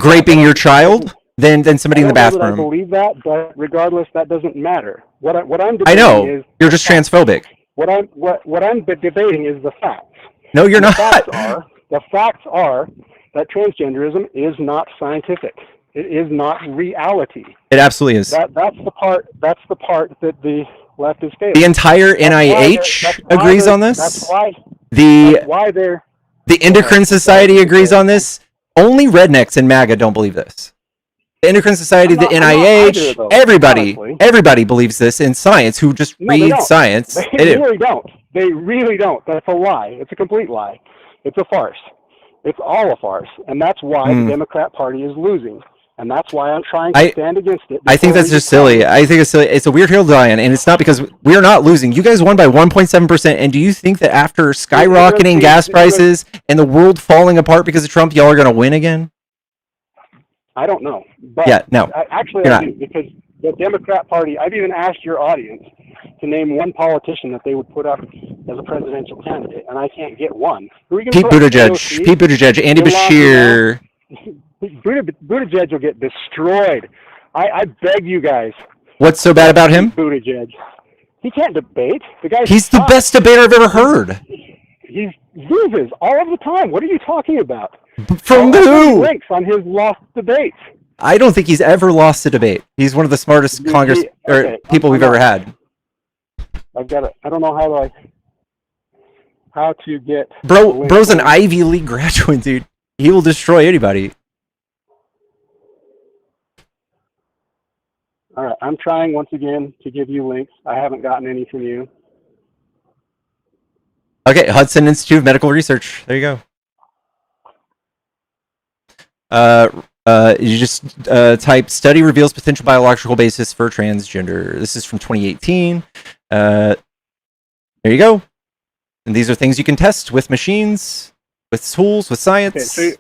raping your child than somebody in the bathroom. I believe that, but regardless, that doesn't matter. What I'm debating I know is you're just transphobic. What I'm debating is the facts. No, you're not. The facts are that transgenderism is not scientific. It is not reality. It absolutely is. That's the part that the left is failing. The entire NIH agrees on this. That's why the Endocrine Society agrees on this. Only rednecks and MAGA don't believe this. The Endocrine Society, the NIH, everybody believes this in science who just read science. They really don't. They really don't. That's a lie. It's a complete lie. It's a farce. It's all a farce. And that's why the Democrat Party is losing. And that's why I'm trying to stand against it. I think that's just silly. I think it's silly. It's a weird hill to die on, and it's not because we're not losing. You guys won by 1.7%, and do you think that after skyrocketing gas prices and the world falling apart because of Trump, y'all are going to win again? I don't know. But yeah, no. Actually, I do, because the Democrat Party, I've even asked your audience to name one politician that they would put up as a presidential candidate, and I can't get one. Who are you Pete Buttigieg, Andy Bashir. Buttigieg will get destroyed. I beg you guys. What's so bad about him? Buttigieg. He can't debate. He's the best debater I've ever heard. He loses all of the time. What are you talking about? From who? Links on his lost debates. I don't think he's ever lost a debate. He's one of the smartest people we've ever had. I don't know how to get. Bro's an Ivy League graduate, dude. He will destroy anybody. All right, I'm trying once again to give you links. I haven't gotten any from you. Okay, Hudson Institute of Medical Research. There you go. You just type study reveals potential biological basis for transgender. This is from 2018. There you go. And these are things you can test with machines, with tools, with science. Okay, so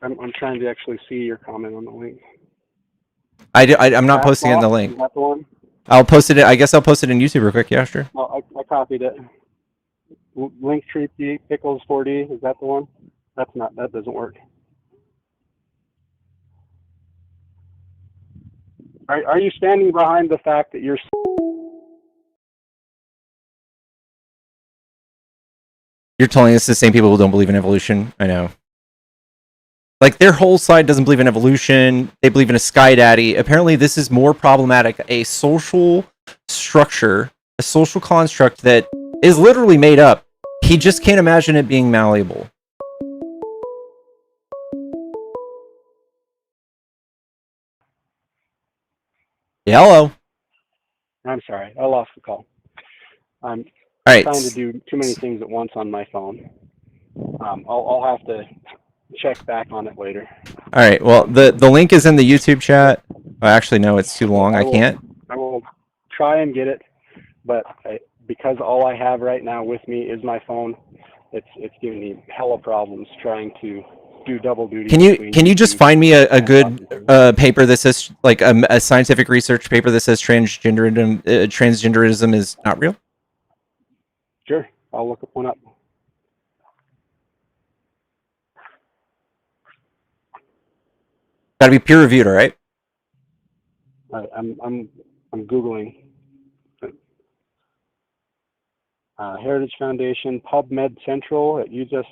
I'm trying to actually see your comment on the link. I'm not posting it in the link. Is that the one? I'll post it. I guess I'll post it in YouTube real quick. Yeah, sure. Oh, I copied it. Linktree Pickles 4D. Is that the one? That doesn't work. Are you standing behind the fact that you're? You're telling us the same people who don't believe in evolution. I know. Like, their whole side doesn't believe in evolution. They believe in a sky daddy. Apparently, this is more problematic. A social structure, a social construct that is literally made up. He just can't imagine it being malleable. Yeah, hello. I'm sorry, I lost the call. I'm right. trying to do too many things at once on my phone. I'll have to check back on it later. All right. Well, the link is in the YouTube chat. Oh, actually, no, it's too long. I can't. I will try and get it, but because all I have right now with me is my phone, it's giving me hella problems trying to do double duty. Can you just find me a good paper that says, like, a scientific research paper that says transgenderism is not real? Sure, I'll look one up. Got to be peer reviewed, all right? I'm googling. Heritage Foundation, PubMed Central. You just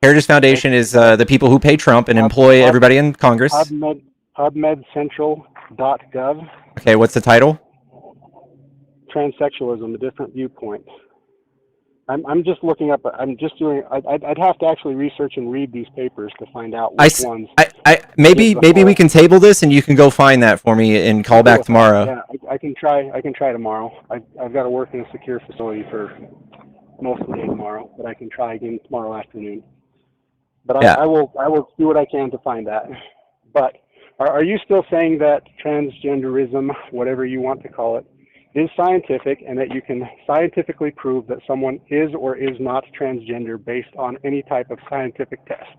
Heritage Foundation is the people who pay Trump and employ everybody in Congress. PubMedCentral.gov. Okay, what's the title? Transsexualism: A Different Viewpoint. I'm just looking up. I'm just doing. I'd have to actually research and read these papers to find out which ones. Maybe we can table this and you can go find that for me and call back tomorrow. Yeah, I can try. I can try tomorrow. I've got to work in a secure facility for most of the day tomorrow, but I can try again tomorrow afternoon. But I will do what I can to find that. But are you still saying that transgenderism, whatever you want to call it, is scientific, and that you can scientifically prove that someone is or is not transgender based on any type of scientific test?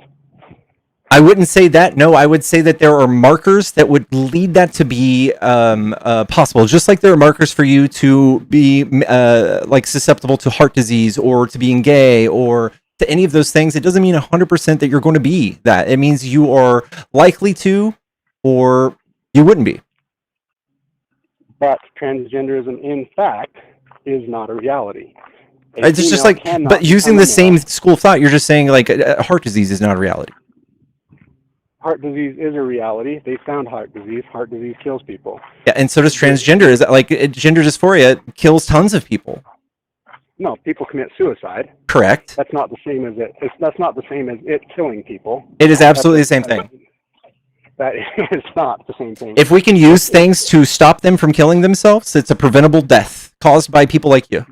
I wouldn't say that. No, I would say that there are markers that would lead that to be possible. Just like there are markers for you to be like susceptible to heart disease or to being gay or to any of those things. It doesn't mean 100% that you're going to be that. It means you are likely to, or you wouldn't be. But transgenderism, in fact, is not a reality. It's just like, but using the same school of thought, you're just saying like heart disease is not a reality. Heart disease is a reality. They found heart disease. Heart disease kills people. Yeah, and so does transgender. Is that like gender dysphoria kills tons of people? No, people commit suicide. Correct. That's not the same as it. That's not the same as it killing people. It is absolutely the same thing. That is not the same thing. If we can use things to stop them from killing themselves, it's a preventable death caused by people like you.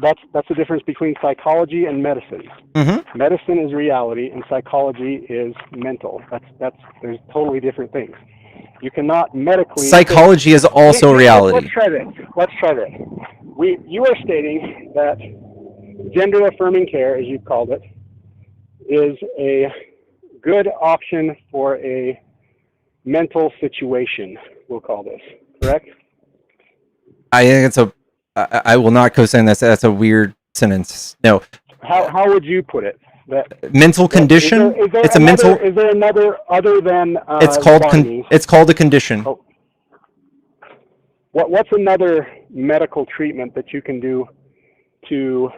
That's the difference between psychology and medicine. Mm-hmm. Medicine is reality, and psychology is mental. There's totally different things. You cannot medically. Psychology is also reality. Let's try this. You are stating that gender affirming care, as you've called it, is a good option for a mental situation, we'll call this, correct? I think it's a. I will not co-sign that. That's a weird sentence. No. How would you put it? Mental condition. It's a mental. Is there another other than? It's called. It's called a condition. Oh. What's another medical treatment that you can do to,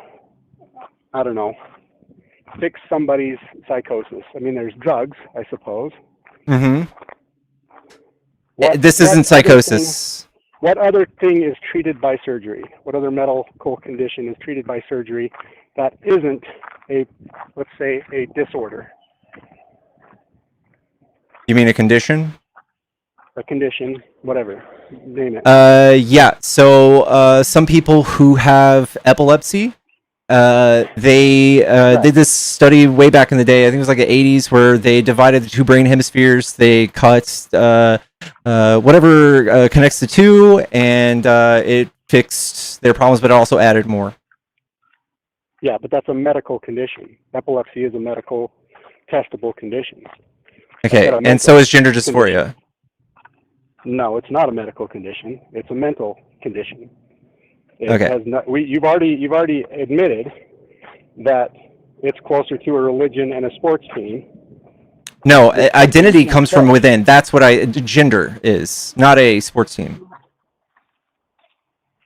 I don't know, fix somebody's psychosis? I mean, there's drugs, I suppose. Mm-hmm. This isn't psychosis. What other thing is treated by surgery? What other medical condition is treated by surgery that isn't a, let's say, a disorder? You mean a condition? A condition, whatever, name it. Yeah. So some people who have epilepsy, They did this study way back in the day. I think it was like the 80s, where they divided the two brain hemispheres. They cut whatever connects the two, and it fixed their problems, but it also added more. Yeah, but that's a medical condition. Epilepsy is a medical testable condition. Okay, and so is gender dysphoria. No, it's not a medical condition. It's a mental condition. It Okay. has not, you've already admitted that it's closer to a religion and a sports team. No, identity comes from within. That's what gender is, not a sports team.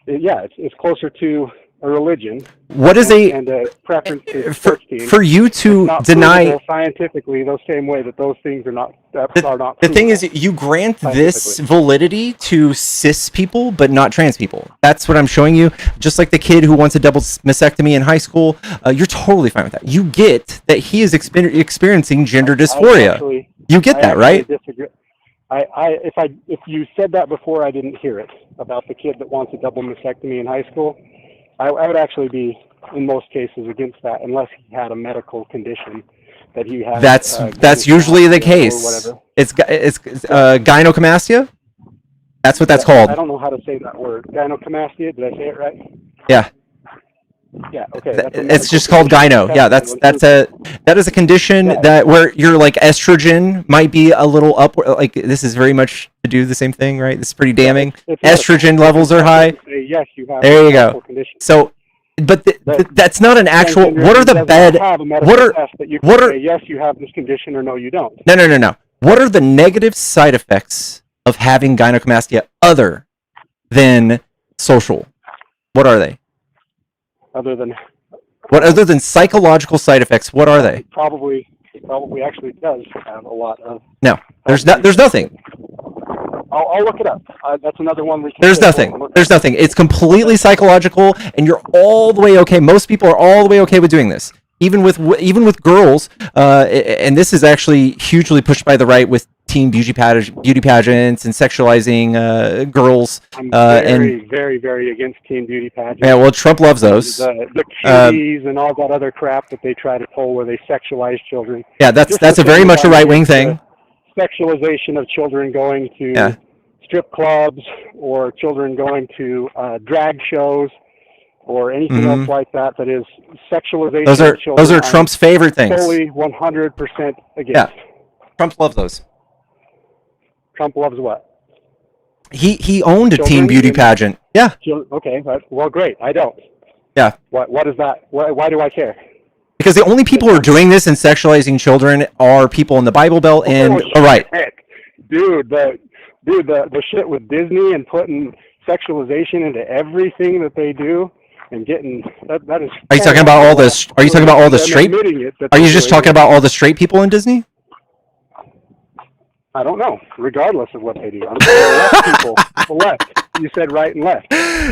Yeah, it's closer to a religion. What is and a preference to sports team. for you to It's not deny? provable scientifically the same way that those things are not. The thing is, you grant this validity to cis people, but not trans people. That's what I'm showing you. Just like the kid who wants a double mastectomy in high school, you're totally fine with that. You get that he is experiencing gender dysphoria. You get that, right? Disagree. If you said that before, I didn't hear it about the kid that wants a double mastectomy in high school. I would actually be, in most cases, against that, unless he had a medical condition that he had. That's usually the case. It's gynecomastia. That's what that's called. I don't know how to say that word. Gynecomastia. Did I say it right? Yeah. Yeah. Okay. It's just called gyno. Yeah, that is a condition that where your like estrogen might be a little up. Like this is very much to do the same thing, right? This is pretty damning. Estrogen levels are high. Yes, you have. There you go. So, but that's not an actual. What are the bad? What are? Yes, you have this condition, or no, you don't. No. What are the negative side effects of having gynecomastia other than social? What are they? Other than psychological side effects, what are they? Probably actually does have a lot of. No, there's nothing. I'll look it up. That's another one we can. There's nothing. It's completely psychological, and you're all the way okay. Most people are all the way okay with doing this, even with girls. And this is actually hugely pushed by the right with teen beauty pageants and sexualizing girls. I'm very, very against teen beauty pageants. Yeah, well, Trump loves those. The cuties and all that other crap that they try to pull, where they sexualize children. Yeah, that's a very much a right wing thing. Sexualization of children going to strip clubs, or children going to drag shows, or anything else like that. That is sexualization of children. Those are Trump's favorite things. Fully 100% against. Yeah, Trump loves those. Trump loves what? He owned a teen beauty pageant. Yeah. Okay. Well, great. I don't. Yeah. What is that? Why do I care? Because the only people who are doing this and sexualizing children are people in the Bible Belt and right. Dude, the shit with Disney and putting sexualization into everything that they do and getting that is. Are you talking about all this? Are you talking about all the straight? Are you just talking about all the straight people in Disney? I don't know. Regardless of what they do, I'm saying left people. The left. You said right and left.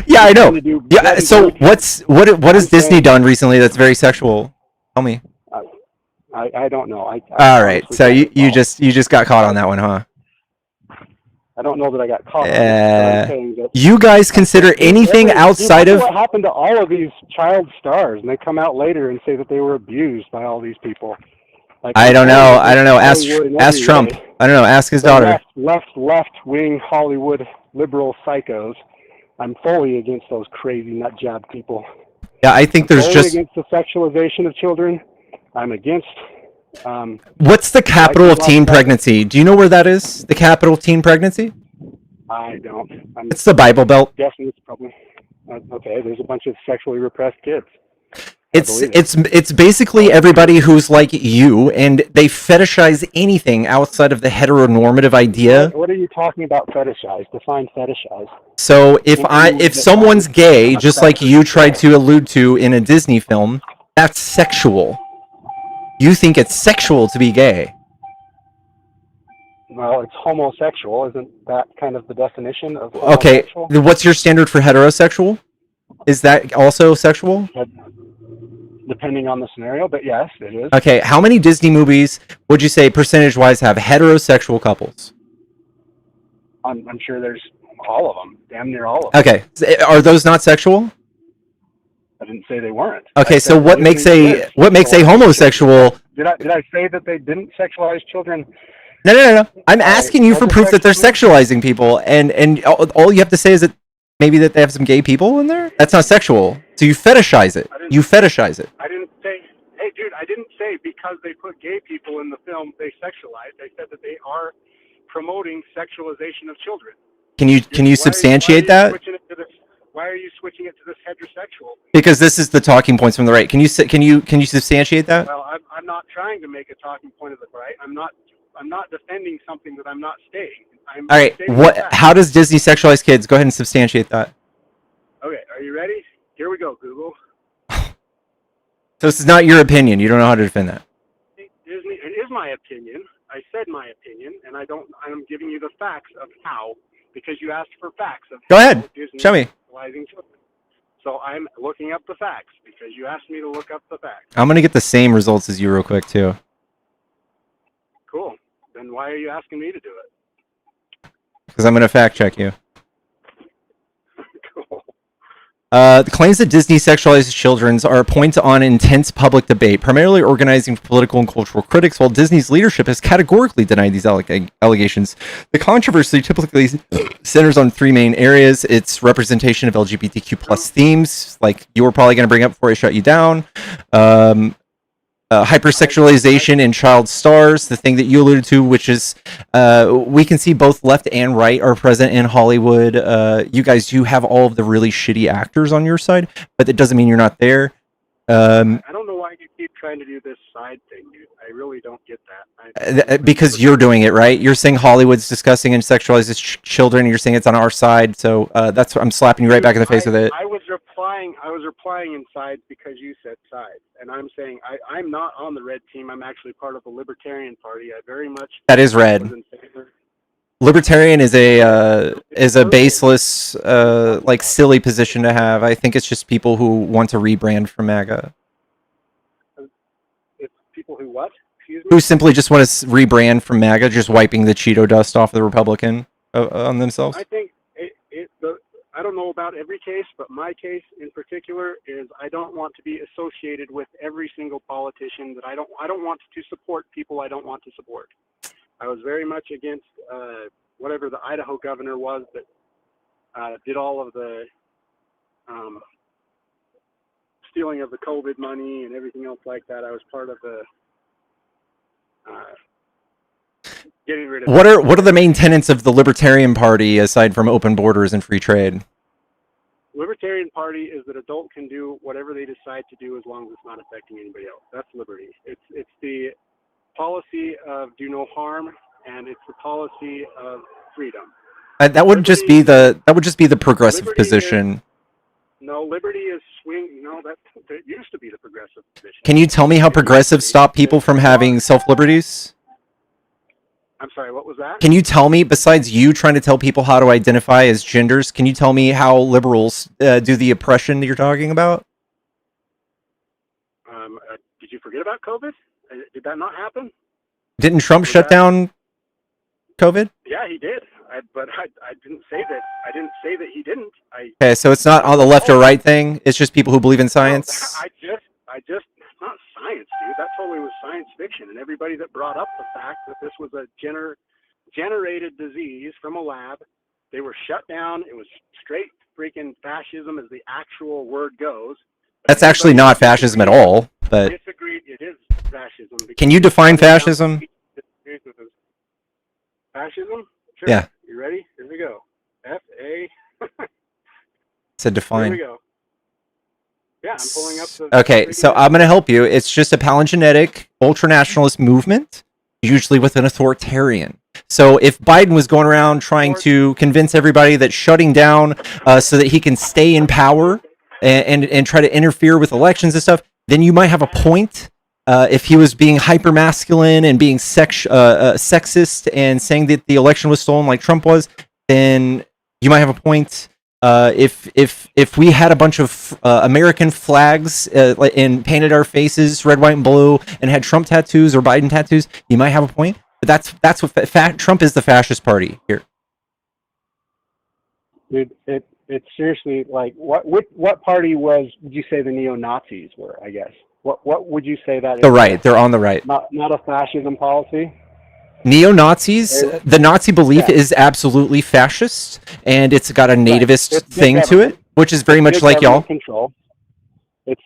Yeah, I know. Yeah. So what has Disney done recently that's very sexual? Tell me. I don't know. All right. So you just got caught on that one, huh? I don't know that I got caught. You guys consider anything outside of what happened to all of these child stars, and they come out later and say that they were abused by all these people. Like, I don't know. Ask Trump. I don't know. Ask his daughter. Left wing Hollywood liberal psychos. I'm fully against those crazy nut job people. Yeah, I think there's just against the sexualization of children. I'm against. What's the capital of teen pregnancy? Do you know where that is? The capital of teen pregnancy? I don't. It's the Bible Belt. Guessing it's probably okay. There's a bunch of sexually repressed kids. It's basically everybody who's like you, and they fetishize anything outside of the heteronormative idea. What are you talking about? Fetishize? Define fetishize. So if someone's gay, just like you tried to allude to in a Disney film, that's sexual. You think it's sexual to be gay. Well, it's homosexual. Isn't that kind of the definition of homosexual? Okay, what's your standard for heterosexual? Is that also sexual? Depending on the scenario, but yes, it is. Okay, how many Disney movies would you say percentage-wise have heterosexual couples? I'm sure there's all of them, damn near all of them. Okay, are those not sexual? I didn't say they weren't. Okay, I so said what Disney makes did a sexualize homosexual? children. Did I say that they didn't sexualize children? No. I'm by asking you for proof that they're over-sexualizing them? sexualizing people, and all you have to say is that maybe that they have some gay people in there. That's not sexual. So you fetishize it. You fetishize it. I didn't say, hey, dude, I didn't say because they put gay people in the film they sexualized. I said that they are promoting sexualization of children. Can you substantiate that? Why are you switching it to this heterosexual? Because this is the talking points from the right. Can you substantiate that? Well, I'm not trying to make a talking point of the right. I'm not defending something that I'm not stating. I'm All right. stating What? facts. How does Disney sexualize kids? Go ahead and substantiate that. Okay, are you ready? Here we go, Google. So this is not your opinion. You don't know how to defend that. Disney, it is my opinion. I said my opinion, and I'm giving you the facts of how, because you asked for facts of Go how ahead. Disney Show me. is sexualizing children. So I'm looking up the facts because you asked me to look up the facts. I'm gonna get the same results as you real quick too. Cool. Then why are you asking me to do it? Because I'm gonna fact check you. Cool. The claims that Disney sexualizes children are a point on intense public debate, primarily organizing political and cultural critics, while Disney's leadership has categorically denied these allegations. The controversy typically centers on three main areas. It's representation of LGBTQ plus themes, like you were probably going to bring up before I shut you down. Hypersexualization in child stars, the thing that you alluded to, which is we can see both left and right are present in Hollywood. You guys do have all of the really shitty actors on your side, but that doesn't mean you're not there. I don't know why you keep trying to do this side thing, dude. I really don't get that. Because you're doing it, right? You're saying Hollywood's discussing and sexualizes children, and you're saying it's on our side, so that's what I'm slapping you right back in the face with it. I was replying in sides because you said sides, and I'm saying I'm not on the red team. I'm actually part of the Libertarian Party. I very much That is red. was in favor. Libertarian is a baseless, like silly position to have. I think it's just people who want to rebrand from MAGA. It's people who what? Excuse me? Who simply just want to rebrand from MAGA, just wiping the Cheeto dust off the Republican on themselves. I think I don't know about every case, but my case in particular is I don't want to be associated with every single politician that I don't want to support people I don't want to support. I was very much against whatever the Idaho governor was that did all of the stealing of the COVID money and everything else like that. I was part of the getting rid of. What are the main tenets of the Libertarian Party aside from open borders and free trade? Libertarian Party is that adult can do whatever they decide to do as long as it's not affecting anybody else. That's liberty. It's the policy of do no harm, and it's the policy of freedom. That would just be the progressive position. Liberty is swing. No, that used to be the progressive position. Can you tell me how progressives stop people from having self-liberties? I'm sorry, what was that? Can you tell me, besides you trying to tell people how to identify as genders, can you tell me how liberals do the oppression that you're talking about? Did you forget about COVID? Did that not happen? Didn't Trump shut down COVID? Yeah, he did. But I didn't say that. I didn't say that he didn't. Okay, so it's not on the left or right thing. It's just people who believe in science. I just not science, dude. That totally was science fiction. And everybody that brought up the fact that this was a generated disease from a lab, they were shut down. It was straight freaking fascism, as the actual word goes. That's actually not fascism at all. But disagreed. It is fascism. Can you define fascism? Fascism? Sure. Yeah. You ready? Here we go. F-A. To define. Here we go. Yeah, I'm pulling up the... Okay, so I'm going to help you. It's just a palingenetic ultranationalist movement, usually with an authoritarian. So if Biden was going around trying to convince everybody that shutting down so that he can stay in power and try to interfere with elections and stuff, then you might have a point. If he was being hyper-masculine and being sexist and saying that the election was stolen like Trump was, then you might have a point. If we had a bunch of American flags and painted our faces red, white, and blue, and had Trump tattoos or Biden tattoos, you might have a point. But that's what Trump is, the fascist party here. Dude, it's seriously like what party would you say the neo-Nazis were? I guess what would you say that The is? right. They're on the right. Not a fascism policy. Neo-Nazis, They- the Nazi belief yeah. is absolutely fascist, and it's got a nativist It's big thing to government. it, which is very It's much big like y'all. government control. It's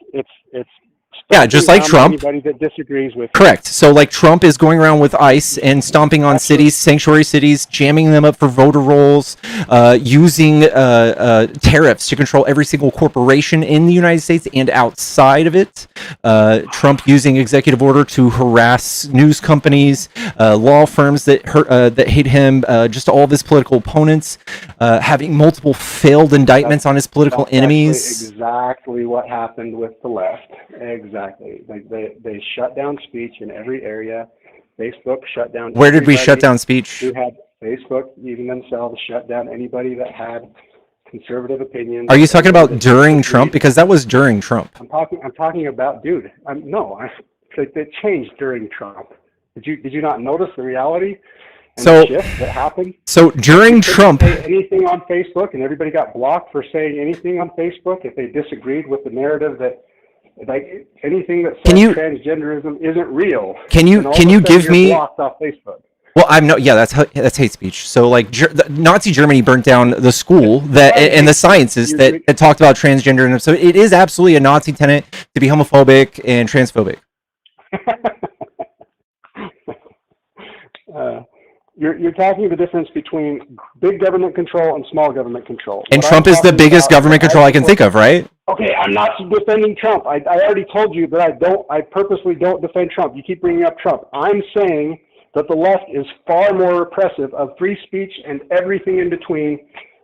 Yeah, just like stomping down Trump. anybody that disagrees with. Correct. So, like, Trump is going around with ICE and stomping on cities, sanctuary cities, jamming them up for voter rolls, using tariffs to control every single corporation in the United States and outside of it. Trump using executive order to harass news companies, law firms that hate him, just all of his political opponents, having multiple failed indictments on his political That's enemies. exactly what happened with the left. Exactly. They shut down speech in every area. Facebook shut down. Where did we everybody shut down speech? Who had Facebook, even themselves, shut down anybody that had conservative opinions. Are you talking about that during disagreed. Trump? Because that was during Trump. I'm talking about, dude. It changed during Trump. Did you not notice the reality and So- the shift that happened? So during You couldn't Trump, say anything on Facebook, and everybody got blocked for saying anything on Facebook if they disagreed with the narrative that, like, anything that Can says you- transgenderism isn't real. Can you- and all can of a you sudden give you're me- blocked off Facebook? well, that's hate speech. So like Nazi Germany burnt down the school that and the sciences that talked about transgenderism. So it is absolutely a Nazi tenet to be homophobic and transphobic. You're talking the difference between big government control and small government control. And What Trump I'm is the talking biggest about- government control I can think of, right? Okay, I'm not defending Trump. I already told you that I purposely don't defend Trump. You keep bringing up Trump. I'm saying that the left is far more repressive of free speech and everything in between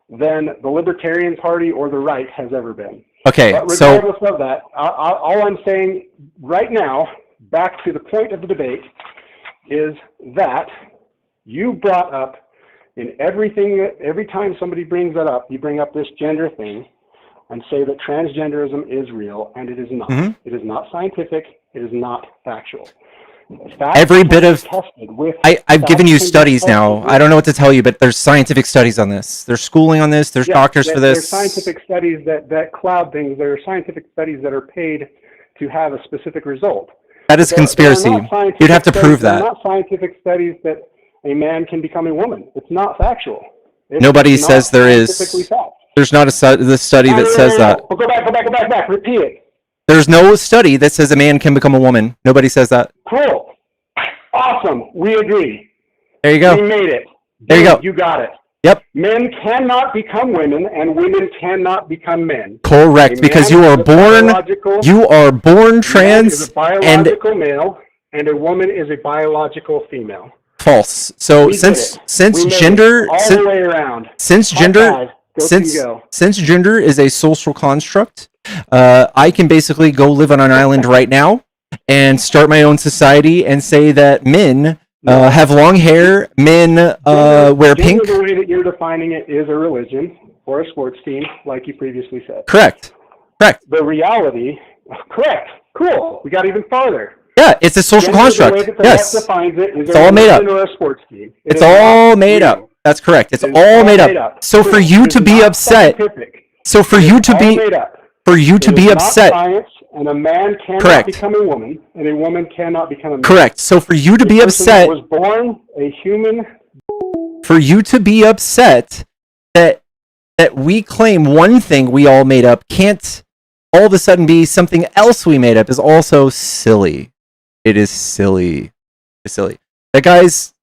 than the Libertarian Party or the right has ever been. Okay, But so regardless of that, all I'm saying right now, back to the point of the debate, is that you brought up in everything, every time somebody brings that up, you bring up this gender thing and say that transgenderism is real, and it is not. Mhm. It is not scientific. It is not factual. Facts every can bit be of tested with, I've given you facts can be studies tested now. with- I don't know what to tell you, but there's scientific studies on this. There's schooling on this. There's Yeah, doctors for There's this. scientific studies that cloud things. There are scientific studies that are paid to have a specific result. That is There are conspiracy. not scientific You'd have to studies- prove there are that. not scientific studies that a man can become a woman. It's not factual. Nobody It's not says there scientifically is. fact. There's not the study that says that. Well, go back. Repeat it. There's no study that says a man can become a woman. Nobody says that. Cool. Awesome. We agree. There you go. We made it. There you Dude, go. You got it. Yep. Men cannot become women, and women cannot become men. Correct, A because man you are is a born biological- born man is trans a biological male, and a woman is a biological female. false. So We did since it. since We made gender it all since, the way around. since High gender five. Go since team go. since gender is a social construct, I can basically go live on an island right now and start my own society and say that men have long hair, men wear pink. The way that you're defining it is a religion or a sports team, like you previously said. Correct. The reality, correct. Cool. We got even farther. Yeah, it's a social Gender, construct. The way that the Yes. left defines it is It's a all made up. religion or a sports team. It It's is all not made real. up. That's correct. It's It is all made up. So for Cool. you It to is be not upset, scientific. so for It you is to all be made up. for you to It be is not upset, science, and a man cannot Correct. become a woman, and a woman cannot become a man. correct. So for you to A be person that upset, was born a human. for you to be upset that we claim one thing we all made up can't all of a sudden be something else we made up is also silly. It is silly. It's silly. That guy's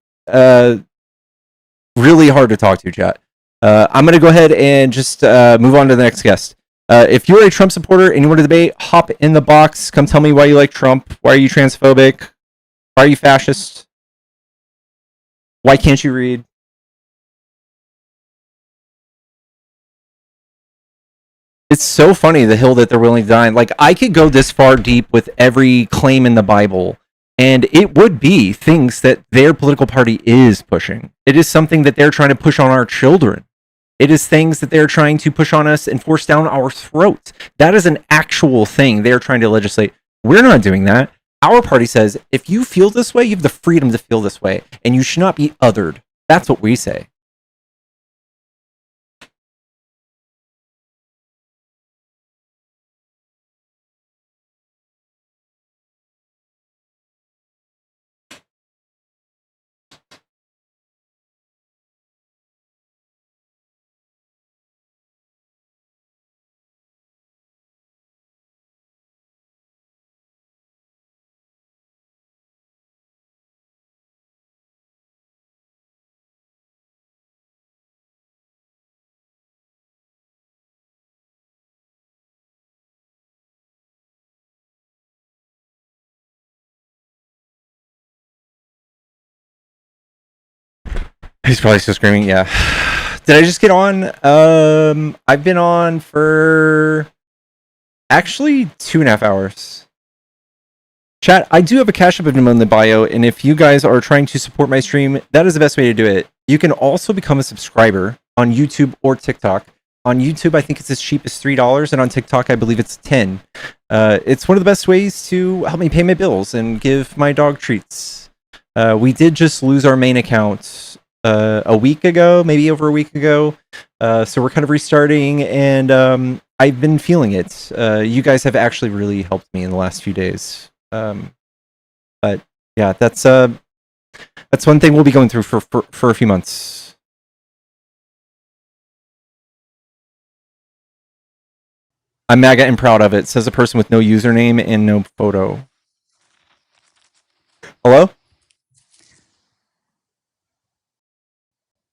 really hard to talk to, chat. I'm going to go ahead and just move on to the next guest. If you're a Trump supporter and you want to debate, hop in the box. Come tell me why you like Trump. Why are you transphobic? Why are you fascist? Why can't you read? It's so funny the hill that they're willing to die on. Like, I could go this far deep with every claim in the Bible, and it would be things that their political party is pushing. It is something that they're trying to push on our children. It is things that they're trying to push on us and force down our throats. That is an actual thing they're trying to legislate. We're not doing that. Our party says, if you feel this way, you have the freedom to feel this way, and you should not be othered. That's what we say. He's probably still screaming. Yeah. Did I just get on? I've been on for actually 2.5 hours. Chat, I do have a Cash App in the bio, and if you guys are trying to support my stream, that is the best way to do it. You can also become a subscriber on YouTube or TikTok. On YouTube, I think it's as cheap as $3, and on TikTok, I believe it's $10. It's one of the best ways to help me pay my bills and give my dog treats. We did just lose our main account a week ago, maybe over a week ago. So we're kind of restarting, and I've been feeling it. You guys have actually really helped me in the last few days. But yeah, that's one thing we'll be going through for a few months. I'm MAGA and proud of it, says a person with no username and no photo. Hello?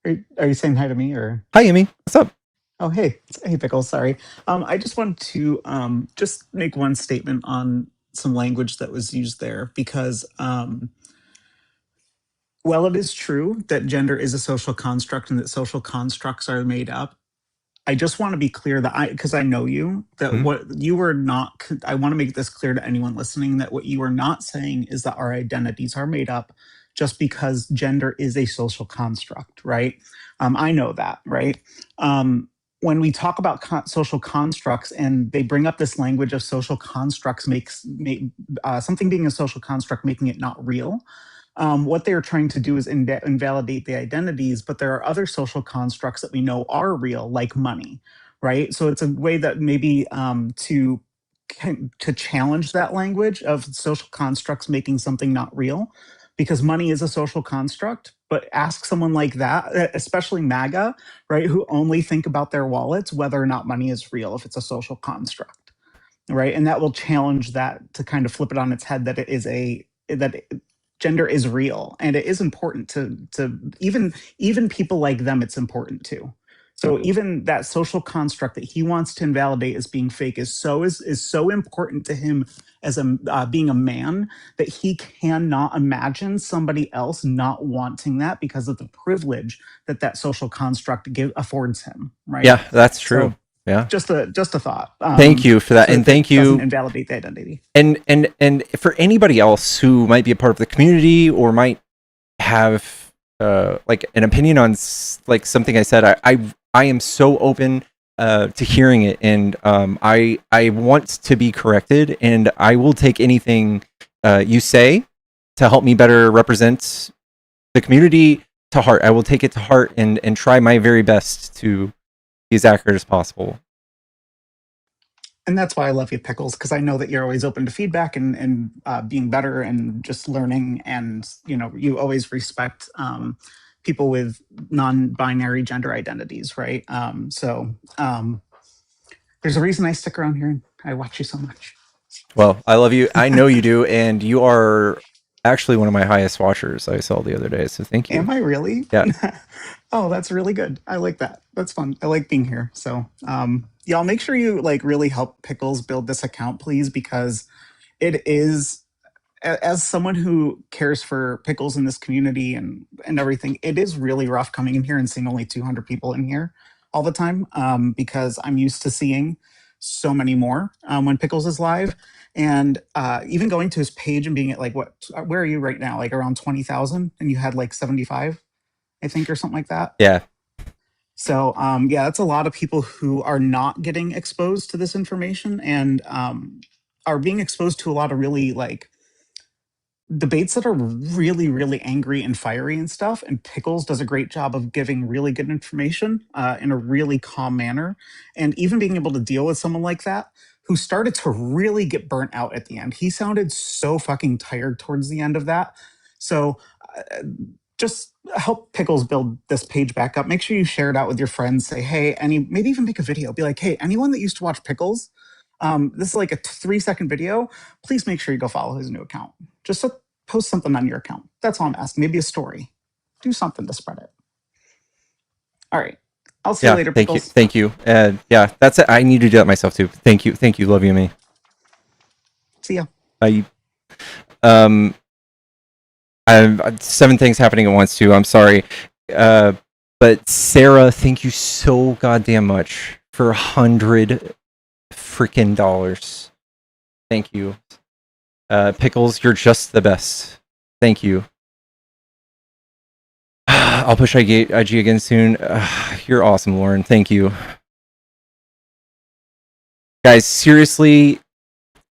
Are you saying hi to me or? Hi, Amy. What's up? Oh, hey, Pickles. Sorry. I just wanted to just make one statement on some language that was used there because while it is true that gender is a social construct and that social constructs are made up, I just want to be clear that because I know you, that what you were not, I want to make this clear to anyone listening that what you are not saying is that our identities are made up just because gender is a social construct, right? I know that, right? When we talk about social constructs and they bring up this language of social constructs makes something being a social construct making it not real. What they're trying to do is invalidate the identities, but there are other social constructs that we know are real, like money, right? So it's a way that maybe to challenge that language of social constructs making something not real, because money is a social construct. But ask someone like that, especially MAGA, right, who only think about their wallets, whether or not money is real, if it's a social construct, right? And that will challenge that to kind of flip it on its head that it is gender is real and it is important to even people like them. It's important too. So even that social construct that he wants to invalidate as being fake is so important to him as being a man that he cannot imagine somebody else not wanting that because of the privilege that social construct affords him. Right? Yeah, that's true. So, yeah, just a thought. Thank you for that, so and thank you. Doesn't invalidate the identity. And for anybody else who might be a part of the community or might have like an opinion on like something I said, I am so open to hearing it, and I want to be corrected, and I will take anything you say to help me better represent the community to heart. I will take it to heart and try my very best to be as accurate as possible. And that's why I love you, Pickles, because I know that you're always open to feedback and being better and just learning. And, you always respect people with non-binary gender identities, right? So there's a reason I stick around here and I watch you so much. Well, I love you. I know you do. And you are actually one of my highest watchers I saw the other day. So thank you. Am I really? Yeah. Oh, that's really good. I like that. That's fun. I like being here. So y'all make sure you really help Pickles build this account, please, because it is, as someone who cares for Pickles in this community and everything, it is really rough coming in here and seeing only 200 people in here all the time, because I'm used to seeing so many more when Pickles is live. And even going to his page and being at where are you right now? Like around 20,000, and you had 75, I think, or something like that. Yeah. So yeah, that's a lot of people who are not getting exposed to this information and are being exposed to a lot of really debates that are really, really angry and fiery and stuff. And Pickles does a great job of giving really good information in a really calm manner. And even being able to deal with someone like that who started to really get burnt out at the end. He sounded so fucking tired towards the end of that. So just help Pickles build this page back up. Make sure you share it out with your friends. Say, hey, maybe even make a video. Be like, hey, anyone that used to watch Pickles, this is like a 3-second video. Please make sure you go follow his new account. Just post something on your account. That's all I'm asking. Maybe a story. Do something to spread it. All right. I'll see you later, Pickles. Thank you. Yeah, that's it. I need to do that myself too. Thank you. Love you, me. See ya. I have 7 things happening at once too. I'm sorry. But Sarah, thank you so goddamn much for $100 freaking dollars. Thank you. Pickles, you're just the best. Thank you. I'll push IG again soon. You're awesome, Lauren. Thank you. Guys, seriously,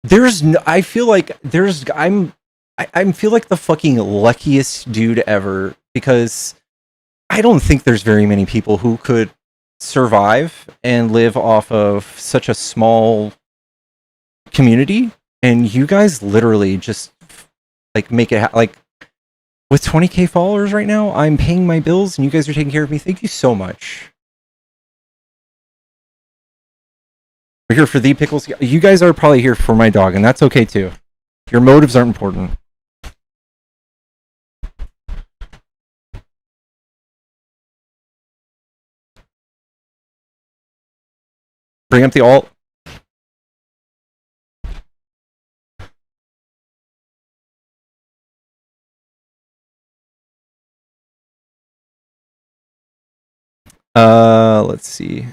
I feel like I feel like the fucking luckiest dude ever, because I don't think there's very many people who could survive and live off of such a small community, and you guys literally just like make it like with 20k followers right now, I'm paying my bills and you guys are taking care of me. Thank you so much. We're here for the Pickles. You guys are probably here for my dog, and that's okay too. Your motives aren't important. Bring up the alt. Let's see.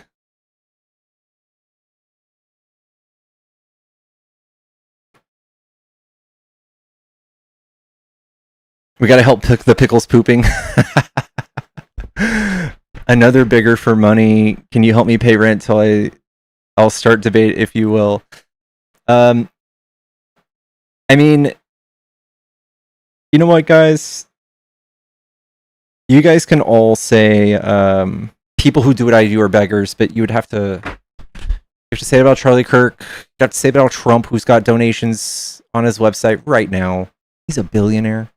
We gotta help pick the pickles pooping. Another bigger for money. Can you help me pay rent till I'll start debate, if you will. I mean, you know what, guys? You guys can all say people who do what I do are beggars, but you have to say it about Charlie Kirk. You have to say it about Trump, who's got donations on his website right now. He's a billionaire.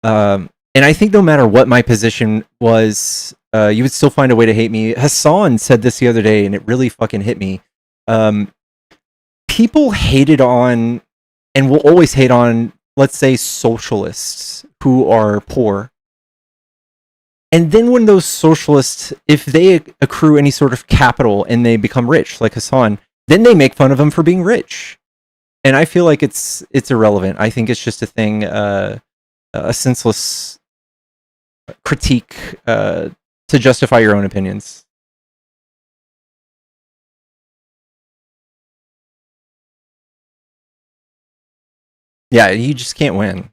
And I think no matter what my position was, you would still find a way to hate me. Hassan said this the other day, and it really fucking hit me. People hated on, and will always hate on, let's say, socialists who are poor. And then when those socialists, if they accrue any sort of capital and they become rich, like Hassan, then they make fun of them for being rich. And I feel like it's irrelevant. I think it's just a thing, a senseless critique to justify your own opinions. Yeah, you just can't win.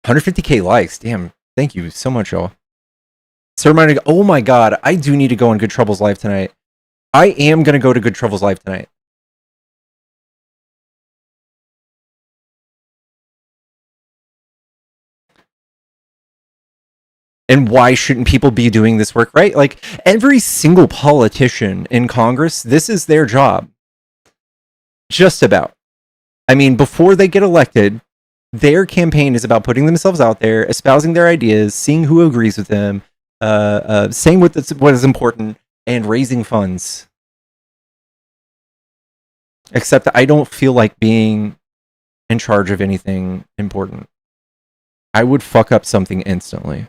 150k likes. Damn. Thank you so much, y'all. So oh my god, I do need to go on Good Trouble's live tonight. I am going to go to Good Trouble's live tonight. And why shouldn't people be doing this work, right? Like, every single politician in Congress, this is their job. Just about. I mean, before they get elected, their campaign is about putting themselves out there, espousing their ideas, seeing who agrees with them, saying what is important, and raising funds. Except I don't feel like being in charge of anything important. I would fuck up something instantly.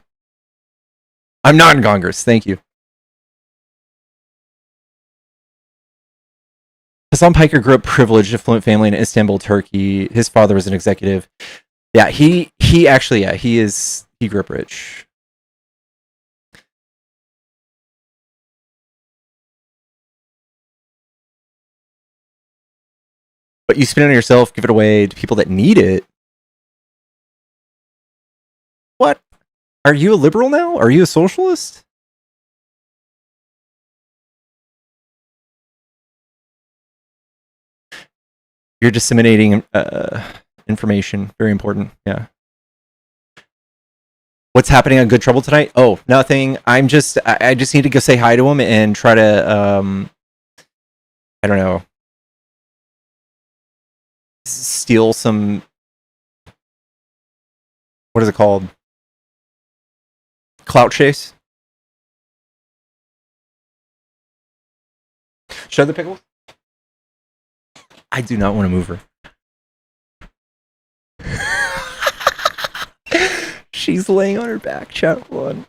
I'm not in Congress. Thank you. Hassan Piker grew up privileged, affluent family in Istanbul, Turkey. His father was an executive. Yeah, he actually, yeah, he grew up rich. But you spend it on yourself, give it away to people that need it. What? Are you a liberal now? Are you a socialist? You're disseminating information. Very important. Yeah. What's happening on Good Trouble tonight? Oh, nothing. I just need to go say hi to him and try to I don't know, steal some, what is it called? Clout chase? Show the pickles? I do not want to move her. She's laying on her back, chat one.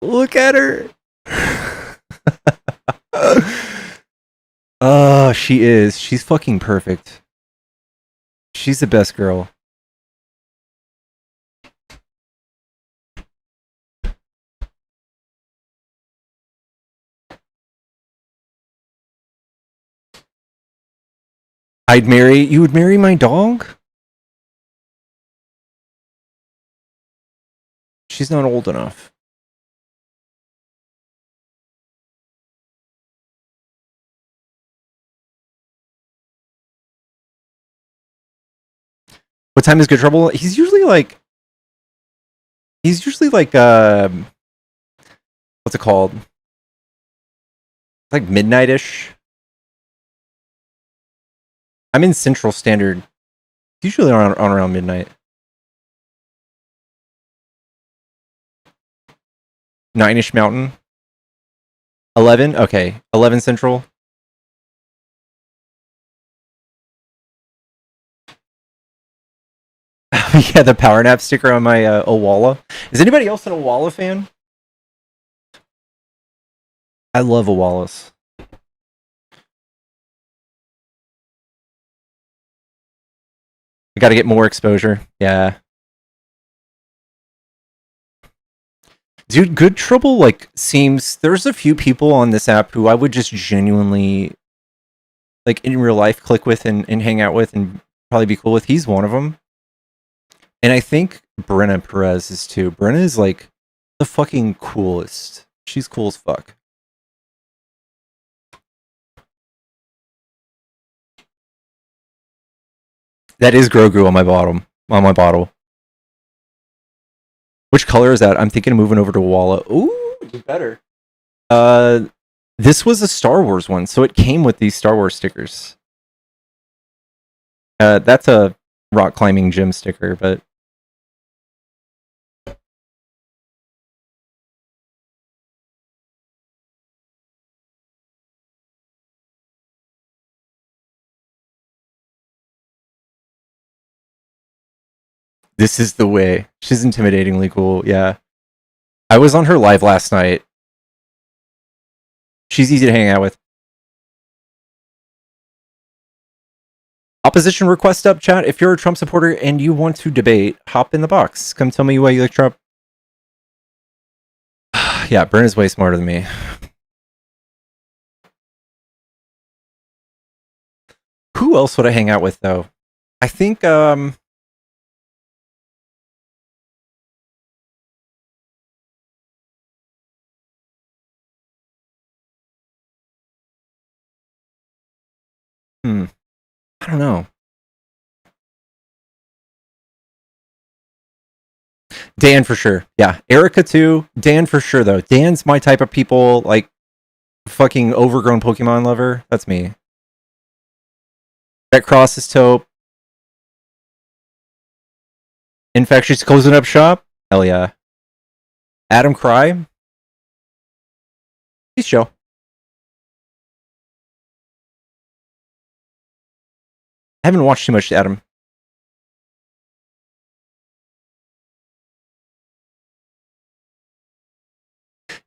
Look at her. Oh, she is. She's fucking perfect. She's the best girl. You would marry my dog? She's not old enough. What time is Good Trouble? He's usually like what's it called? Like midnight-ish. I'm in Central Standard. Usually on around midnight. 9-ish Mountain. 11? Okay. 11 Central. Yeah, the power nap sticker on my Owala. Is anybody else an Owala fan? I love Owalas. I gotta get more exposure. Yeah. Dude, Good Trouble, like, seems... There's a few people on this app who I would just genuinely, like, in real life, click with and hang out with and probably be cool with. He's one of them. And I think Brenna Perez is too. Brenna is, like, the fucking coolest. She's cool as fuck. That is Grogu on my bottle. Which color is that? I'm thinking of moving over to Walla. Ooh, do better. This was a Star Wars one, so it came with these Star Wars stickers. That's a rock climbing gym sticker, but this is the way. She's intimidatingly cool, yeah. I was on her live last night. She's easy to hang out with. Opposition request up, chat. If you're a Trump supporter and you want to debate, hop in the box. Come tell me why you like Trump. Yeah, Brenna's way smarter than me. Who else would I hang out with, though? I think, I don't know. Dan for sure. Yeah. Erica too. Dan for sure though. Dan's my type of people, like fucking overgrown Pokemon lover. That's me. Bet Cross is taupe. In fact, she's closing up shop. Hell yeah. Adam Cry. He's chill. I haven't watched too much Adam.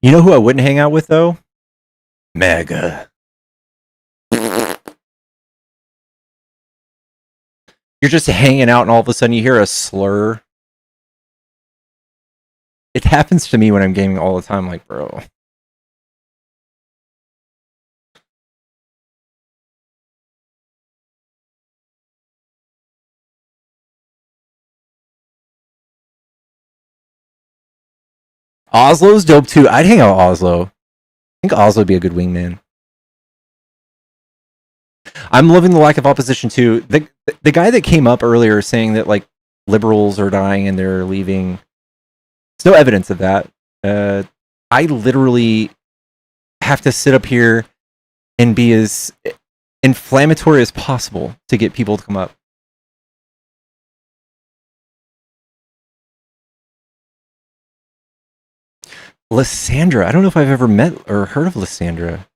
You know who I wouldn't hang out with though? MAGA. You're just hanging out and all of a sudden you hear a slur. It happens to me when I'm gaming all the time, like, bro. Oslo's dope too. I'd hang out with Oslo. I think Oslo would be a good wingman. I'm loving the lack of opposition too. The guy that came up earlier saying that like liberals are dying and they're leaving. There's no evidence of that. I literally have to sit up here and be as inflammatory as possible to get people to come up. Lysandra. I don't know if I've ever met or heard of Lysandra.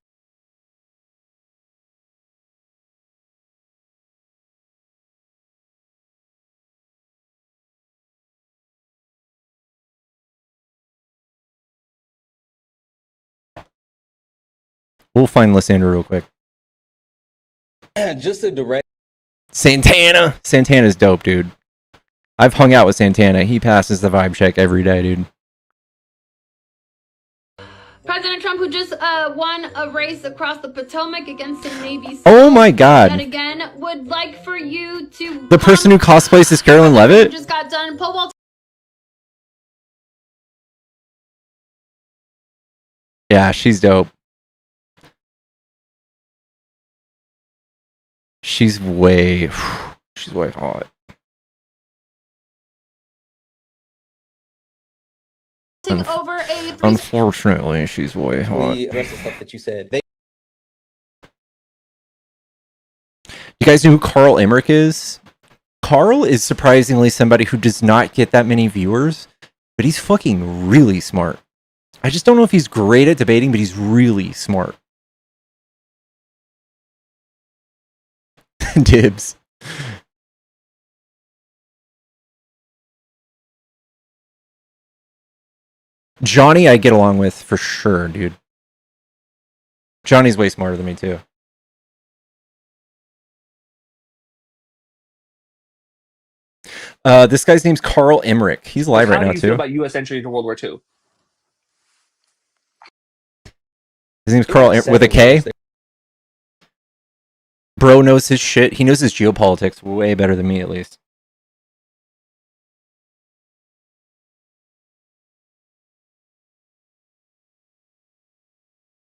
We'll find Lysandra real quick. Just a direct. Santana. Santana's dope, dude. I've hung out with Santana. He passes the vibe check every day, dude. President Trump, who just won a race across the Potomac against a Navy SEAL. Oh my Yet god. again, would like for you to. The person who cosplays as Carolyn Levitt? Just got done. Pole vault. Yeah, she's dope. She's way hot. Over a Unfortunately, she's way hot. The rest of the stuff that you said. You guys know who Carl Emmerich is? Carl is surprisingly somebody who does not get that many viewers, but he's fucking really smart. I just don't know if he's great at debating, but he's really smart. Dibs. Johnny I get along with for sure, dude. Johnny's way smarter than me too. This guy's name's Carl Emmerich. He's live right now How do you feel too. about U.S. entry into World War II? His name's Carl with a K. Bro knows his shit. He knows his geopolitics way better than me, at least.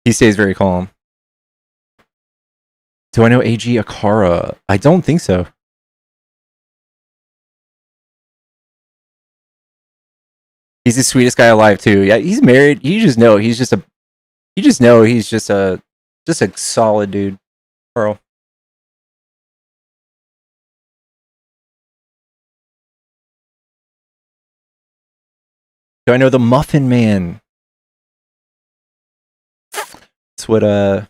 He stays very calm. Do I know AG Akara? I don't think so. He's the sweetest guy alive too. Yeah, he's married. You just know he's just a. You just know he's just a solid dude, Carl. Do I know the Muffin Man? That's what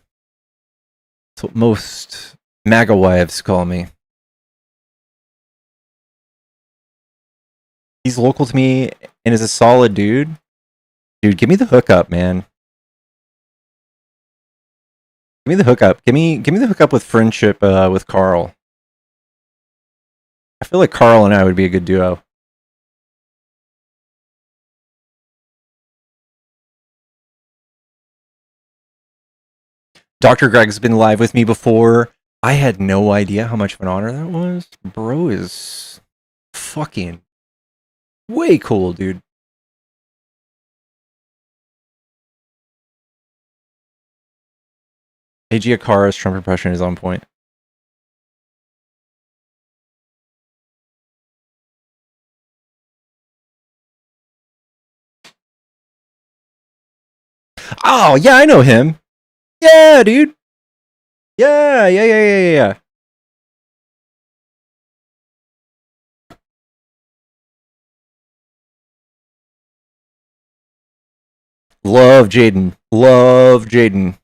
most MAGA wives call me. He's local to me and is a solid dude. Dude, give me the hookup, man. Give me the hookup. Give me the hookup with friendship with Carl. I feel like Carl and I would be a good duo. Dr. Greg's been live with me before. I had no idea how much of an honor that was. Bro is fucking way cool, dude. AG Akara's Trump impression is on point. Oh, yeah, I know him. Yeah, dude. Yeah. Love Jaden. Love Jaden.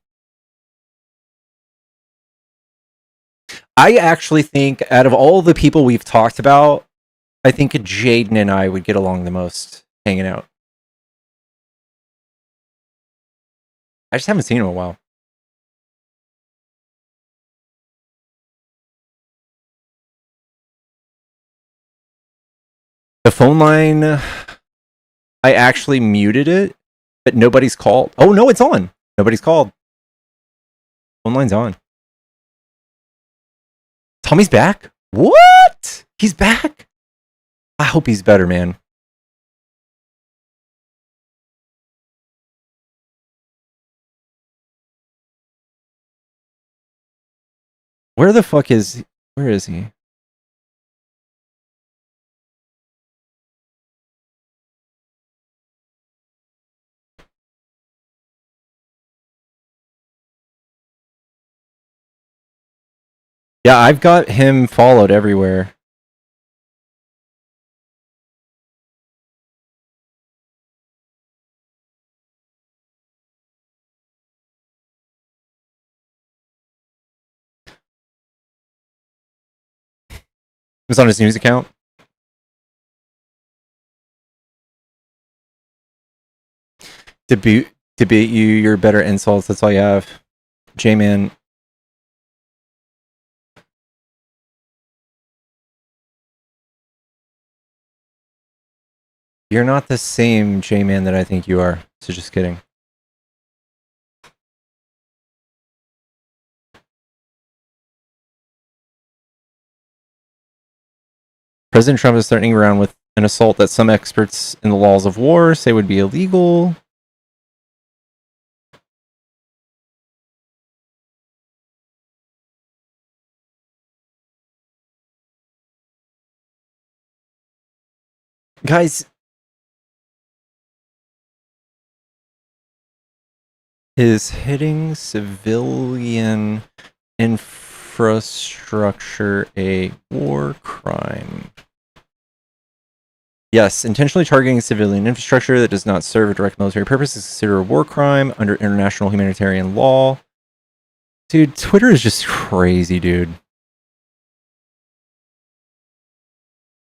I actually think out of all the people we've talked about, I think Jaden and I would get along the most hanging out. I just haven't seen him in a while. The phone line, I actually muted it, but nobody's called. Oh, no, it's on. Nobody's called. Phone line's on. Tommy's back? What? He's back? I hope he's better, man. Where the fuck is... Where is he? Yeah, I've got him followed everywhere. It was on his news account. Debate you, your better insults. That's all you have. J-Man. You're not the same J-Man that I think you are. So just kidding. President Trump is threatening Iran with an assault that some experts in the laws of war say would be illegal. Guys, is hitting civilian infrastructure a war crime? Yes, intentionally targeting civilian infrastructure that does not serve a direct military purpose is considered a war crime under international humanitarian law. Dude, Twitter is just crazy, dude.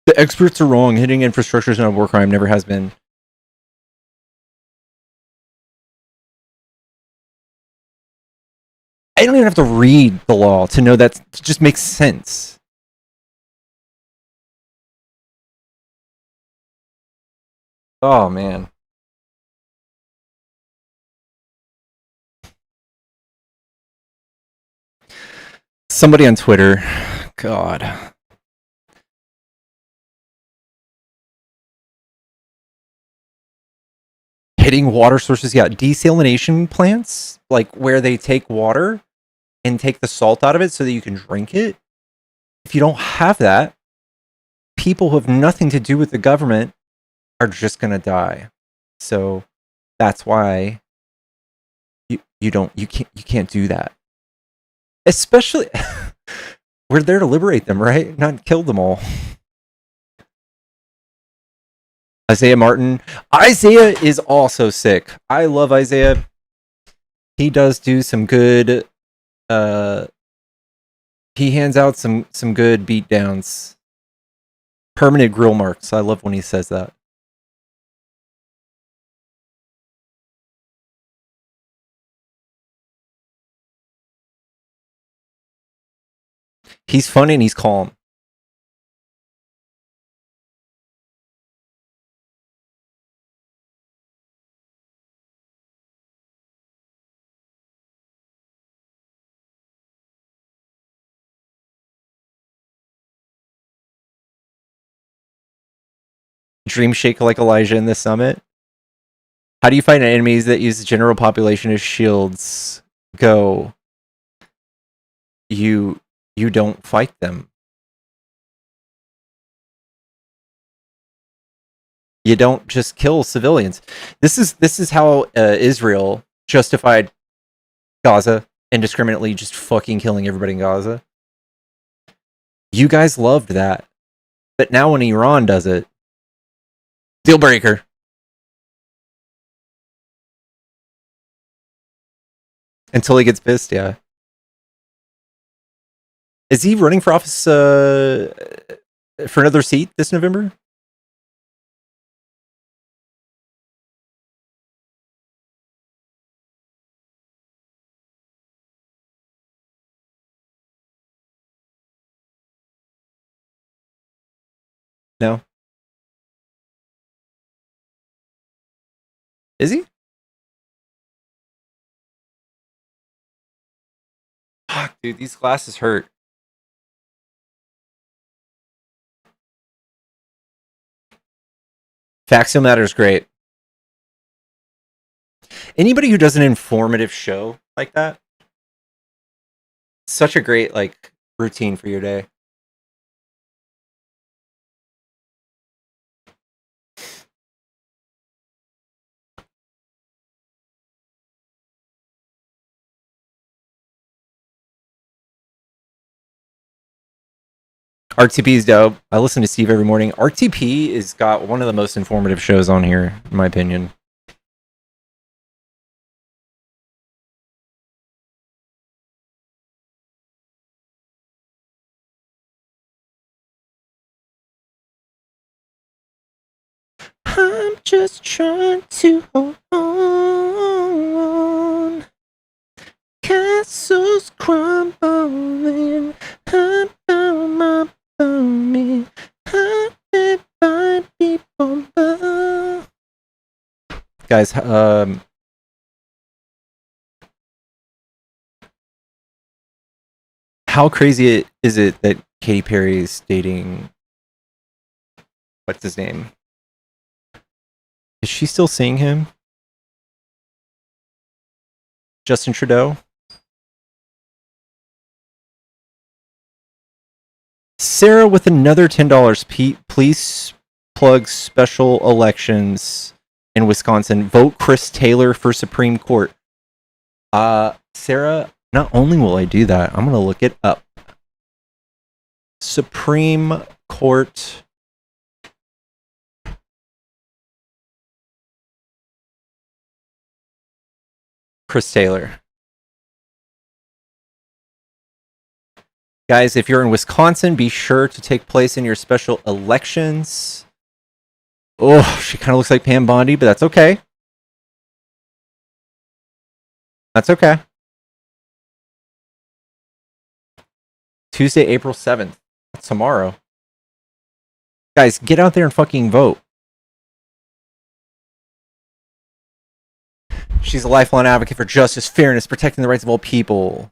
The experts are wrong. Hitting infrastructure is not a war crime. Never has been. I don't even have to read the law to know that it just makes sense. Oh, man. Somebody on Twitter. God. Hitting water sources. Yeah, desalination plants, like where they take water and take the salt out of it so that you can drink it. If you don't have that, people who have nothing to do with the government are just going to die. So that's why you can't do that. Especially we're there to liberate them, right? Not kill them all. Isaiah Martin. Isaiah is also sick. I love Isaiah. He does do some good he hands out some good beatdowns. Permanent grill marks. I love when he says that. He's funny and he's calm. Dream shake like Elijah in the summit. How do you fight enemies that use the general population as shields? Go. You don't fight them. You don't just kill civilians. This is how Israel justified Gaza indiscriminately just fucking killing everybody in Gaza. You guys loved that. But now when Iran does it, deal breaker. Until he gets pissed, yeah. Is he running for office for another seat this November? No. Is he? Fuck, dude, these glasses hurt. Factio Matter is great. Anybody who does an informative show like that, such a great like routine for your day. RTP is dope. I listen to Steve every morning. RTP has got one of the most informative shows on here, in my opinion. I'm just trying to hold on. Castles crumbling about my me. Haunted by people. Guys, how crazy is it that Katy Perry's dating, what's his name? Is she still seeing him? Justin Trudeau? Sarah with another $10. Please plug special elections in Wisconsin. Vote Chris Taylor for Supreme Court. Sarah, not only will I do that, I'm going to look it up. Supreme Court. Chris Taylor. Guys, if you're in Wisconsin, be sure to take place in your special elections. Oh, she kind of looks like Pam Bondi, but that's okay. That's okay. Tuesday, April 7th. That's tomorrow. Guys, get out there and fucking vote. She's a lifelong advocate for justice, fairness, protecting the rights of all people.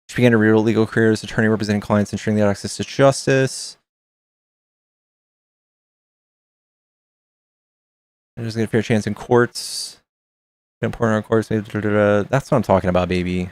She began a real legal career as attorney representing clients, ensuring they had access to justice. There's a fair chance in courts. Important on courts. That's what I'm talking about, baby.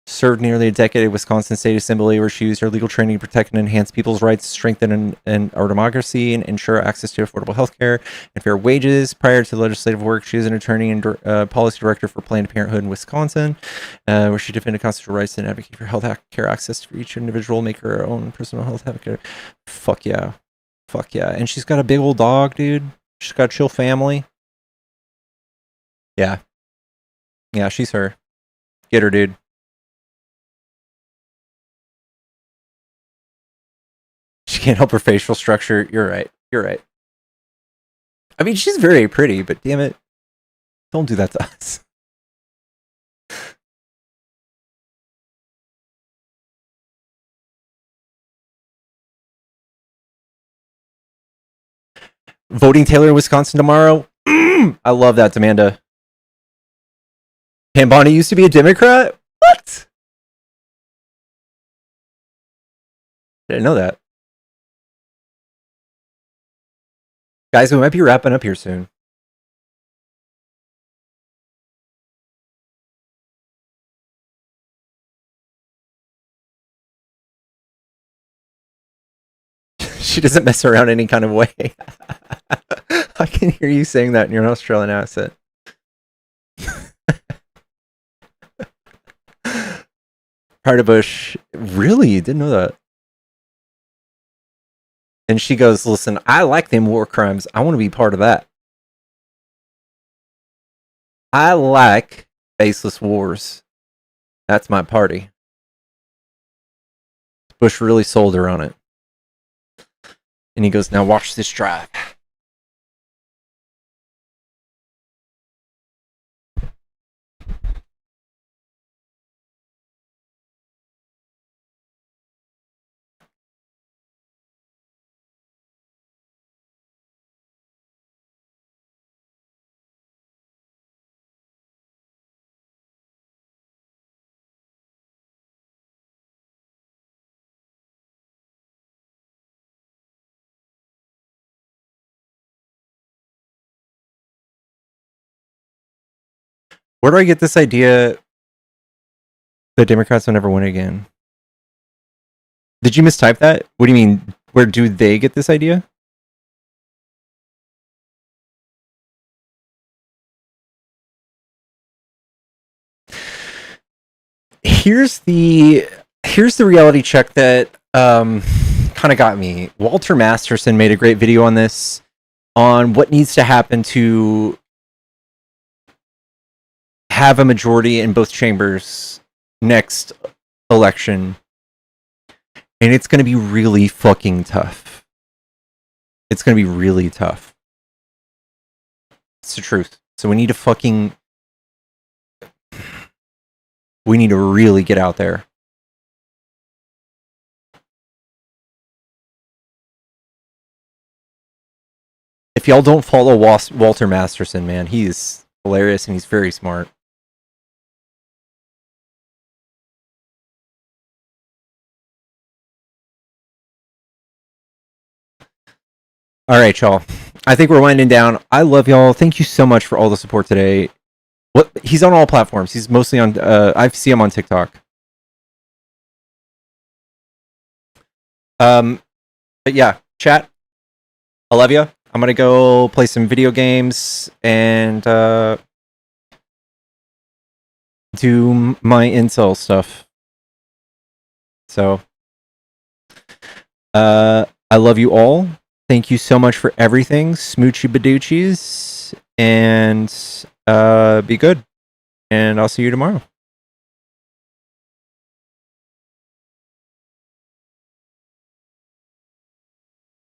Served nearly a decade at Wisconsin State Assembly, where she used her legal training to protect and enhance people's rights, strengthen our democracy, and ensure access to affordable health care and fair wages. Prior to legislative work, she was an attorney and policy director for Planned Parenthood in Wisconsin, where she defended constitutional rights and advocated for health care access for each individual, make her own personal health advocate. Fuck yeah. Fuck yeah. And she's got a big old dog, dude. She's got a chill family. Yeah. Yeah, she's her. Get her, dude. She can't help her facial structure. You're right. You're right. I mean, she's very pretty, but damn it. Don't do that to us. Voting Taylor in Wisconsin tomorrow. I love that, Amanda. Pam Bondi used to be a Democrat? What? Didn't know that. Guys, we might be wrapping up here soon. She doesn't mess around any kind of way. I can hear you saying that in your Australian accent. Harda Bush, really? Didn't know that. And she goes, listen, I like them war crimes. I want to be part of that. I like baseless wars. That's my party. Bush really sold her on it. And he goes, now watch this drive. Where do I get this idea the Democrats will never win again? Did you mistype that? What do you mean? Where do they get this idea? Here's the reality check that kind of got me. Walter Masterson made a great video on this, on what needs to happen to have a majority in both chambers next election. And it's going to be really fucking tough. It's going to be really tough. It's the truth. So we need to really get out there. If y'all don't follow Walter Masterson, man, he's hilarious and he's very smart. All right, y'all. I think we're winding down. I love y'all. Thank you so much for all the support today. He's on all platforms. He's mostly on. I see him on TikTok. But yeah, chat. I love you. I'm gonna go play some video games and do my incel stuff. So, I love you all. Thank you so much for everything. Smoochy badoochies. And be good. And I'll see you tomorrow.